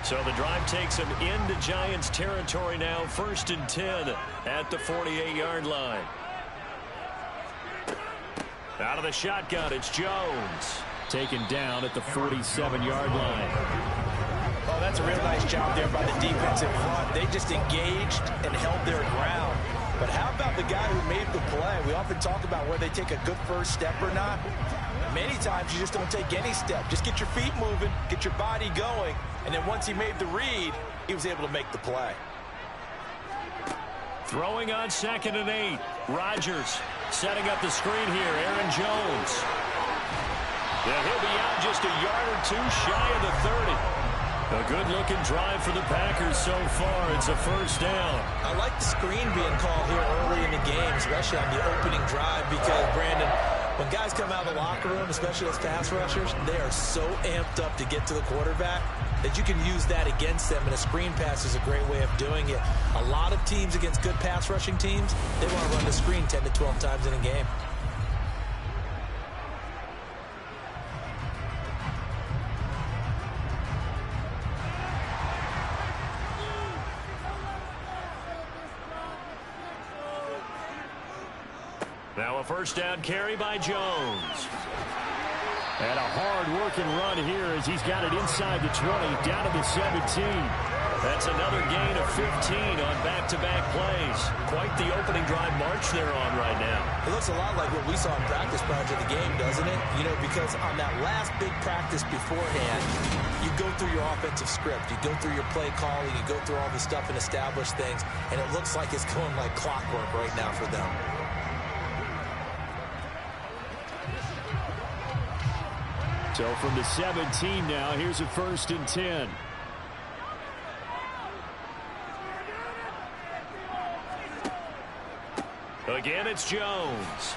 So the drive takes him into Giants territory now. 1st and 10 at the 48-yard line. Out of the shotgun, it's Jones. Taken down at the 47-yard line. Oh, that's a real nice job there by the defensive front. They just engaged and held their ground. But how about the guy who made the play? We often talk about whether they take a good first step or not. Many times you just don't take any step. Just get your feet moving, get your body going, and then once he made the read, he was able to make the play. Throwing on 2nd and 8. Rodgers setting up the screen here. Aaron Jones. And he'll be out just a yard or 2 shy of the 30. A good-looking drive for the Packers so far. It's a first down. I like the screen being called here early in the game, especially on the opening drive, because, Brandon, when guys come out of the locker room, especially as pass rushers, they are so amped up to get to the quarterback that you can use that against them, and a screen pass is a great way of doing it. A lot of teams against good pass rushing teams, they want to run the screen 10 to 12 times in a game. Now a first down carry by Jones. And a hard-working run here as he's got it inside the 20, down to the 17. That's another gain of 15 on back-to-back plays. Quite the opening drive march they're on right now. It looks a lot like what we saw in practice prior to the game, doesn't it? You know, because on that last big practice beforehand, you go through your offensive script. You go through your play calling. You go through all the stuff and establish things. And it looks like it's going like clockwork right now for them. So from the 17 now, here's a 1st and 10. Again, it's Jones.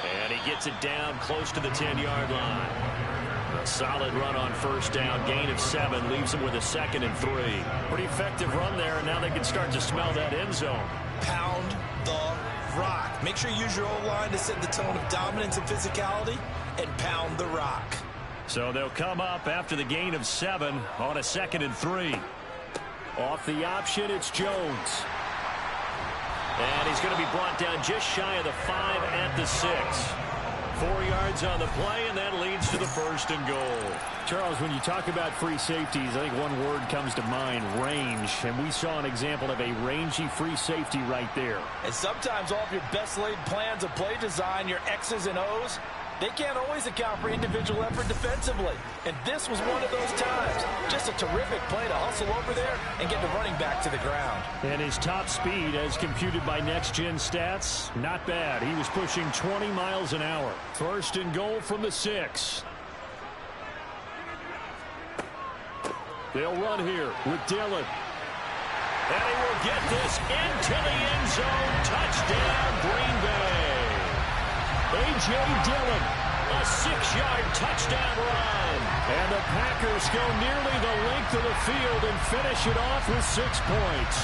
And he gets it down close to the 10-yard line. A solid run on 1st down, gain of 7, leaves him with a 2nd and 3. Pretty effective run there, and now they can start to smell that end zone. Pound the rock. Make sure you use your O-line to set the tone of dominance and physicality, and pound the rock. So they'll come up after the gain of 7 on a 2nd and 3. Off the option, it's Jones. And he's going to be brought down just shy of the 5 at the 6. 4 yards on the play, and that leads to the 1st and goal. Charles, when you talk about free safeties, I think one word comes to mind, range. And we saw an example of a rangy free safety right there. And sometimes all of your best laid plans of play design, your X's and O's, they can't always account for individual effort defensively. And this was one of those times. Just a terrific play to hustle over there and get the running back to the ground. And his top speed, as computed by Next Gen Stats, not bad. He was pushing 20 miles an hour. 1st and goal from the 6. They'll run here with Dillon. And he will get this into the end zone. Touchdown, Green Bay. A.J. Dillon, a 6-yard touchdown run. And the Packers go nearly the length of the field and finish it off with 6 points.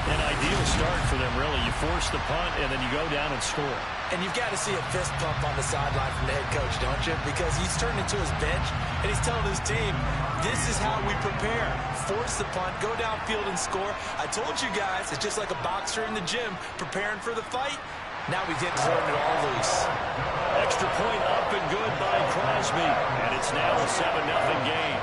An ideal start for them, really. You force the punt, and then you go down and score. And you've got to see a fist pump on the sideline from the head coach, don't you? Because he's turned into his bench, and he's telling his team, this is how we prepare. Force the punt, go downfield and score. I told you guys, it's just like a boxer in the gym preparing for the fight. Now we get throwing it all loose. Extra point up and good by Crosby. And it's now a 7-0 game.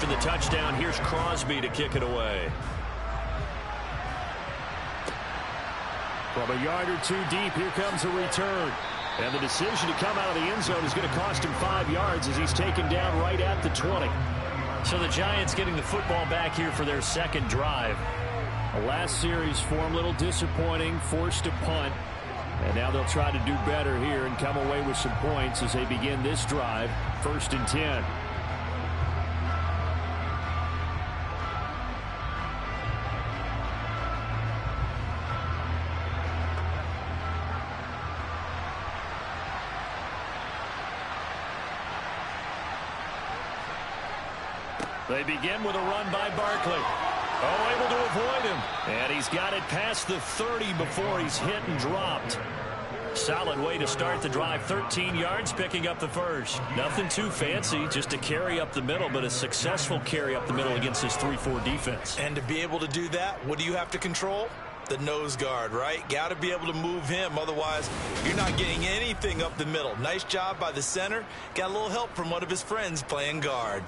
The touchdown, here's Crosby to kick it away. From a yard or 2 deep, here comes a return. And the decision to come out of the end zone is going to cost him 5 yards as he's taken down right at the 20. So the Giants getting the football back here for their 2nd drive. The last series for him, a little disappointing, forced a punt. And now they'll try to do better here and come away with some points as they begin this drive. 1st and 10. They begin with a run by Barkley. Oh, able to avoid him. And he's got it past the 30 before he's hit and dropped. Solid way to start the drive. 13 yards, picking up the 1st. Nothing too fancy, just a carry up the middle, but a successful carry up the middle against this 3-4 defense. And to be able to do that, what do you have to control? The nose guard, right? Got to be able to move him. Otherwise, you're not getting anything up the middle. Nice job by the center. Got a little help from one of his friends playing guard.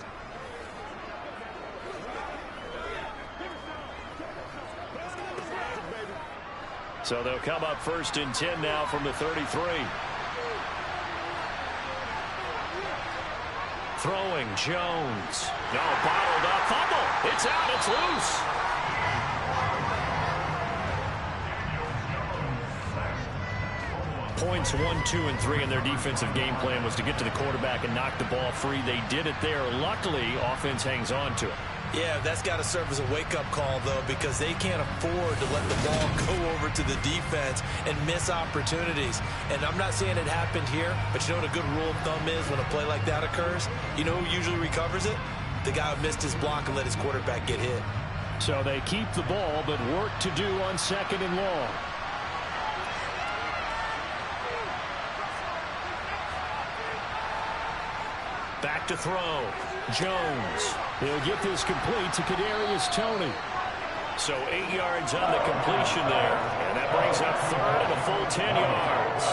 So they'll come up 1st and 10 now from the 33. Throwing, Jones. No, bottled up, fumble. It's out, it's loose. Points 1, 2, and 3 in their defensive game plan was to get to the quarterback and knock the ball free. They did it there. Luckily, offense hangs on to it. Yeah, that's got to serve as a wake-up call, though, because they can't afford to let the ball go over to the defense and miss opportunities. And I'm not saying it happened here, but you know what a good rule of thumb is when a play like that occurs? You know who usually recovers it? The guy who missed his block and let his quarterback get hit. So they keep the ball, but work to do on 2nd and long. Back to throw. Jones. He'll get this complete to Kadarius Toney. So 8 yards on the completion there. And that brings up 3rd and a full 10 yards.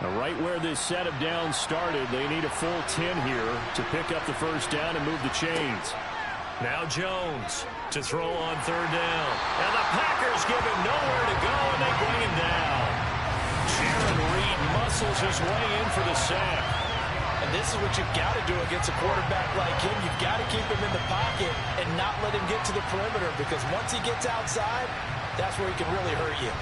Now, right where this set of downs started, they need a full 10 here to pick up the first down and move the chains. Now Jones to throw on 3rd down. And the Packers give him nowhere to go, and they bring him down. Jaron Reed muscles his way in for the sack. And this is what you've got to do against a quarterback like him. You've got to keep him in the pocket and not let him get to the perimeter, because once he gets outside, that's where he can really hurt you.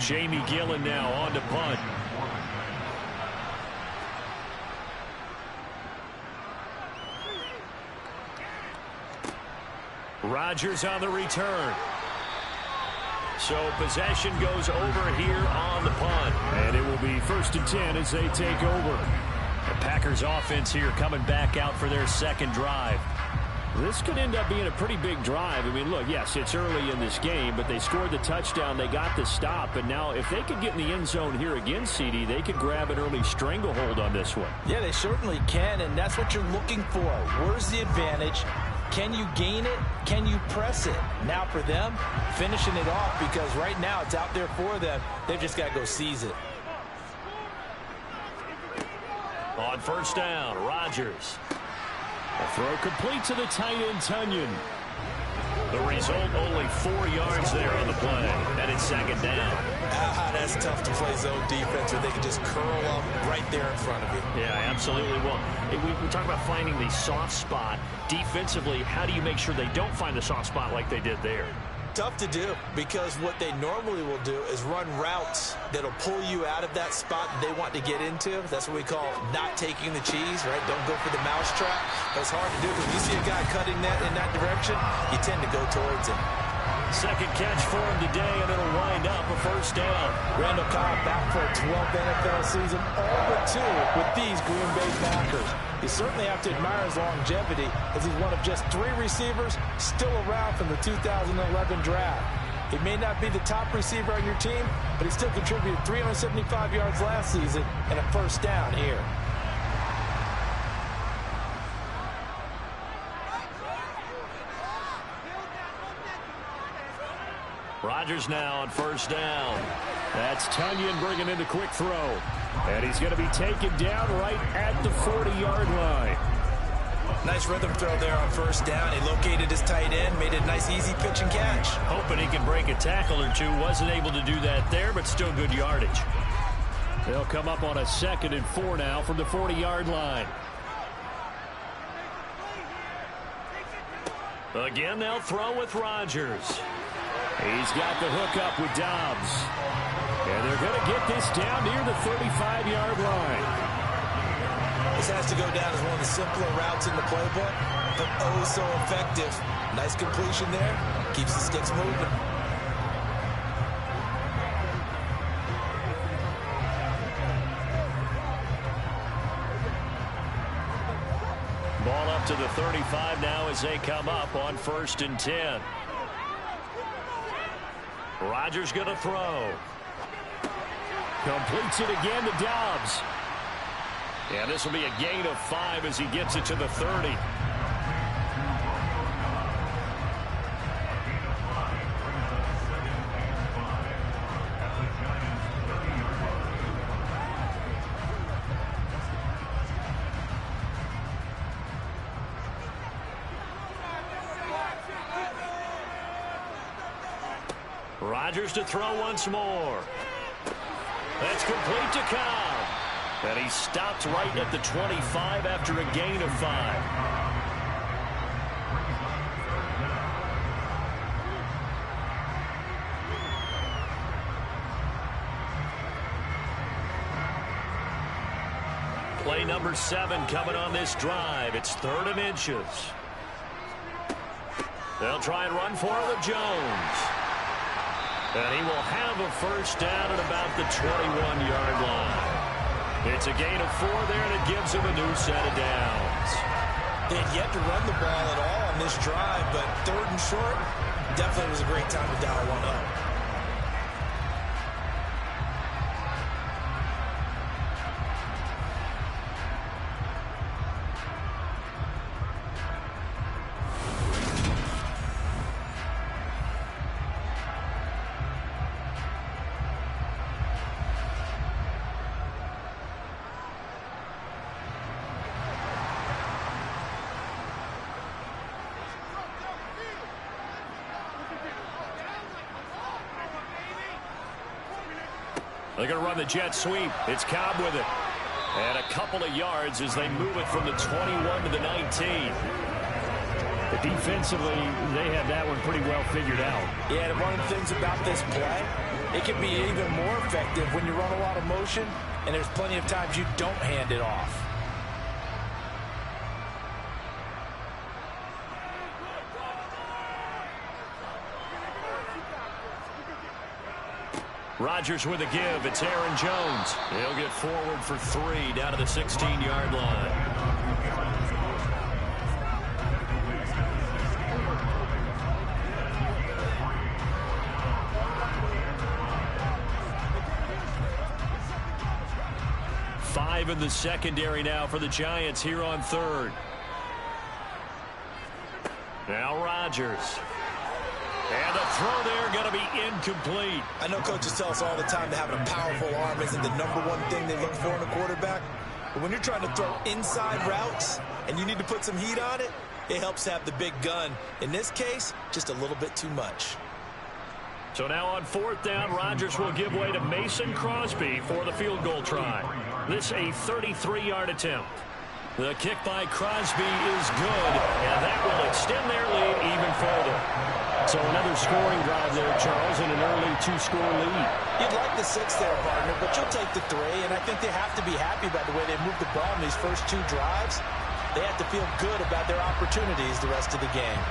Jamie Gillen now on to punt. Rodgers on the return. So possession goes over here on the punt. And it will be 1st and 10 as they take over. The Packers offense here coming back out for their 2nd drive. This could end up being a pretty big drive. I mean, look, yes, it's early in this game, but they scored the touchdown. They got the stop. And now if they could get in the end zone here again, CD, they could grab an early stranglehold on this one. Yeah, they certainly can, and that's what you're looking for. Where's the advantage? Can you gain it? Can you press it? Now for them, finishing it off, because right now it's out there for them. They've just got to go seize it. On 1st down, Rodgers. A throw complete to the tight end, Tunyon. The result, only 4 yards there on the play. And it's 2nd down. That's tough to play zone defense where they can just curl up right there in front of you. Yeah, absolutely. Well, we talk about finding the soft spot. Defensively, how do you make sure they don't find the soft spot like they did there? Tough to do, because what they normally will do is run routes that'll pull you out of that spot they want to get into. That's what we call not taking the cheese, right? Don't go for the mousetrap. But it's hard to do, because when you see a guy cutting that in that direction, you tend to go towards him. 2nd catch for him today, and it'll wind up a 1st down. Randall Cobb back for a 12th NFL season, all but 2 with these Green Bay Packers. You certainly have to admire his longevity, as he's one of just 3 receivers still around from the 2011 draft. He may not be the top receiver on your team, but he still contributed 375 yards last season and a 1st down here. Rodgers now on 1st down. That's Tunyon bringing in the quick throw. And he's going to be taken down right at the 40-yard line. Nice rhythm throw there on 1st down. He located his tight end, made a nice easy pitch and catch. Hoping he can break a tackle or 2. Wasn't able to do that there, but still good yardage. They'll come up on a 2nd and 4 now from the 40-yard line. Again, they'll throw with Rodgers. He's got the hook up with Dobbs. And they're going to get this down near the 35-yard line. This has to go down as one of the simpler routes in the playbook, but oh so effective. Nice completion there. Keeps the sticks moving. Ball up to the 35 now as they come up on 1st and 10. Rodgers going to throw. Completes it again to Dobbs. And this will be a gain of 5 as he gets it to the 30. Rodgers to throw once more. That's complete to Cobb. And he stopped right at the 25 after a gain of 5. Play number 7 coming on this drive. It's 3rd and inches. They'll try and run for it with Jones. And he will have a first down at about the 21-yard line. It's a gain of 4 there, and it gives him a new set of downs. They had yet to run the ball at all on this drive, but 3rd and short definitely was a great time to dial one up. They're going to run the jet sweep. It's Cobb with it. And a couple of yards as they move it from the 21 to the 19. But defensively, they have that one pretty well figured out. Yeah, and one of the things about this play, it can be even more effective when you run a lot of motion, and there's plenty of times you don't hand it off. Rodgers with a give. It's Aaron Jones. He'll get forward for 3 down to the 16-yard line. Five in the secondary now for the Giants here on 3rd. Now Rodgers. And the throw there going to be incomplete. I know coaches tell us all the time that having a powerful arm isn't the #1 thing they look for in a quarterback. But when you're trying to throw inside routes and you need to put some heat on it, it helps have the big gun. In this case, just a little bit too much. So now on 4th down, Rodgers will give way to Mason Crosby for the field goal try. This a 33-yard attempt. The kick by Crosby is good, and that will extend their lead even further. So another scoring drive there, Charles, and an early 2-score lead. You'd like the 6 there, partner, but you'll take the 3, and I think they have to be happy by the way they moved the ball in these first 2 drives. They have to feel good about their opportunities the rest of the game.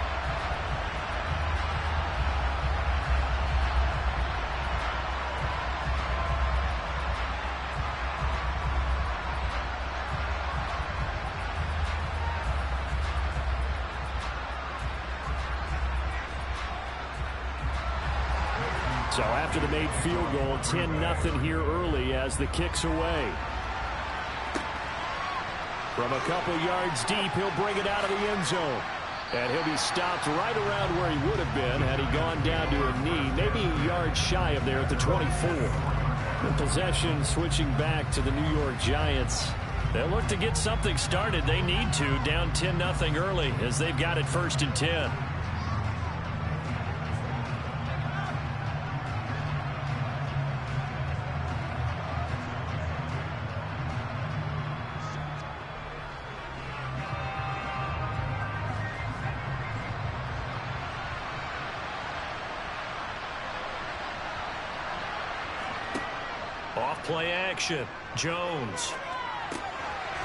So after the made field goal, 10-0 here early as the kick's away. From a couple yards deep, he'll bring it out of the end zone. And he'll be stopped right around where he would have been had he gone down to a knee, maybe a yard shy of there at the 24. The possession switching back to the New York Giants. They'll look to get something started. They need to, down 10-0 early as they've got it 1st and 10. Off-play action. Jones.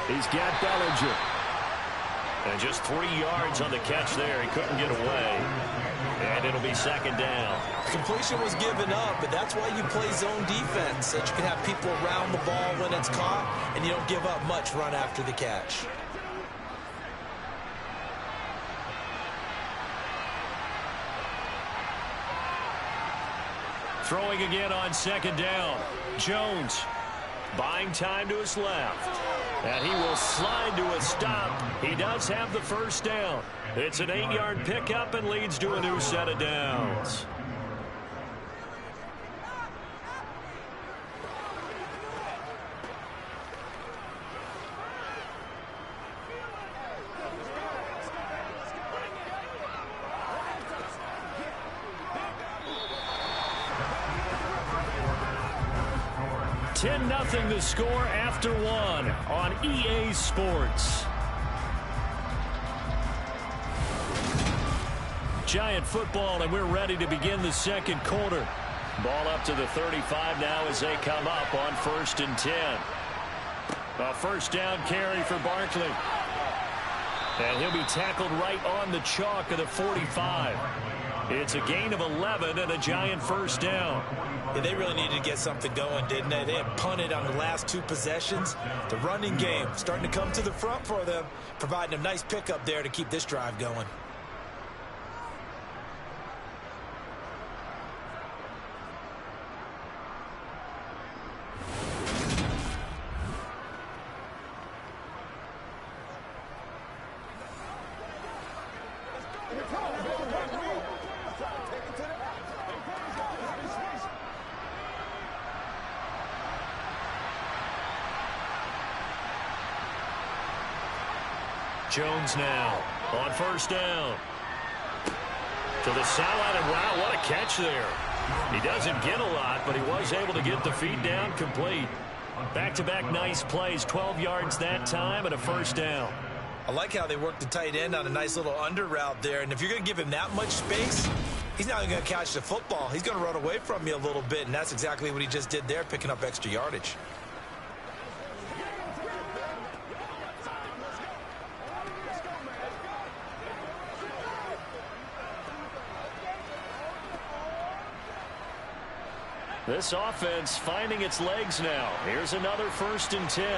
He's got Bellinger. And just 3 yards on the catch there. He couldn't get away. And it'll be 2nd down. Completion was given up, but that's why you play zone defense, so that you can have people around the ball when it's caught, and you don't give up much run after the catch. Throwing again on 2nd down. Jones buying time to his left. And he will slide to a stop. He does have the first down. It's an 8-yard pickup and leads to a new set of downs. 10-0 the score after one on EA Sports. Giant football, and we're ready to begin the second quarter. Ball up to the 35 now as they come up on 1st and 10. A first down carry for Barkley. And he'll be tackled right on the chalk of the 45. It's a gain of 11 and a Giant first down. Yeah, they really needed to get something going, didn't they? They had punted on the last 2 possessions. The running game starting to come to the front for them, providing a nice pickup there to keep this drive going. Jones now on first down. To the sideline, and wow, what a catch there. He doesn't get a lot, but he was able to get the feed down complete. Back-to-back nice plays, 12 yards that time and a first down. I like how they worked the tight end on a nice little under route there, and if you're going to give him that much space, he's not going to catch the football. He's going to run away from you a little bit, and that's exactly what he just did there, picking up extra yardage. This offense finding its legs now. Here's another 1st and 10.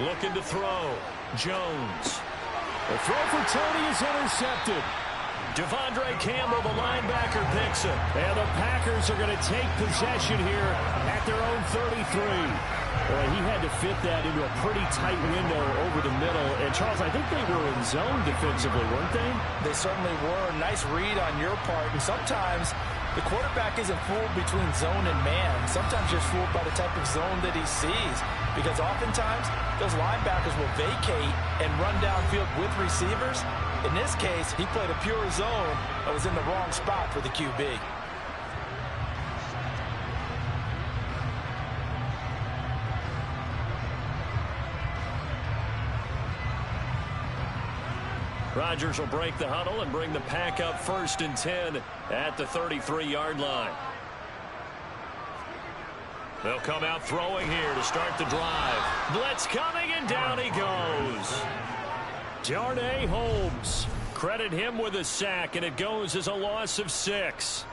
Looking to throw. Jones. The throw for Tony is intercepted. Devondre Campbell, the linebacker, picks it. And the Packers are going to take possession here at their own 33. Boy, he had to fit that into a pretty tight window over the middle. And, Charles, I think they were in zone defensively, weren't they? They certainly were. Nice read on your part. And sometimes the quarterback isn't fooled between zone and man. Sometimes you're fooled by the type of zone that he sees. Because oftentimes, those linebackers will vacate and run downfield with receivers. In this case, he played a pure zone that was in the wrong spot for the QB. Rodgers will break the huddle and bring the pack up 1st and 10 at the 33-yard line. They'll come out throwing here to start the drive. Blitz coming, and down he goes. Darnay Holmes. Credit him with a sack, and it goes as a loss of 6.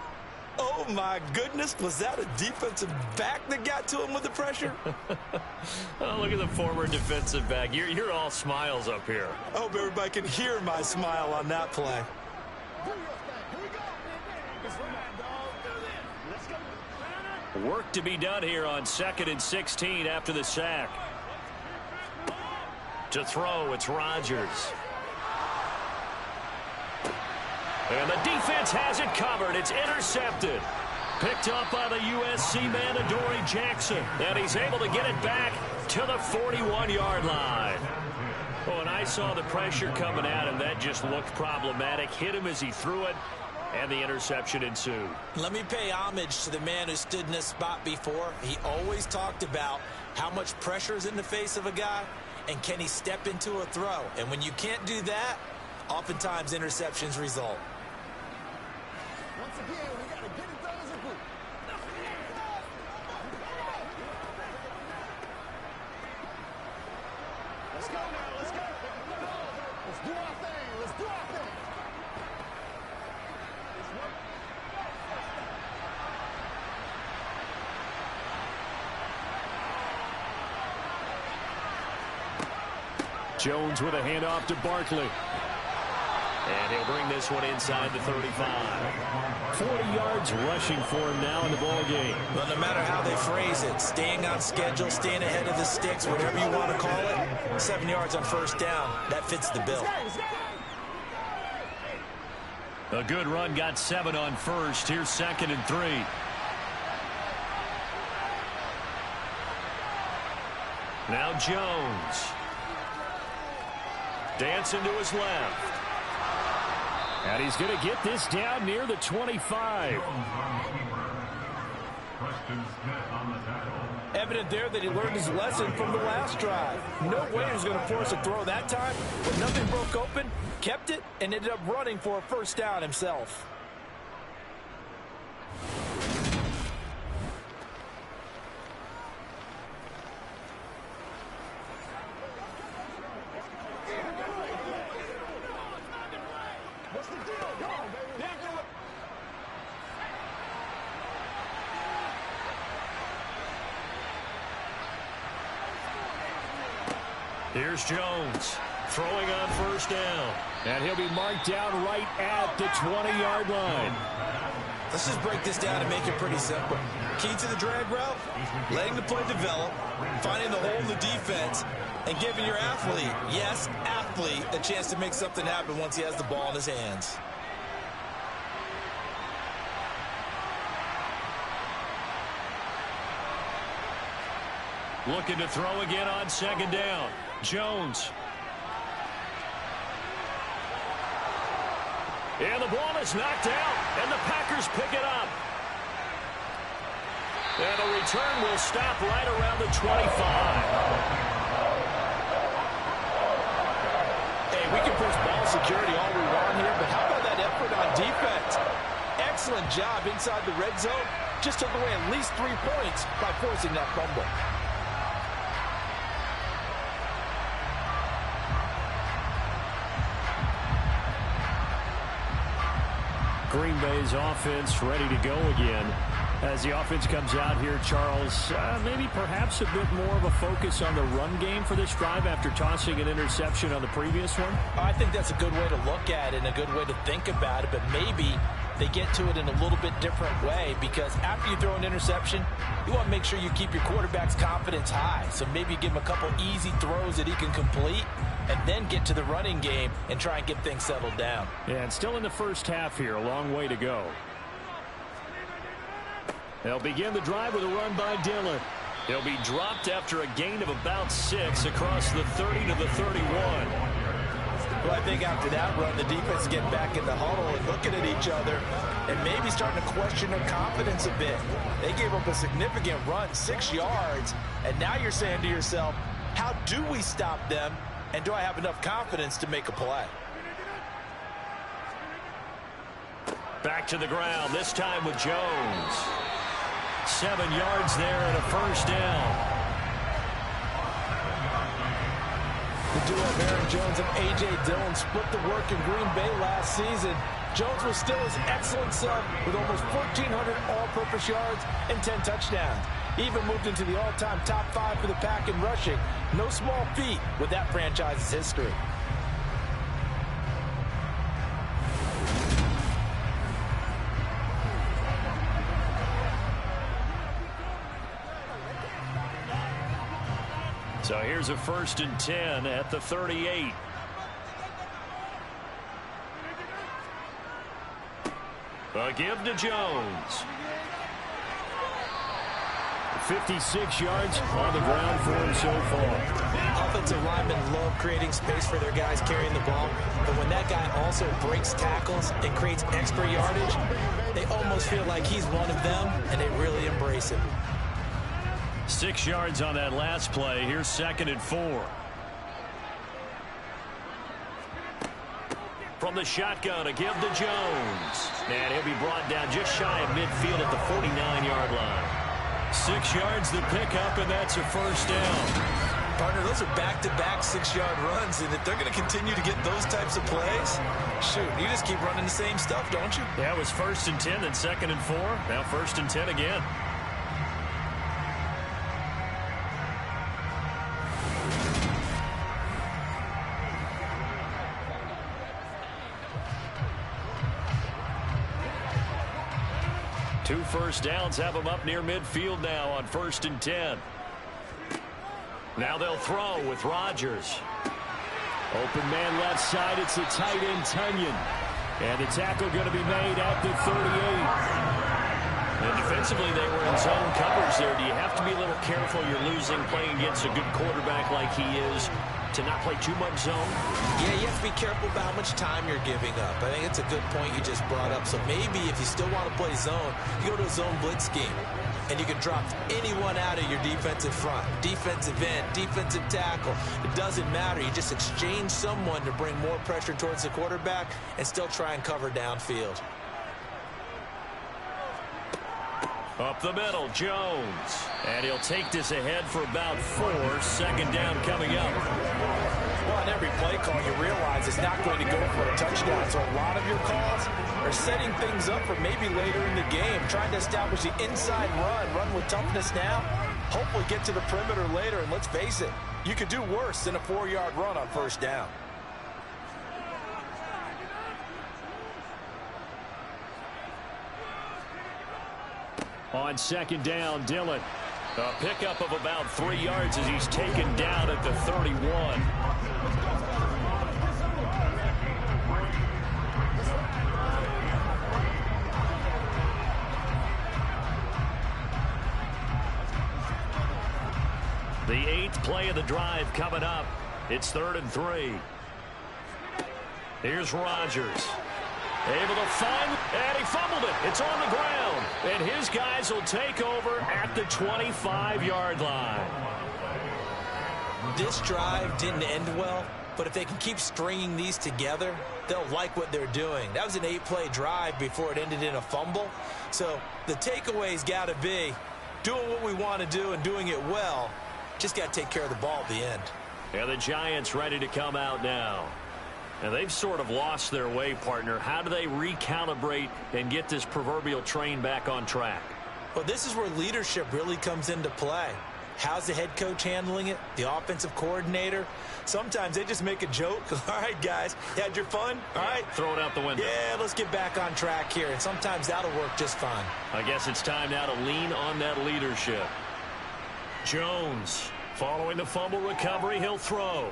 Oh, my goodness. Was that a defensive back that got to him with the pressure? Oh, look at the former defensive back. You're all smiles up here. I hope everybody can hear my smile on that play. Work to be done here on 2nd and 16 after the sack. To throw, it's Rodgers. And the defense has it covered. It's intercepted. Picked up by the USC man, Adoree Jackson. And he's able to get it back to the 41-yard line. Oh, and I saw the pressure coming at him. That just looked problematic. Hit him as he threw it, and the interception ensued. Let me pay homage to the man who stood in this spot before. He always talked about how much pressure is in the face of a guy, and can he step into a throw. And when you can't do that, oftentimes interceptions result. Once again, we got to get it done as a group. Let's go now. Let's go. Let's do our thing. Let's do our thing. Jones with a handoff to Barkley. And he'll bring this one inside the 35. 40 yards rushing for him now in the ball game. Well, no matter how they phrase it, staying on schedule, staying ahead of the sticks, whatever you want to call it, 7 yards on first down, that fits the bill. A good run, got 7 on first. Here's 2nd and 3. Now Jones. Dancing to his left. And he's going to get this down near the 25. Evident there that he learned his lesson from the last drive. No way he was going to force a throw that time, but nothing broke open, kept it, and ended up running for a first down himself. Here's Jones throwing on first down. And he'll be marked down right at the 20-yard line. Let's just break this down and make it pretty simple. Key to the drag route, letting the play develop, finding the hole in the defense, and giving your athlete, yes, athlete, a chance to make something happen once he has the ball in his hands. Looking to throw again on second down. Jones. And the ball is knocked out, and the Packers pick it up. And the return will stop right around the 25. Hey, we can push ball security all we want here, but how about that effort on defense? Excellent job inside the red zone. Just took away at least 3 points by forcing that fumble. Green Bay's offense ready to go again. As the offense comes out here, Charles, maybe perhaps a bit more of a focus on the run game for this drive after tossing an interception on the previous one? I think that's a good way to look at it and a good way to think about it, but maybe they get to it in a little bit different way, because after you throw an interception, you want to make sure you keep your quarterback's confidence high. So maybe give him a couple easy throws that he can complete, and then get to the running game and try and get things settled down. Yeah, and still in the first half here, a long way to go. They'll begin the drive with a run by Dillon. He'll be dropped after a gain of about 6 across the 30 to the 31. Well, I think after that run, the defense get back in the huddle and looking at each other and maybe starting to question their confidence a bit. They gave up a significant run, 6 yards, and now you're saying to yourself, how do we stop them? And do I have enough confidence to make a play? Back to the ground, this time with Jones. 7 yards there and a first down. The duo of Aaron Jones and A.J. Dillon split the work in Green Bay last season. Jones was still his excellent self with almost 1,400 all-purpose yards and 10 touchdowns. He even moved into the all-time top 5 for the Pack in rushing. No small feat with that franchise's history. So here's a 1st and 10 at the 38. A give to Jones. 56 yards on the ground for him so far. Offensive linemen love creating space for their guys carrying the ball, but when that guy also breaks tackles and creates extra yardage, they almost feel like he's one of them, and they really embrace it. 6 yards on that last play. Here's 2nd and 4. From the shotgun, a give to Jones. And he'll be brought down just shy of midfield at the 49-yard line. 6 yards the pickup, and that's a first down. Partner, those are back-to-back 6-yard runs, and if they're going to continue to get those types of plays, shoot, you just keep running the same stuff, don't you? Yeah, it was 1st and 10, then 2nd and 4. Now 1st and 10 again. Two first downs have them up near midfield now on 1st and 10. Now they'll throw with Rodgers. Open man left side. It's the tight end, Tunyon. And the tackle going to be made at the 38. And defensively, they were in zone coverage there. Do you have to be a little careful? You're losing playing against a good quarterback like he is to not play too much zone? Yeah, you have to be careful about how much time you're giving up. I think it's a good point you just brought up. So maybe if you still want to play zone, you go to a zone blitz scheme. and you can drop anyone out of your defensive front. Defensive end, defensive tackle. It doesn't matter. You just exchange someone to bring more pressure towards the quarterback and still try and cover downfield. Up the middle, Jones. And he'll take this ahead for about 4. Second down coming up. Well, on every play call, you realize it's not going to go for a touchdown. So a lot of your calls are setting things up for maybe later in the game, trying to establish the inside run with toughness now, hopefully get to the perimeter later. And let's face it, you could do worse than a 4-yard run on first down. On second down, Dillon. A pickup of about 3 yards as he's taken down at the 31. The 8th play of the drive coming up. It's 3rd and 3. Here's Rodgers. Able to find, and he fumbled it. It's on the ground. And his guys will take over at the 25-yard line. This drive didn't end well, but if they can keep stringing these together, they'll like what they're doing. That was an 8-play drive before it ended in a fumble. So the takeaway's got to be doing what we want to do and doing it well. Just got to take care of the ball at the end. And the Giants ready to come out now. And they've sort of lost their way, partner. How do they recalibrate and get this proverbial train back on track? Well, this is where leadership really comes into play. How's the head coach handling it? The offensive coordinator? Sometimes they just make a joke. All right, guys, you had your fun? All right. Throw it out the window. Yeah, let's get back on track here. And sometimes that'll work just fine. I guess it's time now to lean on that leadership. Jones, following the fumble recovery, he'll throw.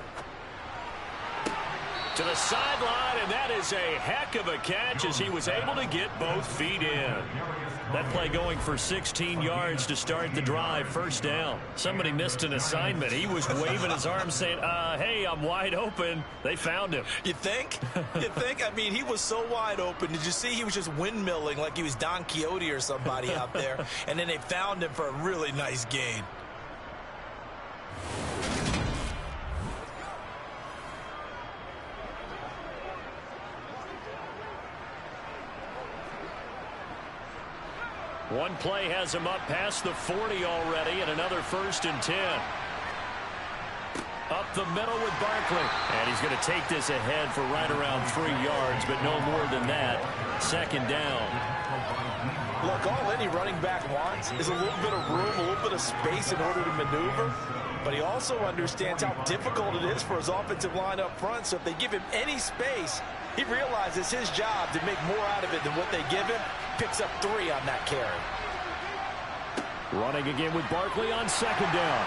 To the sideline, and that is a heck of a catch as he was able to get both feet in. That play going for 16 yards to start the drive. First down. Somebody missed an assignment. He was waving his arms saying, hey, I'm wide open. They found him. You think? You think? I mean, he was so wide open. Did you see he was just windmilling like he was Don Quixote or somebody out there? And then they found him for a really nice gain. One play has him up past the 40 already, and another 1st and 10. Up the middle with Barkley. And he's going to take this ahead for right around 3 yards, but no more than that. Second down. Look, all any running back wants is a little bit of room, a little bit of space in order to maneuver. But he also understands how difficult it is for his offensive line up front. So if they give him any space, he realizes his job to make more out of it than what they give him. Picks up 3 on that carry. Running again with Barkley on second down.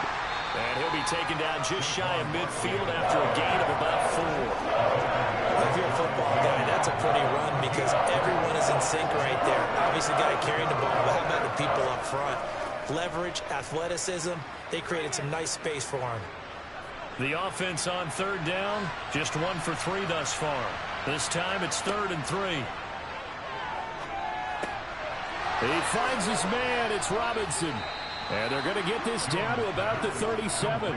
And he'll be taken down just shy of midfield after a gain of about 4. If you're a football guy, that's a pretty run because everyone is in sync right there. Obviously, the guy carrying the ball, but how about the people up front? Leverage, athleticism, they created some nice space for him. The offense on third down, just 1 for 3 thus far. This time it's 3rd and 3. He finds his man. It's Robinson. And they're going to get this down to about the 37.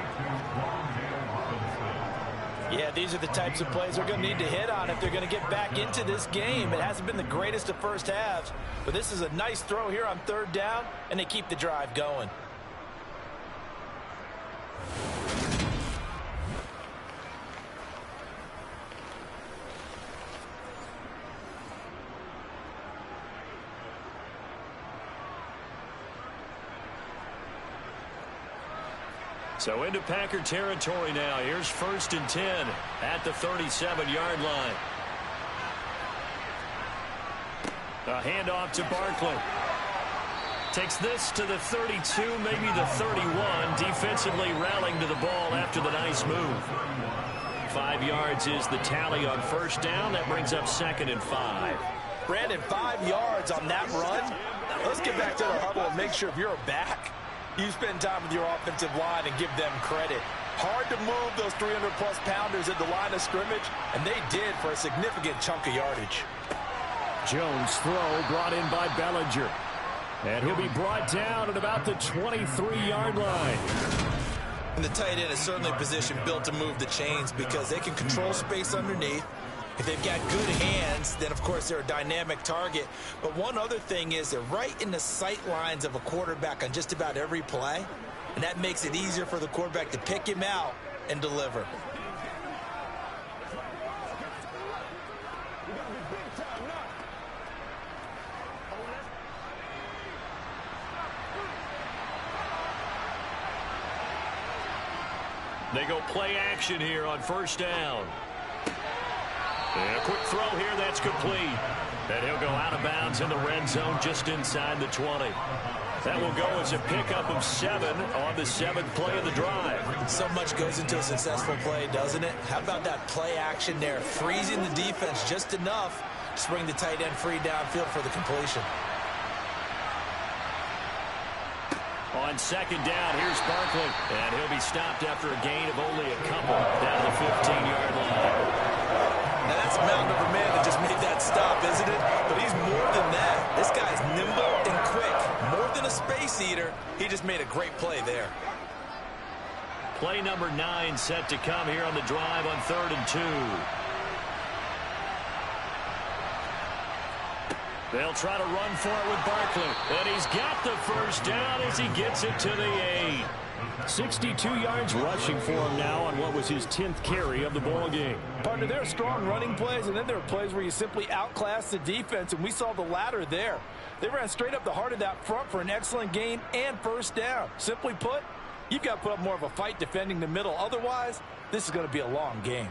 Yeah, these are the types of plays they're going to need to hit on if they're going to get back into this game. It hasn't been the greatest of first halves, but this is a nice throw here on 3rd down, and they keep the drive going. So into Packer territory now. Here's 1st and 10 at the 37-yard line. A handoff to Barkley. Takes this to the 32, maybe the 31. Defensively rallying to the ball after the nice move. 5 yards is the tally on 1st down. That brings up 2nd and 5. Brandon, 5 yards on that run. Let's get back to the huddle and make sure if you're a back, you spend time with your offensive line and give them credit. Hard to move those 300-plus pounders at the line of scrimmage, and they did for a significant chunk of yardage. Jones throw brought in by Bellinger. And he'll be brought down at about the 23-yard line. And the tight end is certainly a position built to move the chains because they can control space underneath. If they've got good hands, then, of course, they're a dynamic target. But one other thing is they're right in the sight lines of a quarterback on just about every play. And that makes it easier for the quarterback to pick him out and deliver. They go play action here on first down. And a quick throw here, that's complete. And he'll go out of bounds in the red zone just inside the 20. That will go as a pickup of 7 on the 7th play of the drive. So much goes into a successful play, doesn't it? How about that play action there? Freezing the defense just enough to bring the tight end free downfield for the completion. On second down, here's Barkley. And he'll be stopped after a gain of only a couple down to the 15-yard line. Now that's a mountain of a man that just made that stop, isn't it? But he's more than that. This guy's nimble and quick. More than a space eater, he just made a great play there. Play number 9 set to come here on the drive on 3rd and 2. They'll try to run for it with Barkley. And he's got the first down as he gets it to the 8. 62 yards rushing for him now on what was his 10th carry of the ball game. Partner, there are strong running plays, and then there are plays where you simply outclass the defense, and we saw the latter there. They ran straight up the heart of that front for an excellent gain and first down. Simply put, you've got to put up more of a fight defending the middle. Otherwise, this is going to be a long game.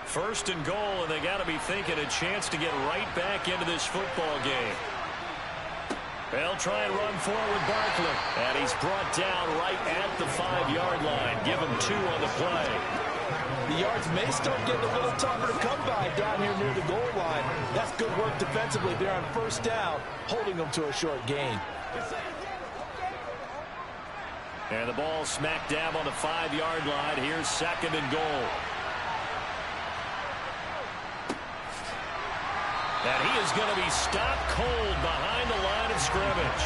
First and goal, and they got to be thinking a chance to get right back into this football game. They'll try and run forward with Barkley. And he's brought down right at the 5-yard line. Give him 2 on the play. The yards may start getting a little tougher to come by down here near the goal line. That's good work defensively there on first down, holding them to a short gain. And the ball smack dab on the 5-yard line. Here's second and goal. And he is going to be stopped cold behind the line of scrimmage.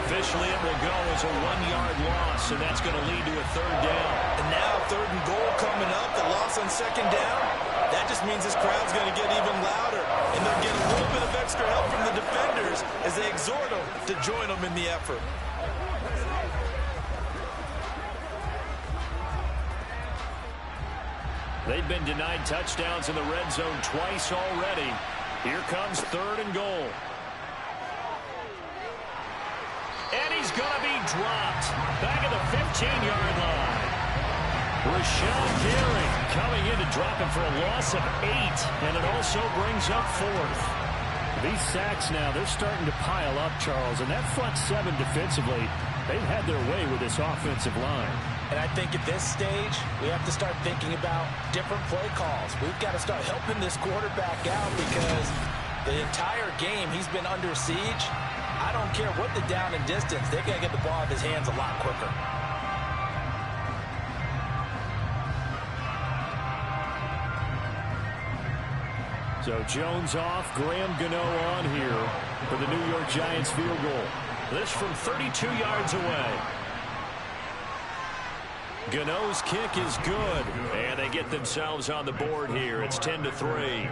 Officially, it will go as a 1-yard loss, and that's going to lead to a 3rd down. And now 3rd and goal coming up, the loss on 2nd down. That just means this crowd's going to get even louder, and they'll get a little bit of extra help from the defenders as they exhort them to join them in the effort. They've been denied touchdowns in the red zone twice already. Here comes 3rd and goal. And he's going to be dropped back at the 15-yard line. Rashawn Gary coming in to drop him for a loss of 8, and it also brings up 4th. These sacks now, they're starting to pile up, Charles, and that front 7 defensively, they've had their way with this offensive line. And I think at this stage, we have to start thinking about different play calls. We've got to start helping this quarterback out because the entire game he's been under siege. I don't care what the down and distance. They've got to get the ball out of his hands a lot quicker. So Jones off, Graham Gano on here for the New York Giants field goal. This from 32 yards away. Gano's kick is good, and they get themselves on the board here. It's 10-3.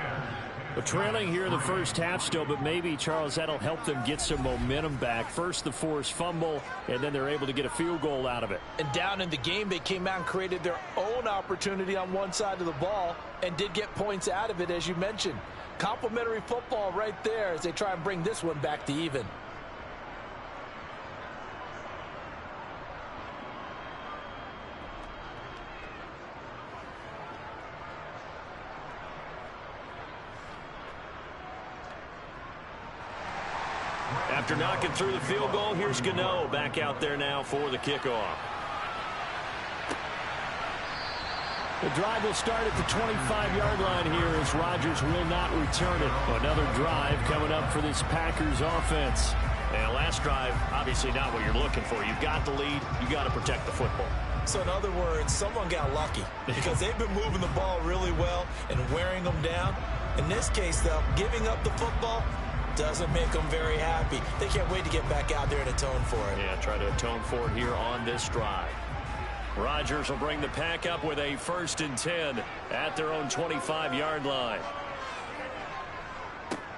But trailing here in the first half still, but maybe, Charles, that'll help them get some momentum back. First the forced fumble, and then they're able to get a field goal out of it. And down in the game, they came out and created their own opportunity on one side of the ball and did get points out of it, as you mentioned. Complimentary football right there as they try and bring this one back to even. After knocking through the field goal, here's Gano back out there now for the kickoff. The drive will start at the 25-yard line here as Rodgers will not return it. Another drive coming up for this Packers offense. And last drive, obviously not what you're looking for. You've got the lead. You've got to protect the football. So in other words, someone got lucky because they've been moving the ball really well and wearing them down. In this case, though, giving up the football doesn't make them very happy. They can't wait to get back out there and atone for it. Yeah, try to atone for it here on this drive. Rodgers will bring the pack up with a 1st and 10 at their own 25-yard line.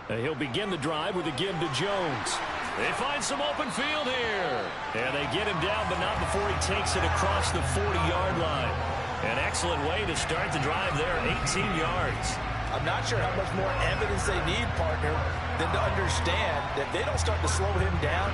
And he'll begin the drive with a give to Jones. They find some open field here. And they get him down, but not before he takes it across the 40-yard line. An excellent way to start the drive there, 18 yards. I'm not sure how much more evidence they need, partner, than to understand that if they don't start to slow him down,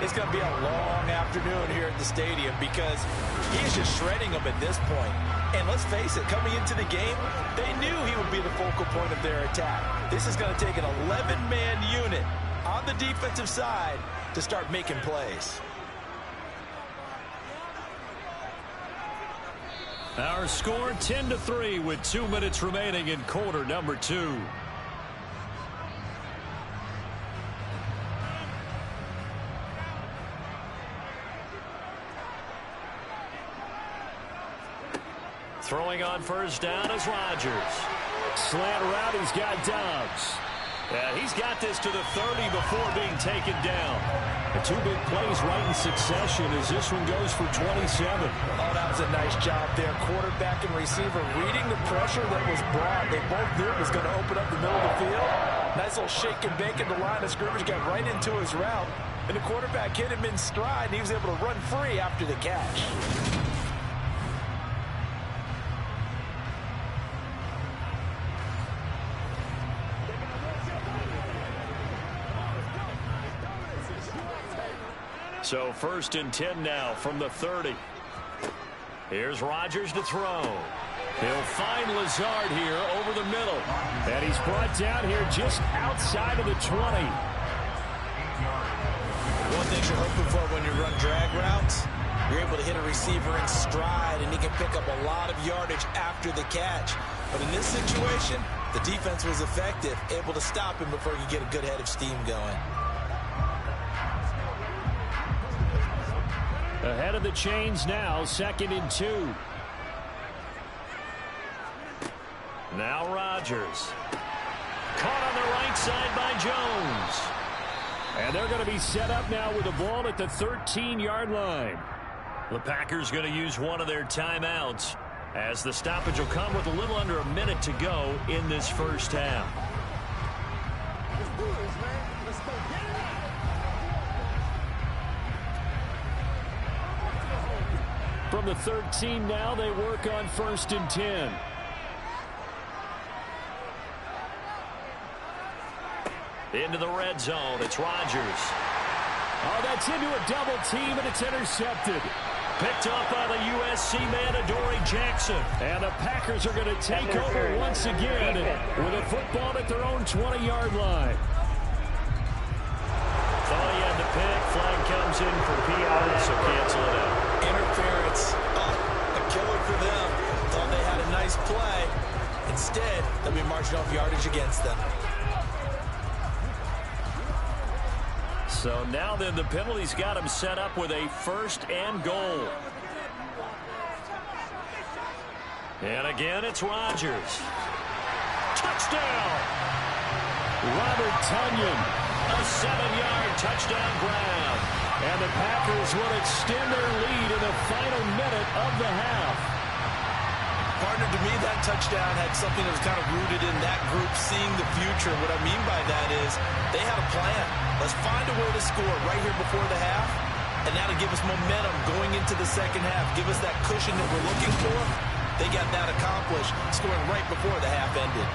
it's going to be a long afternoon here at the stadium because he is just shredding them at this point. And let's face it, coming into the game, they knew he would be the focal point of their attack. This is going to take an 11-man unit on the defensive side to start making plays. Our score 10-3 with 2 minutes remaining in quarter number 2. Throwing on 1st down is Rodgers. Slant route, he's got Dobbs. Yeah, he's got this to the 30 before being taken down. The 2 big plays right in succession as this one goes for 27. Oh, that was a nice job there. Quarterback and receiver reading the pressure that was brought. They both knew it was going to open up the middle of the field. Nice little shake and bake in the line of scrimmage, got right into his route. And the quarterback hit him in stride, and he was able to run free after the catch. So 1st and 10 now from the 30. Here's Rodgers to throw. He'll find Lazard here over the middle. And he's brought down here just outside of the 20. One thing you're hoping for when you run drag routes, you're able to hit a receiver in stride, and he can pick up a lot of yardage after the catch. But in this situation, the defense was effective, able to stop him before he could get a good head of steam going. Ahead of the chains now, 2nd and 2. Now Rodgers. Caught on the right side by Jones. And they're going to be set up now with the ball at the 13-yard line. The Packers going to use one of their timeouts as the stoppage will come with a little under a minute to go in this first half. Let's do this, man. Let's go get it out. From the 13 now, they work on 1st and 10. Into the red zone, it's Rodgers. Oh, that's into a double team, and it's intercepted. Picked up by the USC man, Adoree Jackson. And the Packers are going to take over once again with a football at their own 20-yard line. Thought he had the pick. Flag comes in for PI, so cancel it out. Interference. A killer for them. Thought they had a nice play. Instead, they'll be marching off yardage against them. So now then the penalty's got him set up with a 1st and goal. And again, it's Rodgers. Touchdown! Robert Tonyan, a 7-yard touchdown grab. And the Packers will extend their lead in the final minute of the half. Partner, to me, that touchdown had something that was kind of rooted in that group seeing the future. What I mean by that is they had a plan. Let's find a way to score right here before the half, and that'll give us momentum going into the second half, give us that cushion that we're looking for. They got that accomplished, scoring right before the half ended.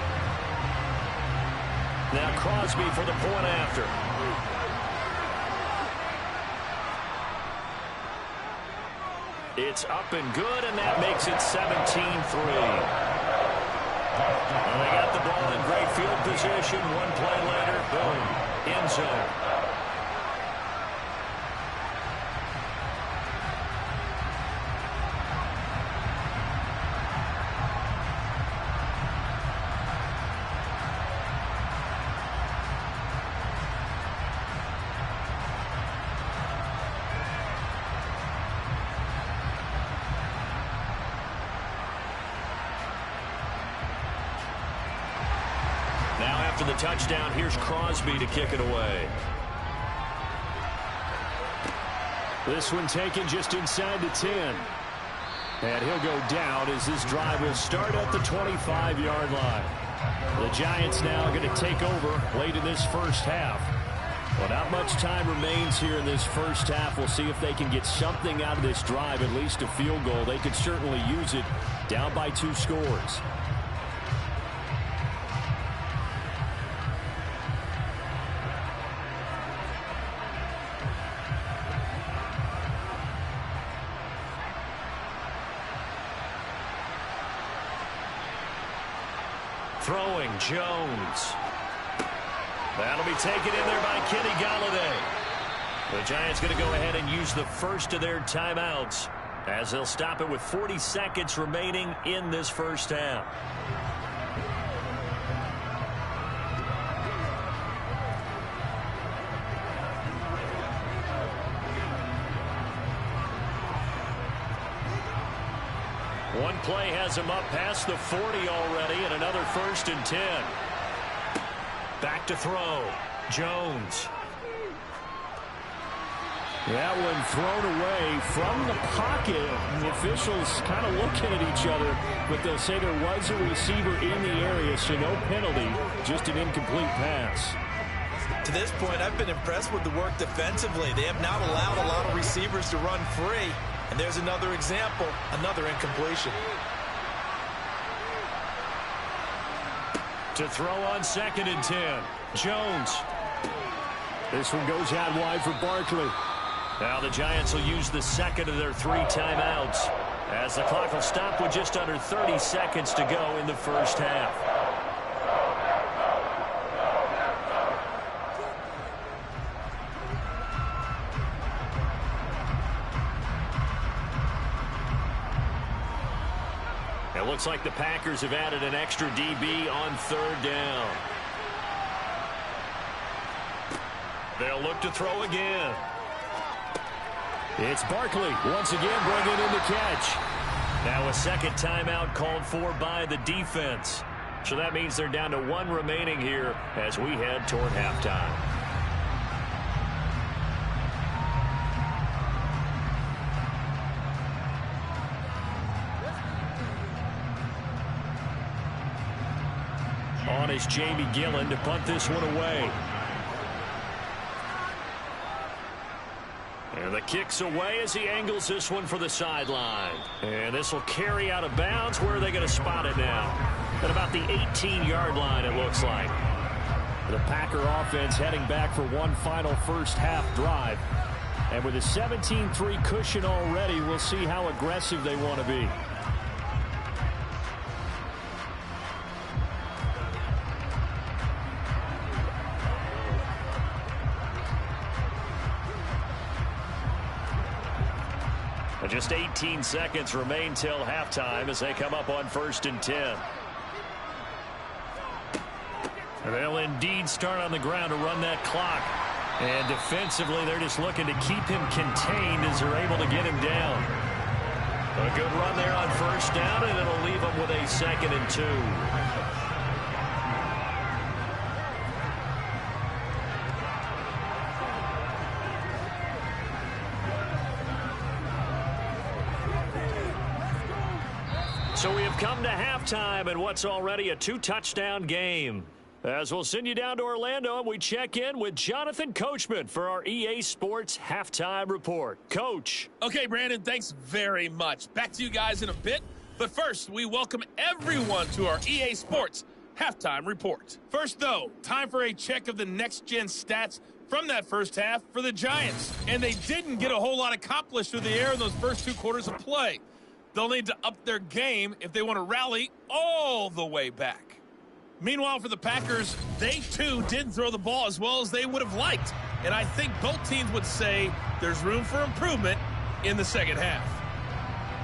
Now Crosby for the point after. It's up and good, and that makes it 17-3. They got the ball in great field position. One play later, boom, end zone. after the touchdown. Here's Crosby to kick it away. This one taken just inside the 10. And he'll go down as this drive will start at the 25-yard line. The Giants now going to take over late in this first half. Well, not much time remains here in this first half. We'll see if they can get something out of this drive, at least a field goal. They could certainly use it down by 2 scores. Throwing, Jones. That'll be taken in there by Kenny Golladay. The Giants going to go ahead and use the first of their timeouts as they'll stop it with 40 seconds remaining in this first half. One play has him up past the 40 already, and another 1st and 10. Back to throw. Jones. That one thrown away from the pocket. The officials kind of looking at each other, but they'll say there was a receiver in the area, so no penalty, just an incomplete pass. To this point, I've been impressed with the work defensively. They have not allowed a lot of receivers to run free. And there's another example, another incompletion. To throw on 2nd and 10. Jones. This one goes out wide for Barkley. Now the Giants will use the second of their 3 timeouts as the clock will stop with just under 30 seconds to go in the first half. It looks like the Packers have added an extra DB on 3rd down. They'll look to throw again. It's Barkley once again bringing in the catch. Now a second timeout called for by the defense. So that means they're down to 1 remaining here as we head toward halftime. On is Jamie Gillen to punt this one away. And the kick's away as he angles this one for the sideline. And this will carry out of bounds. Where are they going to spot it now? At about the 18-yard line, it looks like. The Packer offense heading back for one final first half drive. And with a 17-3 cushion already, we'll see how aggressive they want to be. Just 18 seconds remain till halftime as they come up on 1st and 10. They'll indeed start on the ground to run that clock. And defensively, they're just looking to keep him contained as they're able to get him down. A good run there on 1st down, and it'll leave them with a 2nd and 2. So we have come to halftime in what's already a 2-touchdown game. As we'll send you down to Orlando and we check in with Jonathan Coachman for our EA Sports Halftime Report. Coach. Okay, Brandon, thanks very much. Back to you guys in a bit. But first, we welcome everyone to our EA Sports Halftime Report. First, though, time for a check of the next-gen stats from that first half for the Giants. And they didn't get a whole lot accomplished through the air in those first 2 quarters of play. They'll need to up their game if they want to rally all the way back. Meanwhile, for the Packers, they too didn't throw the ball as well as they would have liked. And I think both teams would say there's room for improvement in the second half.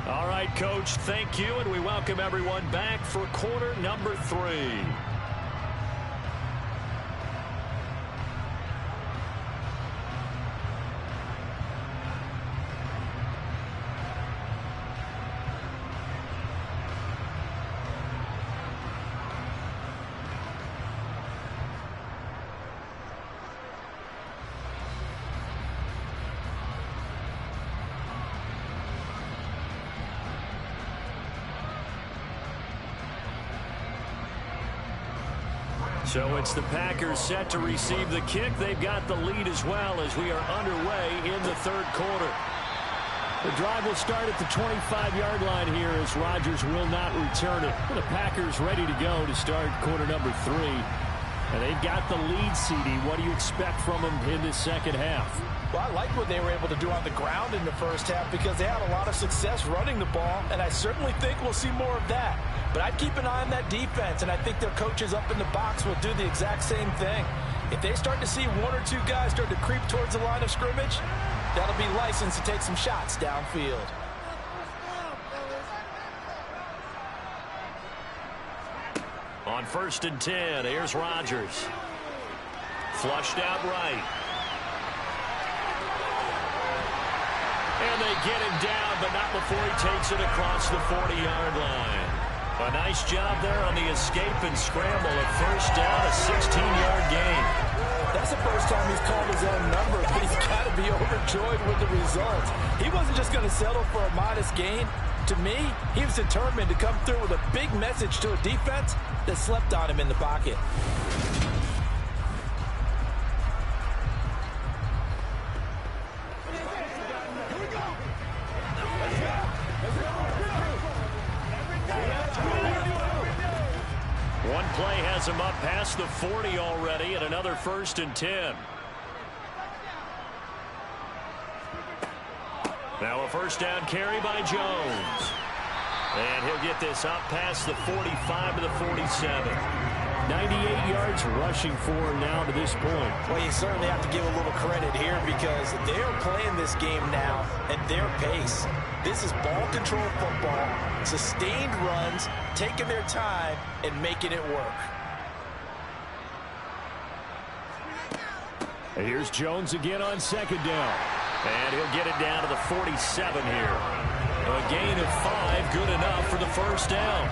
All right, Coach, thank you, and we welcome everyone back for quarter number 3. So it's the Packers set to receive the kick. They've got the lead as well as we are underway in the third quarter. The drive will start at the 25-yard line here as Rodgers will not return it. The Packers ready to go to start quarter number 3. And they've got the lead, CD. What do you expect from them in this second half? Well, I like what they were able to do on the ground in the first half because they had a lot of success running the ball, and I certainly think we'll see more of that. But I'd keep an eye on that defense, and I think their coaches up in the box will do the exact same thing. If they start to see one or two guys start to creep towards the line of scrimmage, that'll be licensed to take some shots downfield. On 1st and 10, here's Rodgers. Flushed out right. And they get him down, but not before he takes it across the 40-yard line. A nice job there on the escape and scramble. A first down, a 16-yard gain. That's the first time he's called his own number, but he's got to be overjoyed with the results. He wasn't just going to settle for a modest gain. To me, he was determined to come through with a big message to a defense that slept on him in the pocket. One play has him up past the 40 already, and another 1st and 10. Now a first down carry by Jones. And he'll get this up past the 45 to the 47. 98 yards rushing for him now to this point. Well, you certainly have to give a little credit here because they're playing this game now at their pace. This is ball control football, sustained runs, taking their time, and making it work. And here's Jones again on 2nd down. And he'll get it down to the 47 here. A gain of 5, good enough for the first down.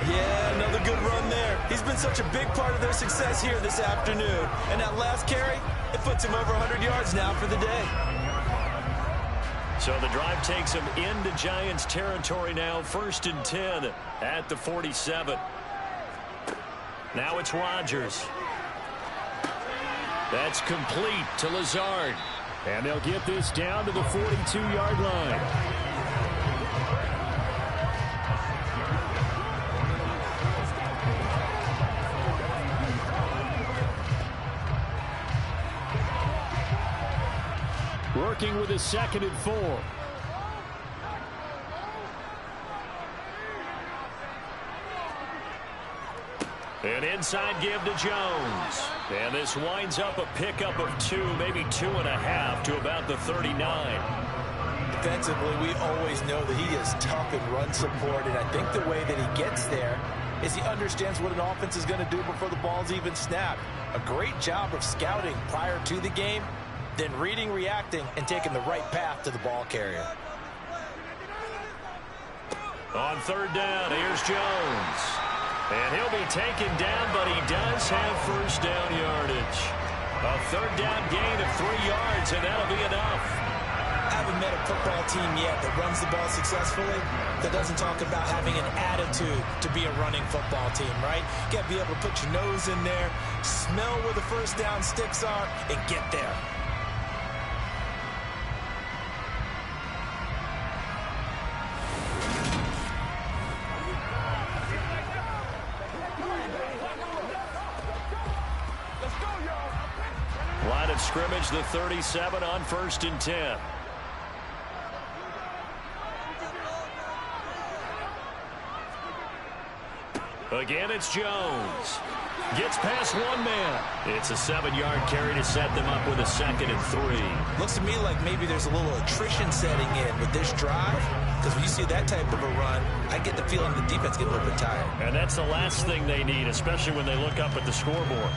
Yeah, another good run there. He's been such a big part of their success here this afternoon. And that last carry, it puts him over 100 yards now for the day. So the drive takes him into Giants territory now. 1st and 10 at the 47. Now it's Rodgers. That's complete to Lazard. And they'll get this down to the 42-yard line. Working with a 2nd and 4. An inside give to Jones. And this winds up a pickup of 2, maybe 2.5 to about the 39. Defensively, we always know that he is tough in run support, and I think the way that he gets there is he understands what an offense is going to do before the ball's even snapped. A great job of scouting prior to the game, then reading, reacting, and taking the right path to the ball carrier. On 3rd down, here's Jones. And he'll be taken down, but he does have first down yardage. A 3rd down gain of 3 yards, and that'll be enough. I haven't met a football team yet that runs the ball successfully that doesn't talk about having an attitude to be a running football team, right? You got to be able to put your nose in there, smell where the first down sticks are, and get there. Line of scrimmage, the 37 on 1st and 10. Again, it's Jones. Gets past one man. It's a 7-yard carry to set them up with a 2nd and 3. Looks to me like maybe there's a little attrition setting in with this drive, because when you see that type of a run, I get the feeling the defense get a little bit tired. And that's the last thing they need, especially when they look up at the scoreboard.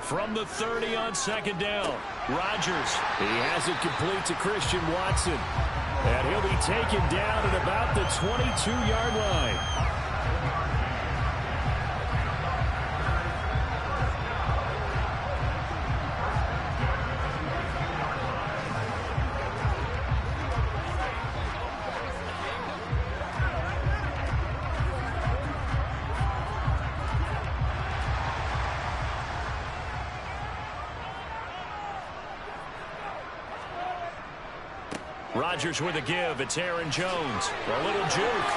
From the 30 on 2nd down, Rodgers. He has it complete to Christian Watson. And he'll be taken down at about the 22-yard line. Rodgers with a give. It's Aaron Jones. A little juke.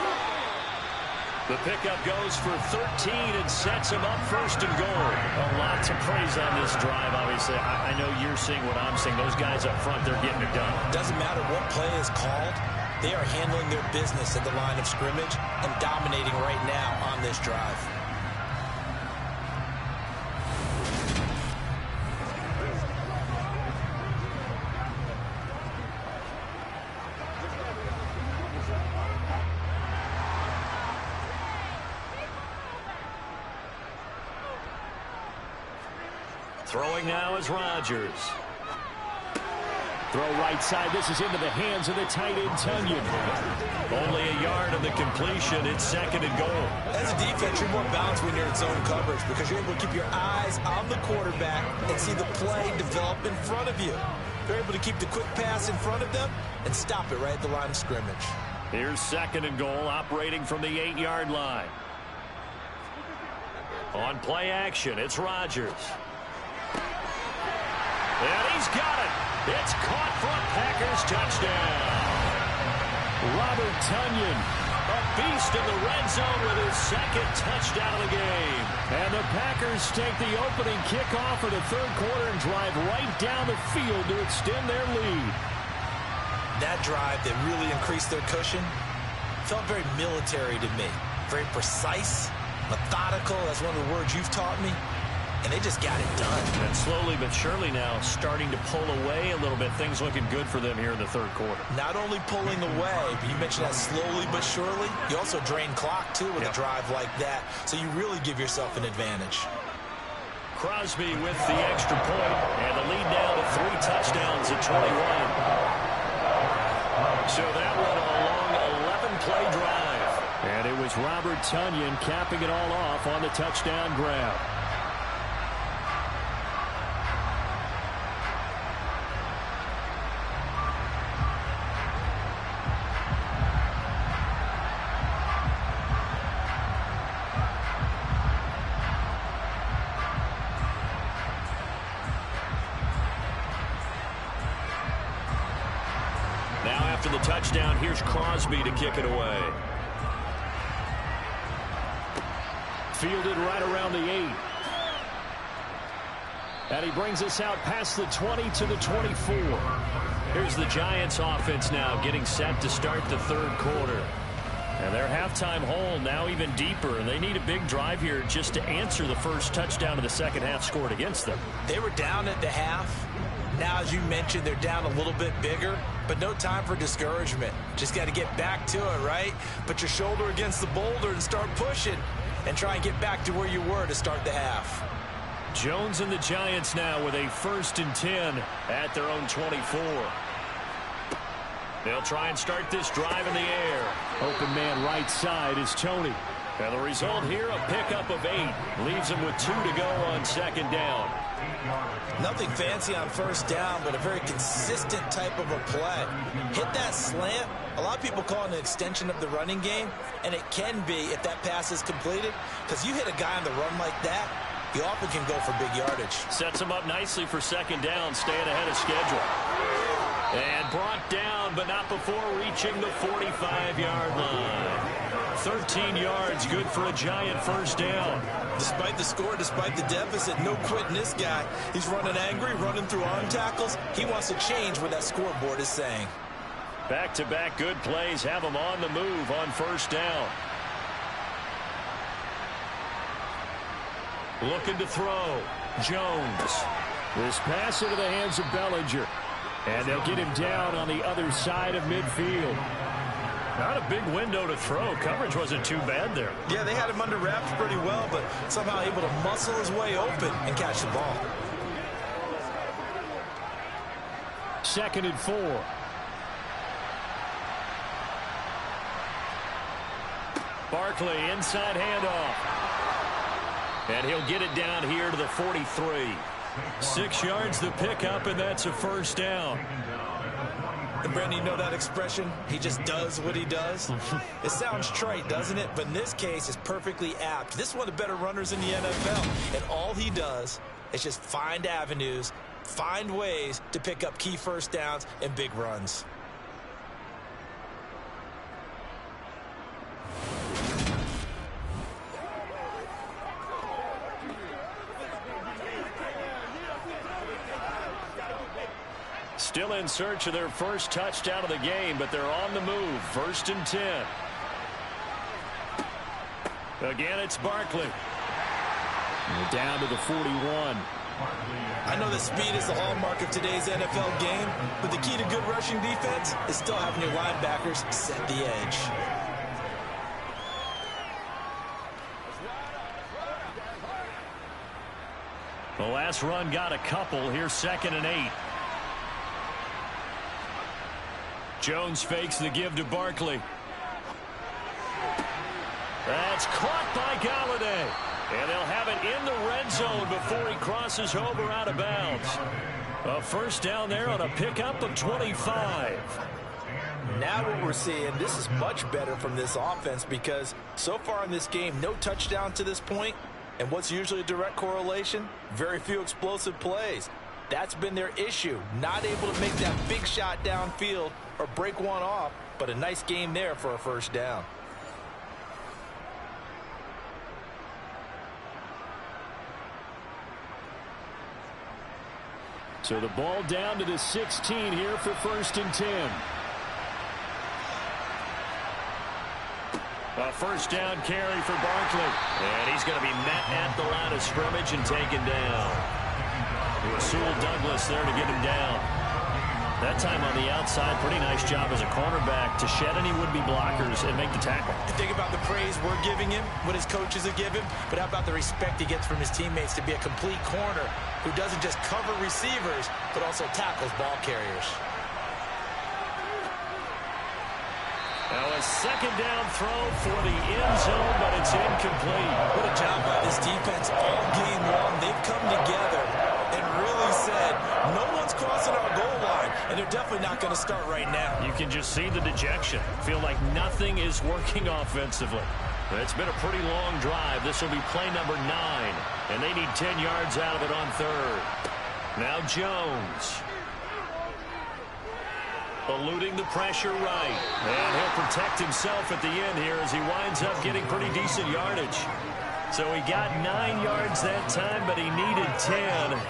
The pickup goes for 13 and sets him up first and goal. A lot to praise on this drive, obviously. I know you're seeing what I'm seeing. Those guys up front, they're getting it done. Doesn't matter what play is called. They are handling their business at the line of scrimmage and dominating right now on this drive. Throwing now is Rodgers. Throw right side. This is into the hands of the tight end, Tunyon. Only a yard of the completion. It's second and goal. As a defense, you're more balanced when you're in zone coverage because you're able to keep your eyes on the quarterback and see the play develop in front of you. You're able to keep the quick pass in front of them and stop it right at the line of scrimmage. Here's second and goal, operating from the 8-yard line. On play action, it's Rodgers. And he's got it. It's caught for a Packers touchdown. Robert Tunyon, a beast in the red zone with his second touchdown of the game. And the Packers take the opening kickoff of the third quarter and drive right down the field to extend their lead. That drive that really increased their cushion felt very military to me. Very precise, methodical, that's one of the words you've taught me. And they just got it done. And slowly but surely now starting to pull away a little bit. Things looking good for them here in the third quarter. Not only pulling away, but you mentioned that slowly but surely. You also drain clock, too, with a drive like that. So you really give yourself an advantage. Crosby with the extra point, and the lead now to 3 touchdowns at 21. So that one a long 11-play drive. And it was Robert Tunyon capping it all off on the touchdown grab. After the touchdown, here's Crosby to kick it away. Fielded right around the 8. And he brings us out past the 20 to the 24. Here's the Giants offense now getting set to start the third quarter. And their halftime hole now even deeper. And they need a big drive here just to answer the first touchdown of the second half scored against them. They were down at the half. Now, as you mentioned, they're down a little bit bigger, but no time for discouragement. Just got to get back to it, right? Put your shoulder against the boulder and start pushing and try and get back to where you were to start the half. Jones and the Giants now with a 1st and 10 at their own 24. They'll try and start this drive in the air. Open man right side is Tony. And the result here, a pickup of 8. Leaves him with 2 to go on second down. Nothing fancy on first down, but a very consistent type of a play. Hit that slant. A lot of people call it an extension of the running game, and it can be if that pass is completed, because you hit a guy on the run like that, he often can go for big yardage. Sets him up nicely for second down, staying ahead of schedule. And brought down, but not before reaching the 45-yard line. 13 yards, good for a Giant first down. Despite the score, despite the deficit, no quitting this guy. He's running angry, running through arm tackles. He wants to change what that scoreboard is saying. Back-to-back good plays have him on the move on first down. Looking to throw. Jones. This pass into the hands of Bellinger. And they'll get him down on the other side of midfield. Not a big window to throw. Coverage wasn't too bad there. Yeah, they had him under wraps pretty well, but somehow able to muscle his way open and catch the ball. 2nd and 4. Barkley, inside handoff. And he'll get it down here to the 43. 6 yards the pickup, and that's a first down. And Brandon, you know that expression? He just does what he does. It sounds trite, doesn't it? But in this case, it's perfectly apt. This is one of the better runners in the NFL. And all he does is just find avenues, find ways to pick up key first downs and big runs. Still in search of their first touchdown of the game, but they're on the move. 1st and 10. Again, it's Barkley. And they're down to the 41. I know that speed is the hallmark of today's NFL game, but the key to good rushing defense is still having your linebackers set the edge. The last run got a couple. Here's 2nd and 8. Jones fakes the give to Barkley. That's caught by Galladay. And they'll have it in the red zone before he crosses over out of bounds. A first down there on a pickup of 25. Now what we're seeing, this is much better from this offense because so far in this game, no touchdown to this point. And what's usually a direct correlation? Very few explosive plays. That's been their issue. Not able to make that big shot downfield or break one off, but a nice game there for a first down. So the ball down to the 16 here for 1st and 10. A first down carry for Barkley. And he's going to be met at the line of scrimmage and taken down. Rasul Douglas there to get him down. That time on the outside, pretty nice job as a cornerback to shed any would-be blockers and make the tackle. Think about the praise we're giving him, what his coaches have given, but how about the respect he gets from his teammates to be a complete corner who doesn't just cover receivers, but also tackles ball carriers. Now a 2nd down throw for the end zone, but it's incomplete. What a job by this defense all game long. They've come together and really said, no one's crossing our goal line, and they're definitely not going to start right now. You can just see the dejection. Feel like nothing is working offensively. It's been a pretty long drive. This will be play number 9, and they need 10 yards out of it on 3rd. Now Jones. Eluding the pressure right. And he'll protect himself at the end here as he winds up getting pretty decent yardage. So he got 9 yards that time, but he needed 10,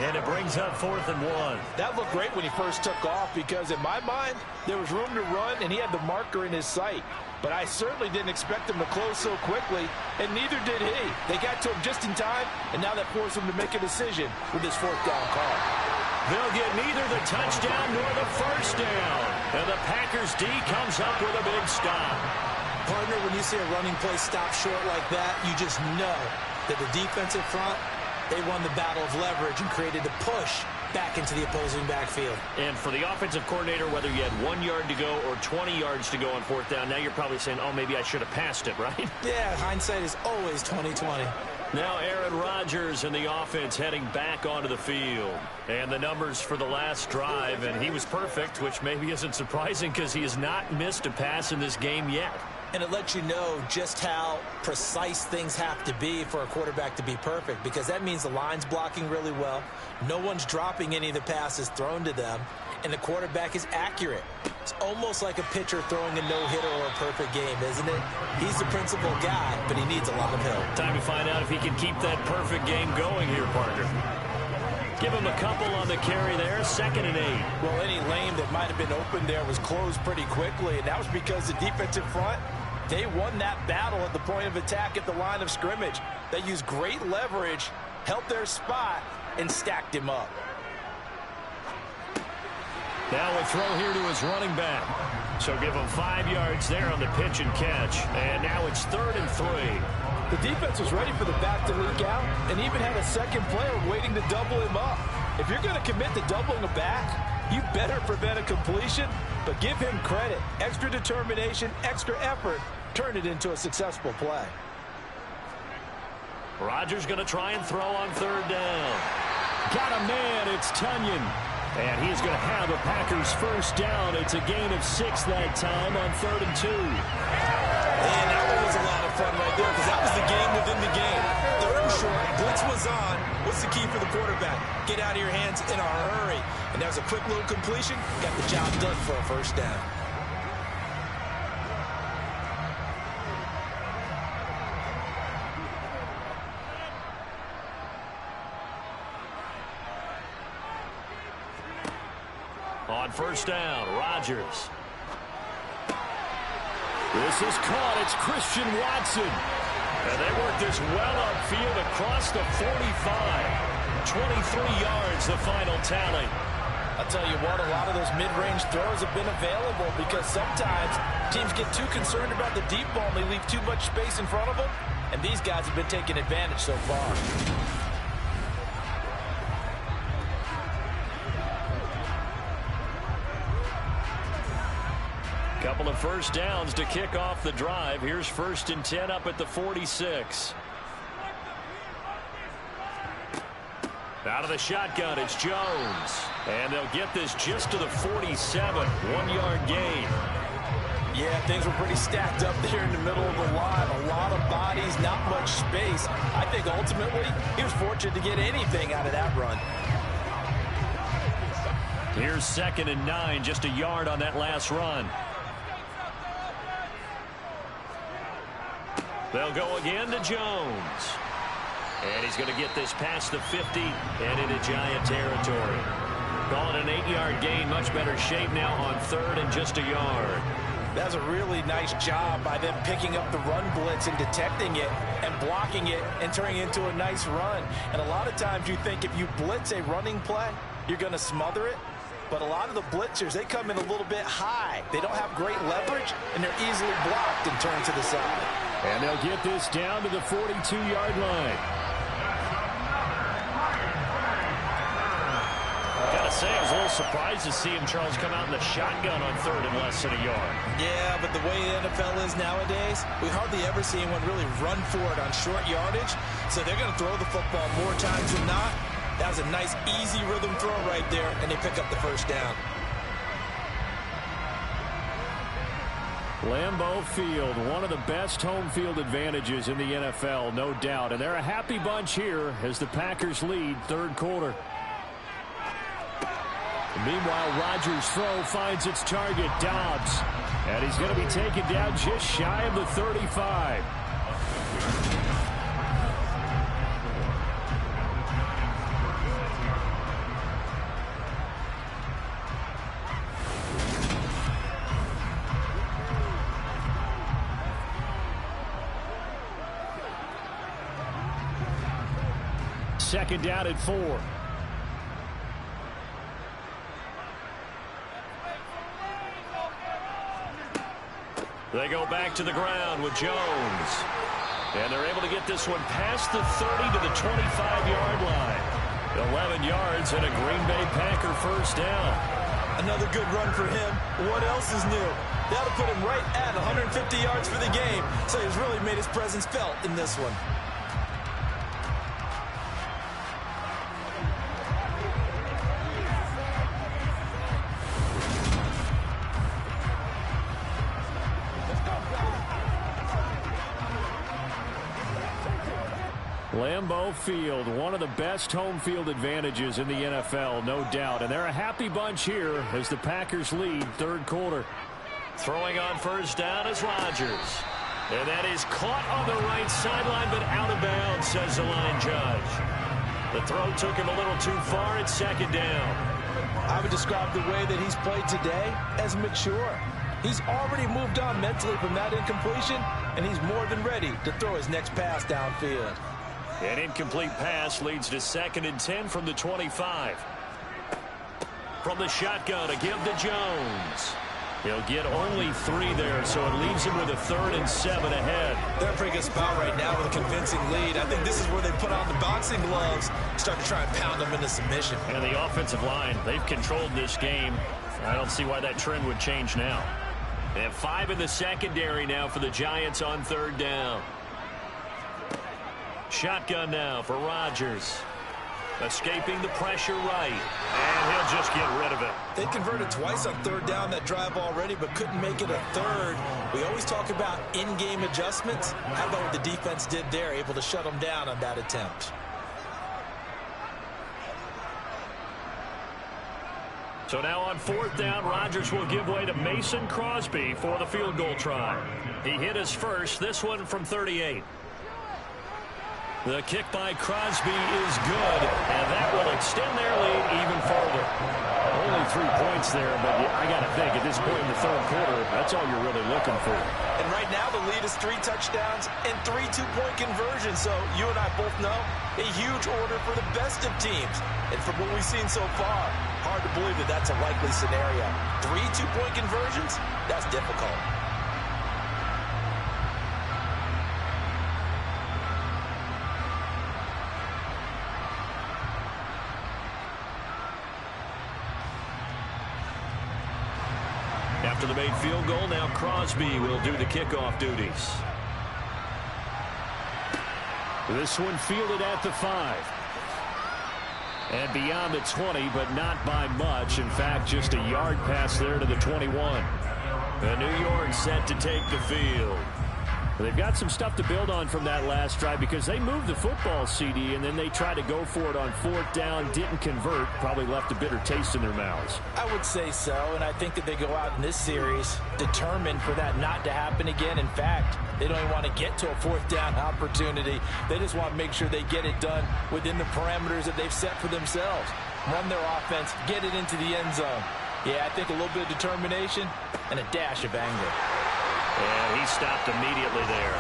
and it brings up 4th and 1. That looked great when he first took off because, in my mind, there was room to run, and he had the marker in his sight. But I certainly didn't expect him to close so quickly, and neither did he. They got to him just in time, and now that forced him to make a decision with his 4th down call. They'll get neither the touchdown nor the first down. And the Packers D comes up with a big stop. Partner, when you see a running play stop short like that, you just know that the defensive front, they won the battle of leverage and created a push back into the opposing backfield. And for the offensive coordinator, whether you had 1 yard to go or 20 yards to go on 4th down, now you're probably saying, oh, maybe I should have passed it, right? Yeah, hindsight is always 20/20. Now Aaron Rodgers and the offense heading back onto the field. And the numbers for the last drive, and he was perfect, which maybe isn't surprising because he has not missed a pass in this game yet. And it lets you know just how precise things have to be for a quarterback to be perfect, because that means the line's blocking really well, no one's dropping any of the passes thrown to them, and the quarterback is accurate. It's almost like a pitcher throwing a no-hitter or a perfect game, isn't it? He's the principal guy, but he needs a lot of help. Time to find out if he can keep that perfect game going here, Parker. Give him a couple on the carry there, 2nd and 8. Well, any lane that might have been open there was closed pretty quickly, and that was because the defensive front, they won that battle at the point of attack at the line of scrimmage. They used great leverage, helped their spot, and stacked him up. Now a throw here to his running back. So give him 5 yards there on the pitch and catch. And now it's 3rd and 3. The defense was ready for the back to leak out and even had a second player waiting to double him up. If you're going to commit to doubling a back, you better prevent a completion, but give him credit. Extra determination, extra effort, turn it into a successful play. Rodgers going to try and throw on 3rd down. Got a man, it's Tunyon. And he's going to have a Packers first down. It's a gain of 6 that time on 3rd and 2. And that one was a lot of fun right there because that was the game within the game. 3rd and short, blitz was on. What's the key for the quarterback? Get out of your hands in a hurry. And that was a quick little completion. Got the job done for a first down. On On first down, Rodgers. This is caught. It's Christian Watson. And they work this well upfield across the 45. 23 yards, the final tally. I'll tell you what, a lot of those mid-range throws have been available because sometimes teams get too concerned about the deep ball and they leave too much space in front of them. And these guys have been taking advantage so far. Couple of first downs to kick off the drive. Here's 1st and 10 up at the 46. Out of the shotgun, it's Jones. And they'll get this just to the 47. 1-yard gain. Yeah, things were pretty stacked up there in the middle of the line. A lot of bodies, not much space. I think ultimately he was fortunate to get anything out of that run. Here's 2nd and 9, just a yard on that last run. They'll go again to Jones. And he's going to get this past the 50 and into Giant territory. Call it an 8-yard gain. Much better shape now on 3rd and just a yard. That's a really nice job by them picking up the run blitz and detecting it and blocking it and turning it into a nice run. And a lot of times you think if you blitz a running play, you're going to smother it. But a lot of the blitzers, they come in a little bit high. They don't have great leverage, and they're easily blocked and turned to the side. And they'll get this down to the 42-yard line. Gotta say, I was a little surprised to see him, Charles, come out in the shotgun on 3rd and less than a yard. Yeah, but the way the NFL is nowadays, we hardly ever see anyone really run for it on short yardage. So they're going to throw the football more times than not. That was a nice, easy rhythm throw right there, and they pick up the first down. Lambeau Field, one of the best home field advantages in the NFL, no doubt. And they're a happy bunch here as the Packers lead 3rd quarter. Meanwhile, Rodgers' throw finds its target, Dobbs. And he's going to be taken down just shy of the 35. Second down at 4. They go back to the ground with Jones. And they're able to get this one past the 30 to the 25-yard line. 11 yards and a Green Bay Packer first down. Another good run for him. What else is new? That'll put him right at 150 yards for the game. So he's really made his presence felt in this one. Lambeau Field, one of the best home field advantages in the NFL, no doubt. And they're a happy bunch here as the Packers lead 3rd quarter. Throwing on first down is Rodgers. And that is caught on the right sideline, but out of bounds, says the line judge. The throw took him a little too far. It's 2nd down. I would describe the way that he's played today as mature. He's already moved on mentally from that incompletion, and he's more than ready to throw his next pass downfield. An incomplete pass leads to 2nd and 10 from the 25. From the shotgun, a give to Jones. He'll get only 3 there, so it leaves him with a 3rd and 7 ahead. They're in a pretty good spot right now with a convincing lead. I think this is where they put on the boxing gloves, start to try and pound them into submission. And the offensive line, they've controlled this game. I don't see why that trend would change now. They have 5 in the secondary now for the Giants on 3rd down. Shotgun now for Rodgers. Escaping the pressure right. And he'll just get rid of it. They converted twice on 3rd down that drive already, but couldn't make it a 3rd. We always talk about in-game adjustments. How about what the defense did there, able to shut them down on that attempt. So now on 4th down, Rodgers will give way to Mason Crosby for the field goal try. He hit his first, this one from 38. The kick by Crosby is good, and that will extend their lead even further. Only 3 points there, but I got to think at this point in the third quarter, that's all you're really looking for. And right now the lead is 3 touchdowns and 3 two-point conversions. So you and I both know a huge order for the best of teams. And from what we've seen so far, hard to believe that that's a likely scenario. 3 two-point conversions? That's difficult. After the made field goal, now Crosby will do the kickoff duties. This one fielded at the 5. And beyond the 20, but not by much. In fact, just a yard pass there to the 21. And New York set to take the field. They've got some stuff to build on from that last drive because they moved the football, CD, and then they tried to go for it on 4th down, didn't convert, probably left a bitter taste in their mouths. I would say so, and I think that they go out in this series determined for that not to happen again. In fact, they don't even want to get to a 4th down opportunity. They just want to make sure they get it done within the parameters that they've set for themselves. Run their offense, get it into the end zone. Yeah, I think a little bit of determination and a dash of anger. And he stopped immediately there.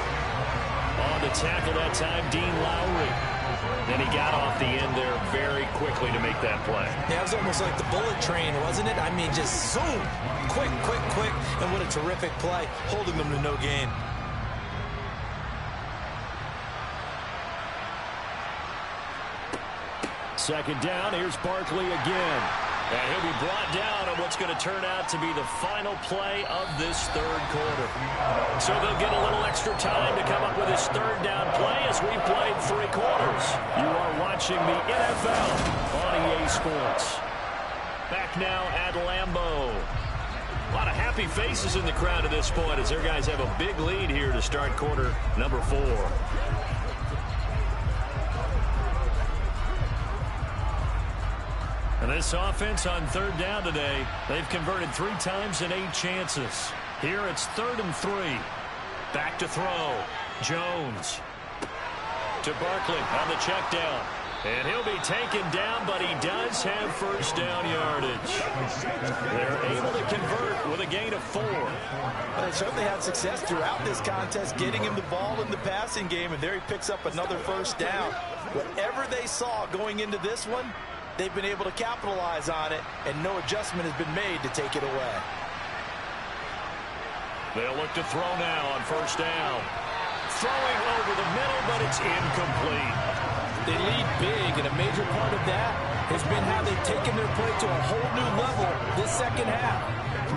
On the tackle that time, Dean Lowry. Then he got off the end there very quickly to make that play. Yeah, it was almost like the bullet train, wasn't it? I mean, just zoom. Quick, quick, quick. And what a terrific play, holding them to no gain. Second down, here's Barkley again. And he'll be brought down on what's going to turn out to be the final play of this third quarter. So they'll get a little extra time to come up with this third down play as we played 3 quarters. You are watching the NFL on EA Sports. Back now at Lambeau. A lot of happy faces in the crowd at this point as their guys have a big lead here to start quarter number 4. And this offense on 3rd down today, they've converted 3 times in 8 chances. Here it's 3rd and 3. Back to throw. Jones to Barkley on the check down. And he'll be taken down, but he does have first down yardage. They're able to convert with a gain of 4. Well, they certainly had success throughout this contest, getting him the ball in the passing game, and there he picks up another first down. Whatever they saw going into this one, they've been able to capitalize on it, and no adjustment has been made to take it away. They'll look to throw now on first down. Throwing over the middle, but it's incomplete. They lead big, and a major part of that has been how they've taken their play to a whole new level this second half.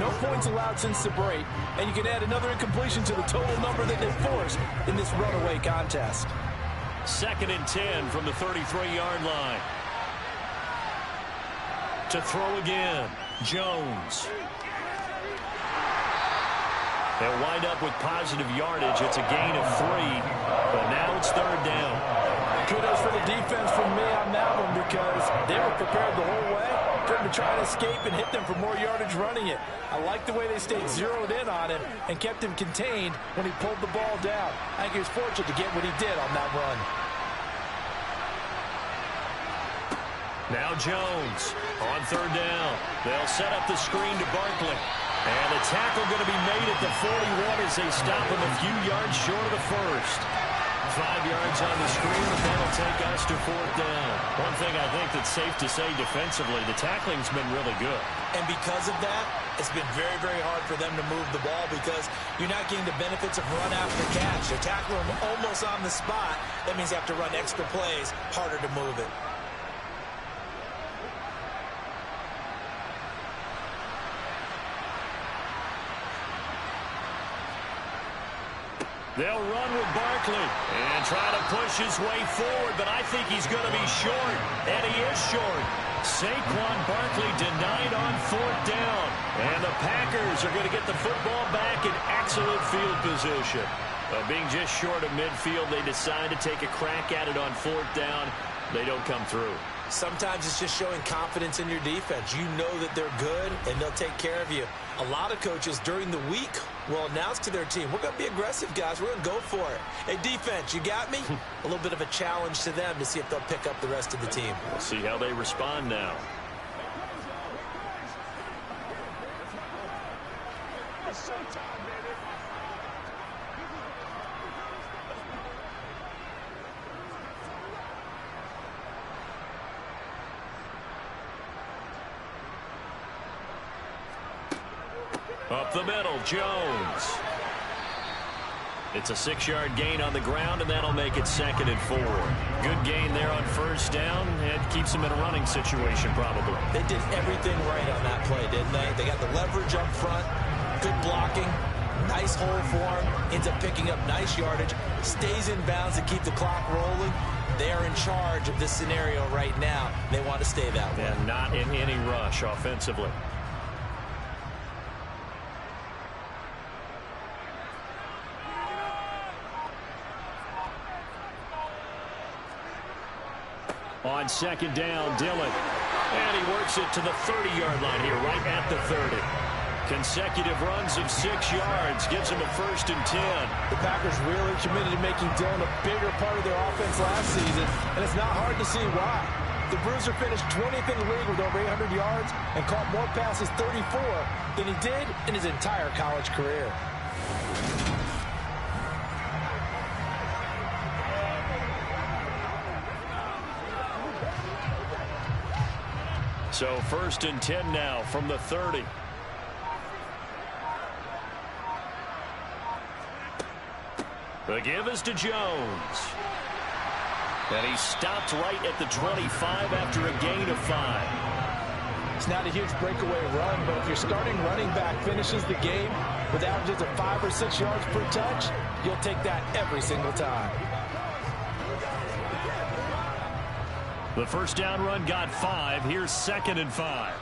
No points allowed since the break, and you can add another incompletion to the total number that they've forced in this runaway contest. 2nd and 10 from the 33-yard line. To throw again, Jones. They'll wind up with positive yardage. It's a gain of 3, but now it's 3rd down. Kudos for the defense from me on that one because they were prepared the whole way for him to try and escape and hit them for more yardage running it. I like the way they stayed zeroed in on him and kept him contained when he pulled the ball down. I think he was fortunate to get what he did on that run. Now Jones on 3rd down. They'll set up the screen to Barkley. And the tackle going to be made at the 41 as they stop him a few yards short of the first. 5 yards on the screen, and that'll take us to 4th down. One thing I think that's safe to say defensively, the tackling's been really good. And because of that, it's been very, very hard for them to move the ball because you're not getting the benefits of run after catch. They're tackling them almost on the spot. That means they have to run extra plays, harder to move it. They'll run with Barkley and try to push his way forward, but I think he's going to be short, and he is short. Saquon Barkley denied on 4th down, and the Packers are going to get the football back in excellent field position. Being just short of midfield, they decide to take a crack at it on 4th down. They don't come through. Sometimes it's just showing confidence in your defense. You know that they're good, and they'll take care of you. A lot of coaches during the week will announce to their team, we're going to be aggressive, guys. We're going to go for it. Hey, defense, you got me? A little bit of a challenge to them to see if they'll pick up the rest of the team. We'll see how they respond now. Up the middle, Jones. It's a 6-yard gain on the ground, and that'll make it 2nd and 4. Good gain there on first down. It keeps them in a running situation, probably. They did everything right on that play, didn't they? They got the leverage up front, good blocking, nice hole for him, ends up picking up nice yardage, stays in bounds to keep the clock rolling. They are in charge of this scenario right now. They want to stay that way. And not in any rush offensively. On 2nd down, Dillon. And he works it to the 30-yard line here, right at the 30. Consecutive runs of 6 yards gives him a 1st and 10. The Packers really committed to making Dillon a bigger part of their offense last season, and it's not hard to see why. The Bruiser finished 20th in the league with over 800 yards and caught more passes, 34, than he did in his entire college career. So 1st and 10 now from the 30. The give is to Jones. And he stopped right at the 25 after a gain of 5. It's not a huge breakaway run, but if your starting running back finishes the game with averages of 5 or 6 yards per touch, you'll take that every single time. The first down run got 5. Here's 2nd and 5.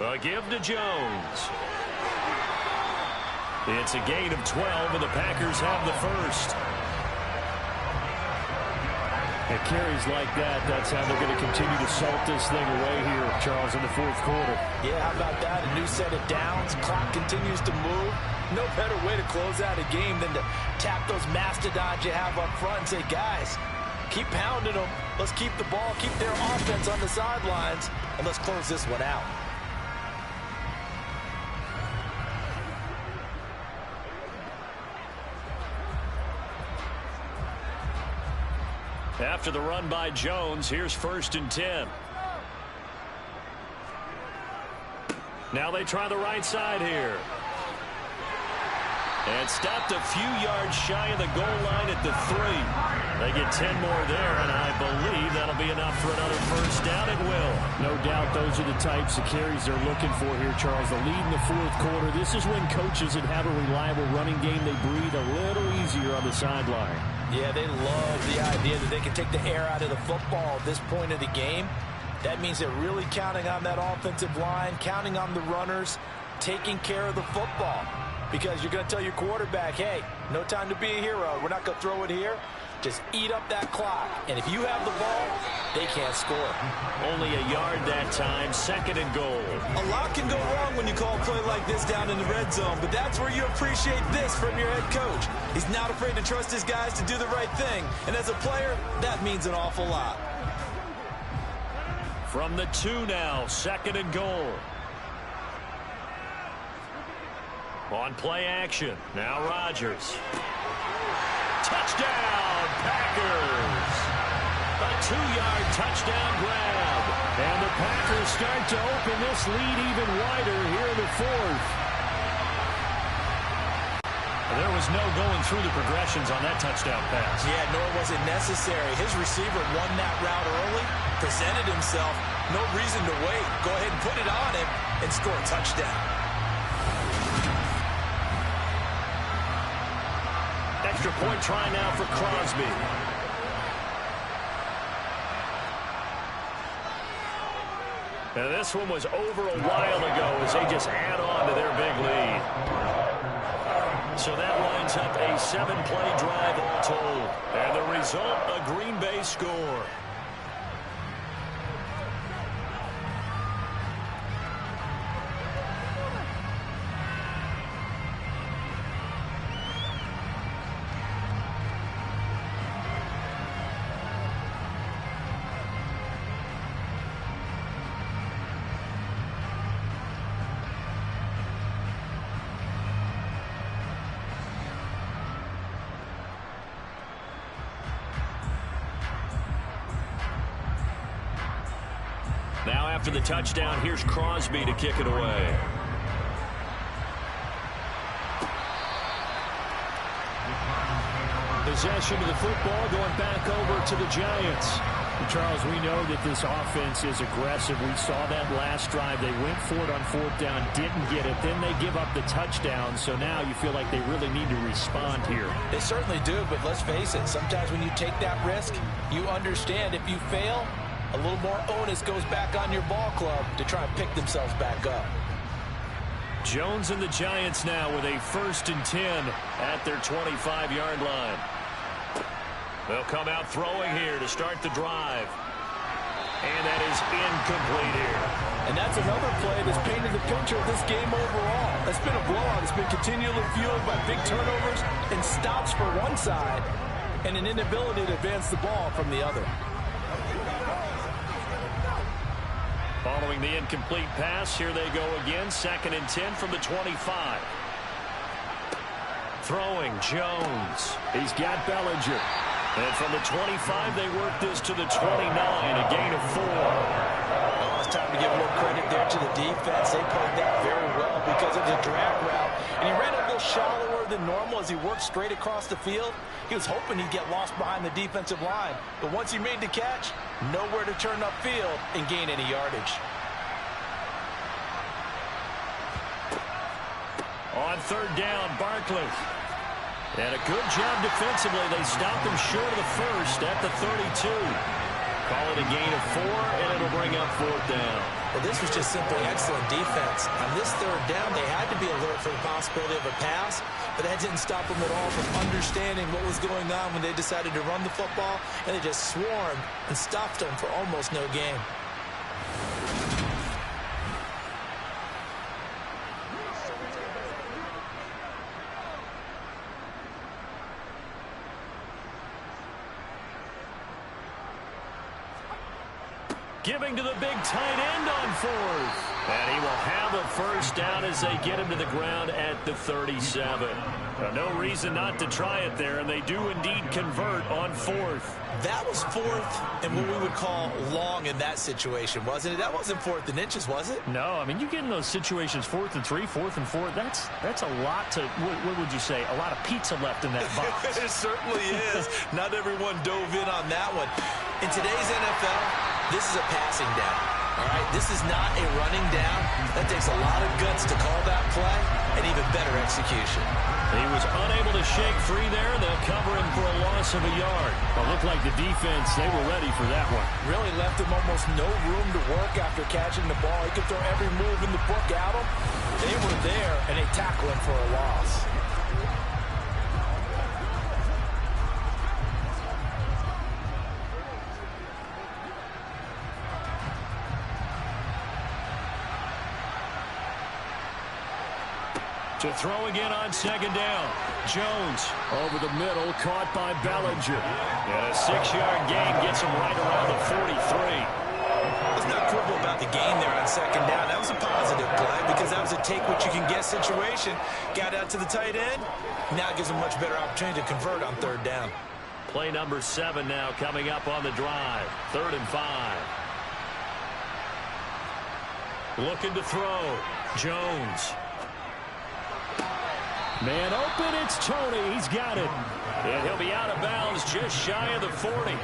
A give to Jones. It's a gain of 12, and the Packers have the first. It carries like that. That's how they're going to continue to salt this thing away here, Charles, in the 4th quarter. Yeah, how about that? A new set of downs. Clock continues to move. No better way to close out a game than to tap those mastodons you have up front and say, guys, keep pounding them. Let's keep the ball, keep their offense on the sidelines, and let's close this one out. After the run by Jones, here's 1st and 10. Now they try the right side here. And stopped a few yards shy of the goal line at the 3. They get 10 more there, and I believe that'll be enough for another first down. It will. No doubt those are the types of carries they're looking for here, Charles. The lead in the 4th quarter. This is when coaches that have a reliable running game, they breathe a little easier on the sideline. Yeah, they love the idea that they can take the air out of the football at this point of the game. That means they're really counting on that offensive line, counting on the runners, taking care of the football. Because you're going to tell your quarterback, hey, no time to be a hero. We're not going to throw it here. Just eat up that clock. And if you have the ball, they can't score. Only a yard that time, 2nd and goal. A lot can go wrong when you call a play like this down in the red zone, but that's where you appreciate this from your head coach. He's not afraid to trust his guys to do the right thing. And as a player, that means an awful lot. From the 2 now, 2nd and goal. On play action, now Rodgers. Touchdown, Packers! A 2-yard touchdown grab. And the Packers start to open this lead even wider here in the 4th. There was no going through the progressions on that touchdown pass. Yeah, nor was it necessary. His receiver won that route early, presented himself. No reason to wait. Go ahead and put it on him and score a touchdown. Extra point try now for Crosby. And this one was over a while ago as they just add on to their big lead. So that lines up a 7-play drive all told. And the result, a Green Bay score. After the touchdown, here's Crosby to kick it away. Possession of the football going back over to the Giants. Charles, we know that this offense is aggressive. We saw that last drive. They went for it on 4th down, didn't get it. Then they give up the touchdown. So now you feel like they really need to respond here. They certainly do, but let's face it. Sometimes when you take that risk, you understand if you fail, a little more onus goes back on your ball club to try and pick themselves back up. Jones and the Giants now with a 1st and 10 at their 25-yard line. They'll come out throwing here to start the drive. And that is incomplete here. And that's another play that's painted the picture of this game overall. It's been a blowout. It's been continually fueled by big turnovers and stops for one side and an inability to advance the ball from the other. Following the incomplete pass, here they go again. 2nd and 10 from the 25. Throwing, Jones. He's got Bellinger. And from the 25, they work this to the 29, a gain of 4. Oh, it's time to give a little credit there to the defense. They played that very well because it was a drag route. And he ran a little shallower than normal as he worked straight across the field. He was hoping he'd get lost behind the defensive line. But once he made the catch, nowhere to turn upfield and gain any yardage. On 3rd down, Barkley. And a good job defensively. They stopped him short of the 1st at the 32. Call it a gain of 4, and it'll bring up 4th down. Well, this was just simply excellent defense. On this 3rd down, they had to be alert for the possibility of a pass, but that didn't stop them at all from understanding what was going on when they decided to run the football, and they just swarmed and stopped them for almost no gain. Giving to the big tight end on 4th. And he will have a 1st down as they get him to the ground at the 37. No reason not to try it there, and they do indeed convert on 4th. That was 4th and what we would call long in that situation, wasn't it? That wasn't 4th and inches, was it? No, I mean, you get in those situations 4th and 3, 4th and 4. That's a lot to, what would you say, a lot of pizza left in that box. It certainly is. Not everyone dove in on that one. In today's NFL, this is a passing down, all right? This is not a running down. That takes a lot of guts to call that play and even better execution. He was unable to shake free there. They'll cover him for a loss of a yard. Well, looked like the defense, they were ready for that one. Really left him almost no room to work after catching the ball. He could throw every move in the book at him. They were there, and they tackled him for a loss. To throw again on 2nd down. Jones over the middle, caught by Bellinger. And a 6-yard gain gets him right around the 43. Let's not quibble about the gain there on 2nd down. That was a positive play because that was a take-what-you-can-get situation. Got out to the tight end. Now it gives him a much better opportunity to convert on 3rd down. Play number 7 now coming up on the drive. 3rd and 5. Looking to throw. Jones. Man open, it's Tony. He's got it. And he'll be out of bounds just shy of the 40.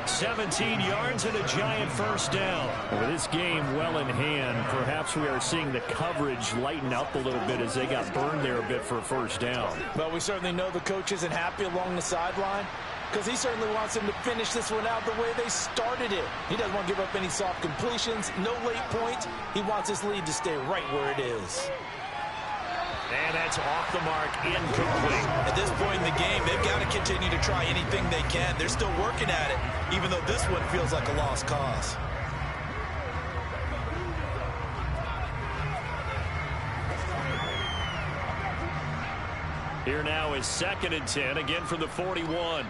17 yards and a giant 1st down. With this game well in hand, perhaps we are seeing the coverage lighten up a little bit as they got burned there a bit for a 1st down. But we certainly know the coach isn't happy along the sideline because he certainly wants them to finish this one out the way they started it. He doesn't want to give up any soft completions, no late points. He wants his lead to stay right where it is. And that's off the mark, incomplete. At this point in the game, they've got to continue to try anything they can. They're still working at it, even though this one feels like a lost cause. Here now is 2nd and 10, again from the 41.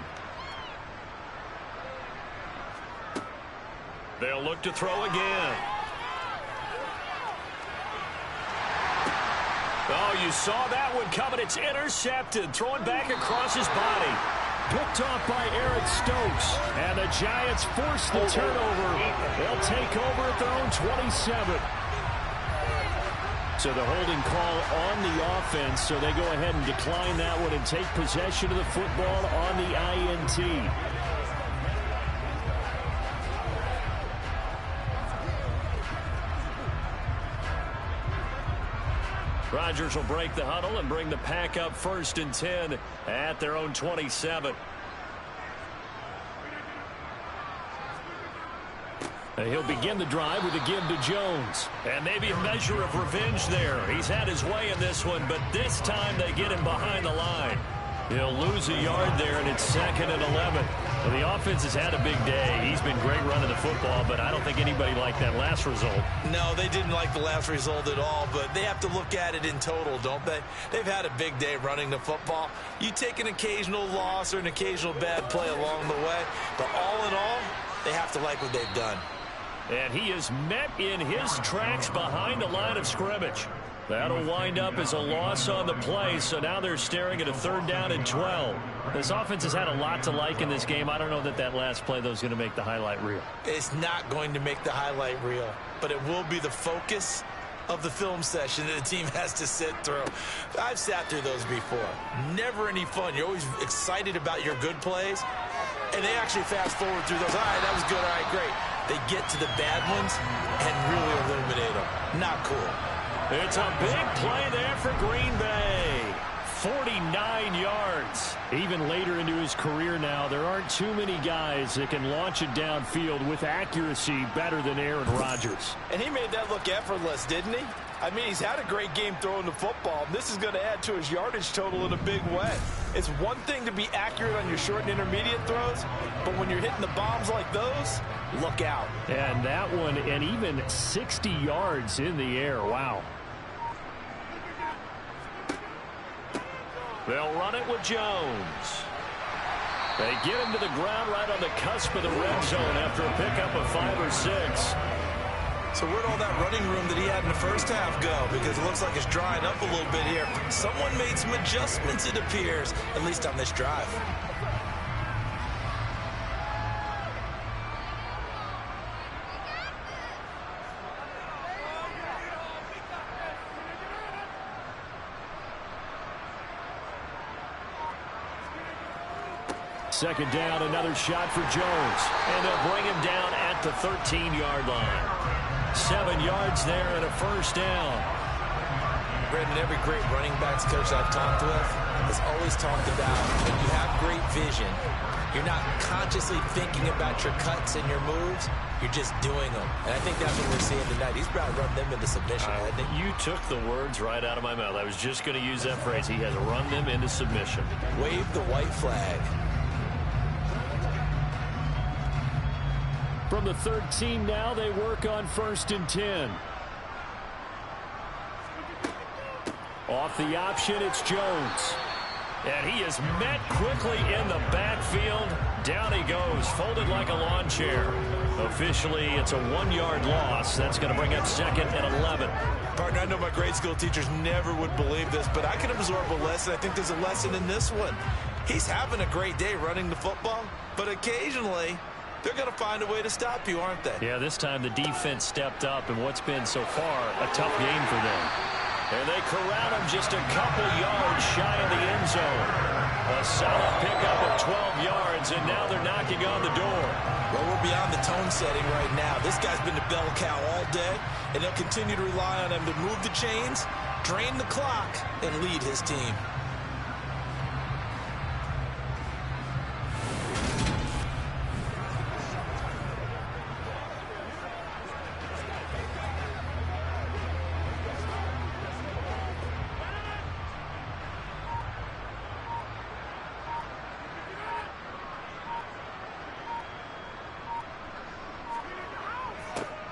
They'll look to throw again. Oh, you saw that one coming. It's intercepted. Throwing back across his body. Picked off by Eric Stokes. And the Giants force the turnover. They'll take over at their own 27. So the holding call on the offense, so they go ahead and decline that one and take possession of the football on the INT. Rodgers will break the huddle and bring the pack up 1st and 10 at their own 27. He'll begin the drive with a give to Jones. And maybe a measure of revenge there. He's had his way in this one, but this time they get him behind the line. He'll lose a yard there, and it's 2nd and 11. Well, the offense has had a big day. He's been great running the football, but I don't think anybody liked that last result. No, they didn't like the last result at all, but they have to look at it in total, don't they? They've had a big day running the football. You take an occasional loss or an occasional bad play along the way, but all in all, they have to like what they've done. And he is met in his tracks behind the line of scrimmage. That'll wind up as a loss on the play, so now they're staring at a 3rd down and 12. This offense has had a lot to like in this game. I don't know that last play, though, is going to make the highlight reel. It's not going to make the highlight reel, but it will be the focus of the film session that the team has to sit through. I've sat through those before. Never any fun. You're always excited about your good plays, and they actually fast forward through those. All right, that was good. All right, great. They get to the bad ones and really illuminate them. Not cool. It's a big play there for Green Bay. 49 yards. Even later into his career now, there aren't too many guys that can launch it downfield with accuracy better than Aaron Rodgers. And he made that look effortless, didn't he? I mean, he's had a great game throwing the football. This is going to add to his yardage total in a big way. It's one thing to be accurate on your short and intermediate throws, but when you're hitting the bombs like those, look out. And that one, and even 60 yards in the air. Wow. They'll run it with Jones. They get him to the ground right on the cusp of the red zone after a pickup of 5 or 6. So where'd all that running room that he had in the first half go? Because it looks like it's drying up a little bit here. Someone made some adjustments, it appears, at least on this drive. Second down, another shot for Jones. And they'll bring him down at the 13-yard line. 7 yards there and a first down. Brendan, every great running backs coach I've talked with has always talked about when you have great vision, you're not consciously thinking about your cuts and your moves. You're just doing them. And I think that's what we're seeing tonight. He's about to run them into submission, hasn't he? You took the words right out of my mouth. I was just going to use that phrase. He has run them into submission. Wave the white flag. From the 13 now, they work on 1st and 10. Off the option, it's Jones. And he is met quickly in the backfield. Down he goes, folded like a lawn chair. Officially, it's a 1-yard loss. That's going to bring up 2nd and 11. Partner, I know my grade school teachers never would believe this, but I can absorb a lesson. I think there's a lesson in this one. He's having a great day running the football, but occasionally they're going to find a way to stop you, aren't they? Yeah, this time the defense stepped up in what's been so far a tough game for them. And they corral him just a couple yards shy of the end zone. A solid pickup of 12 yards, and now they're knocking on the door. Well, we're beyond the tone setting right now. This guy's been the bell cow all day, and they'll continue to rely on him to move the chains, drain the clock, and lead his team.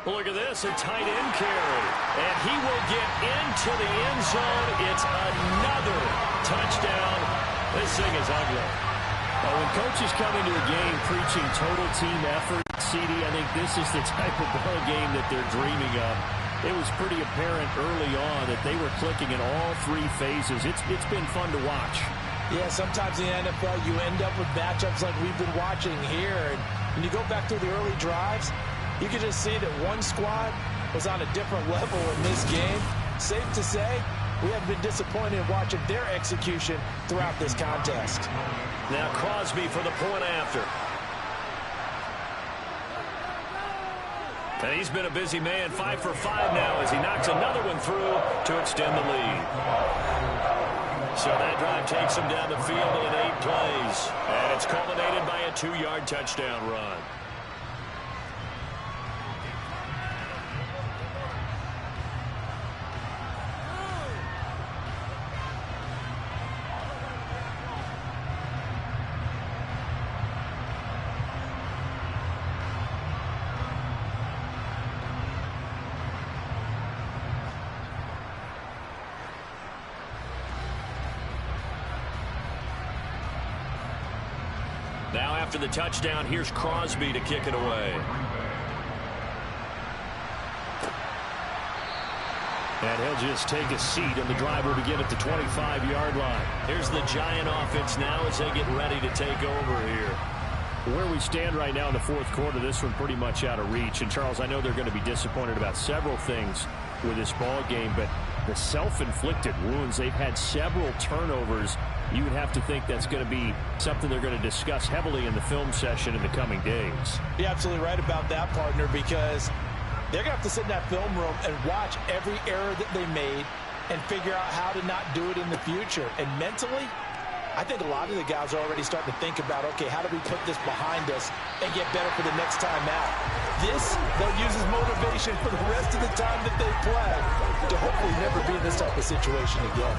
Look at this, a tight end carry. And he will get into the end zone. It's another touchdown. This thing is ugly. When coaches come into a game preaching total team effort, CD, I think this is the type of ball game that they're dreaming of. It was pretty apparent early on that they were clicking in all 3 phases. It's been fun to watch. Yeah, sometimes in the NFL, you end up with matchups like we've been watching here. And when you go back to the early drives, you can just see that one squad was on a different level in this game. Safe to say, we haven't been disappointed in watching their execution throughout this contest. Now Crosby for the point after. And he's been a busy man, 5 for 5 now as he knocks another one through to extend the lead. So that drive takes him down the field in 8 plays. And it's culminated by a 2-yard touchdown run. Now after the touchdown, here's Crosby to kick it away. And he'll just take a seat, and the drive will begin at the 25-yard line. Here's the Giant offense now as they get ready to take over here. Where we stand right now in the fourth quarter, this one pretty much out of reach. And, Charles, I know they're going to be disappointed about several things with this ball game, but the self-inflicted wounds, they've had several turnovers. You would have to think that's going to be something they're going to discuss heavily in the film session in the coming days. You're absolutely right about that, partner, because they're going to have to sit in that film room and watch every error that they made and figure out how to not do it in the future. And mentally, I think a lot of the guys are already starting to think about, okay, how do we put this behind us and get better for the next time out? This, they'll use as motivation for the rest of the time that they play to hopefully never be in this type of situation again.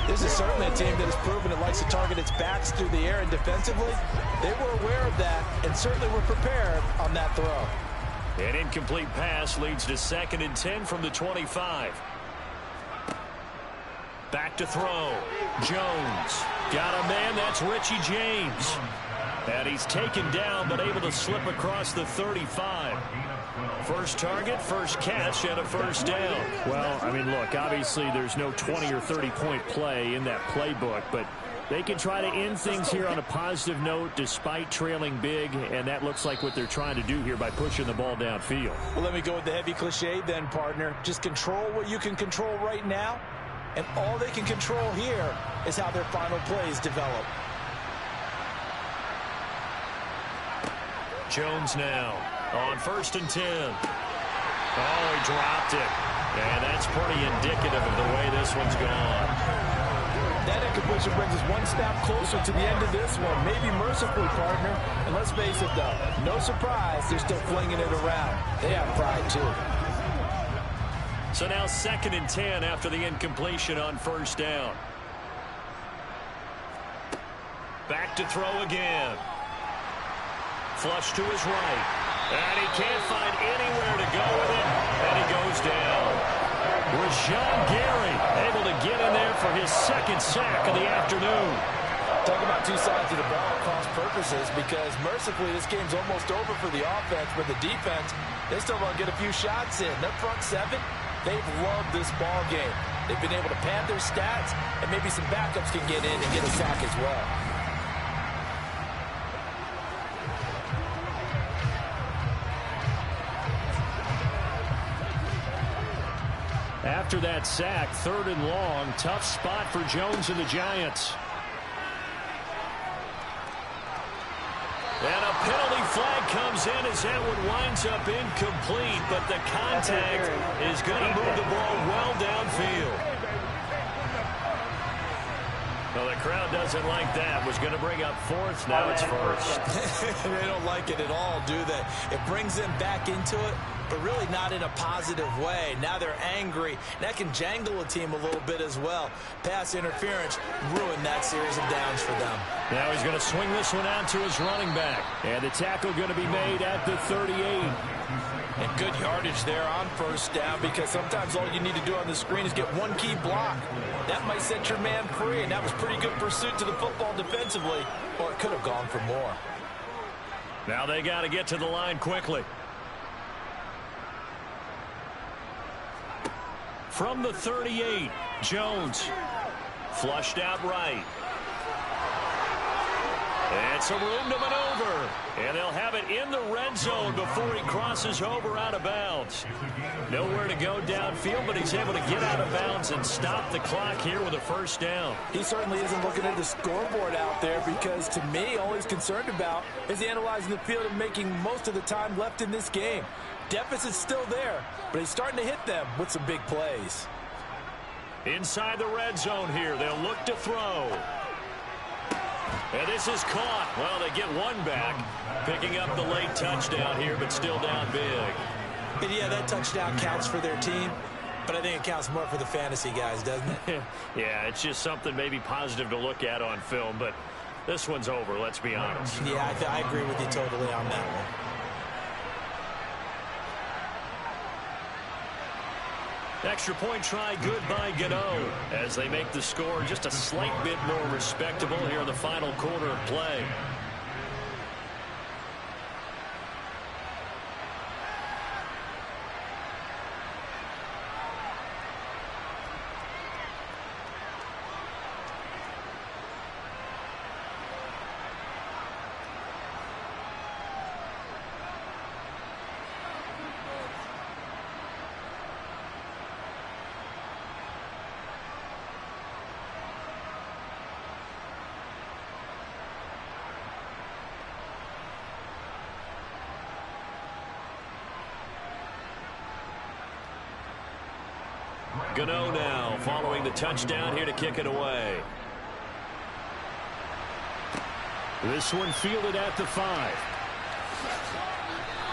This is certainly a team that has proven it likes to target its backs through the air, and defensively, they were aware of that and certainly were prepared on that throw. An incomplete pass leads to 2nd and 10 from the 25. Back to throw. Jones. Got a man, that's Richie James. And he's taken down, but able to slip across the 35. First target, first catch, and a first down. Well, I mean, look, obviously there's no 20 or 30-point play in that playbook, but they can try to end things here on a positive note despite trailing big, and that looks like what they're trying to do here by pushing the ball downfield. Well, let me go with the heavy cliche then, partner. Just control what you can control right now, and all they can control here is how their final plays develop. Jones now on 1st and 10. Oh, he dropped it. And that's pretty indicative of the way this one's gone. That incompletion brings us one snap closer to the end of this one. Maybe mercifully, partner. And let's face it, though, no surprise, they're still flinging it around. They have pride, too. So now 2nd and 10 after the incompletion on 1st down. Back to throw again. Flush to his right. And he can't find anywhere to go with it. And he goes down. Rashawn Gary able to get in there for his 2nd sack of the afternoon. Talk about two sides of the ball cross purposes, because mercifully this game's almost over for the offense, but the defense, they still want to get a few shots in. Their front 7, they've loved this ball game. They've been able to pad their stats, and maybe some backups can get in and get a sack as well. After that sack, 3rd and long, tough spot for Jones and the Giants. And a penalty flag comes in as that one winds up incomplete, but the contact is going to move the ball well downfield. Well, the crowd doesn't like that. Was going to bring up 4th. Now it's 1st. They don't like it at all, do they? It brings them back into it, but really not in a positive way. Now they're angry. That can jangle a team a little bit as well. Pass interference ruined that series of downs for them. Now he's going to swing this one out to his running back. And the tackle going to be made at the 38. And good yardage there on 1st down, because sometimes all you need to do on the screen is get one key block. That might set your man free, and that was pretty good pursuit to the football defensively, or it could have gone for more. Now they got to get to the line quickly. From the 38, Jones flushed out right. And some room to maneuver. And they'll have it in the red zone before he crosses over out of bounds. Nowhere to go downfield, but he's able to get out of bounds and stop the clock here with a first down. He certainly isn't looking at the scoreboard out there because, to me, all he's concerned about is analyzing the field and making most of the time left in this game. Deficit's still there, but he's starting to hit them with some big plays. Inside the red zone here, they'll look to throw. And this is caught. Well, they get one back, picking up the late touchdown here, but still down big. And yeah, that touchdown counts for their team, but I think it counts more for the fantasy guys, doesn't it? Yeah, it's just something maybe positive to look at on film, but this one's over, let's be honest. Yeah, I agree with you totally on that one. Extra point try good by Gano as they make the score just a slight bit more respectable here in the final quarter of play. Gano now following the touchdown here to kick it away. This one fielded at the 5.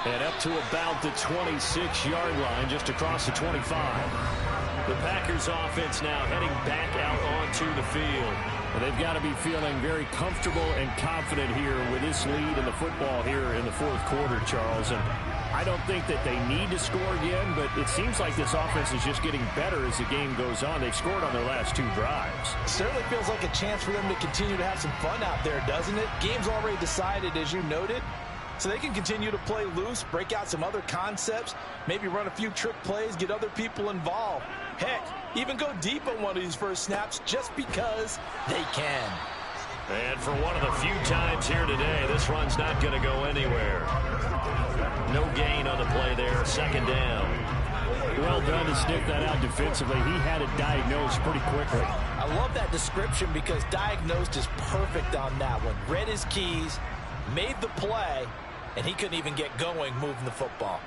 And up to about the 26-yard line, just across the 25. The Packers offense now heading back out onto the field. And they've got to be feeling very comfortable and confident here with this lead in the football here in the fourth quarter, Charles. And I don't think that they need to score again, but it seems like this offense is just getting better as the game goes on. They've scored on their last 2 drives. Certainly feels like a chance for them to continue to have some fun out there, doesn't it? Game's already decided, as you noted, so they can continue to play loose, break out some other concepts, maybe run a few trick plays, get other people involved. Heck, even go deep on one of these first snaps just because they can. And for one of the few times here today, this run's not going to go anywhere. No gain on the play there, second down. Well done to stick that out defensively. He had it diagnosed pretty quickly. I love that description because diagnosed is perfect on that one. Read his keys, made the play, and he couldn't even get going moving the football.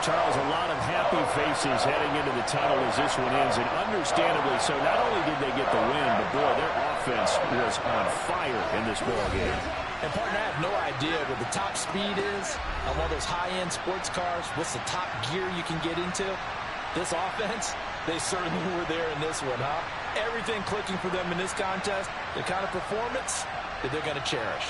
Charles, a lot of happy faces heading into the tunnel as this one ends, and understandably so. Not only did they get the win, but boy, their offense was on fire in this ball game. And partner, I have no idea what the top speed is on one of those high-end sports cars. What's the top gear you can get into? This offense, they certainly were there in this one, huh? Everything clicking for them in this contest, the kind of performance that they're going to cherish.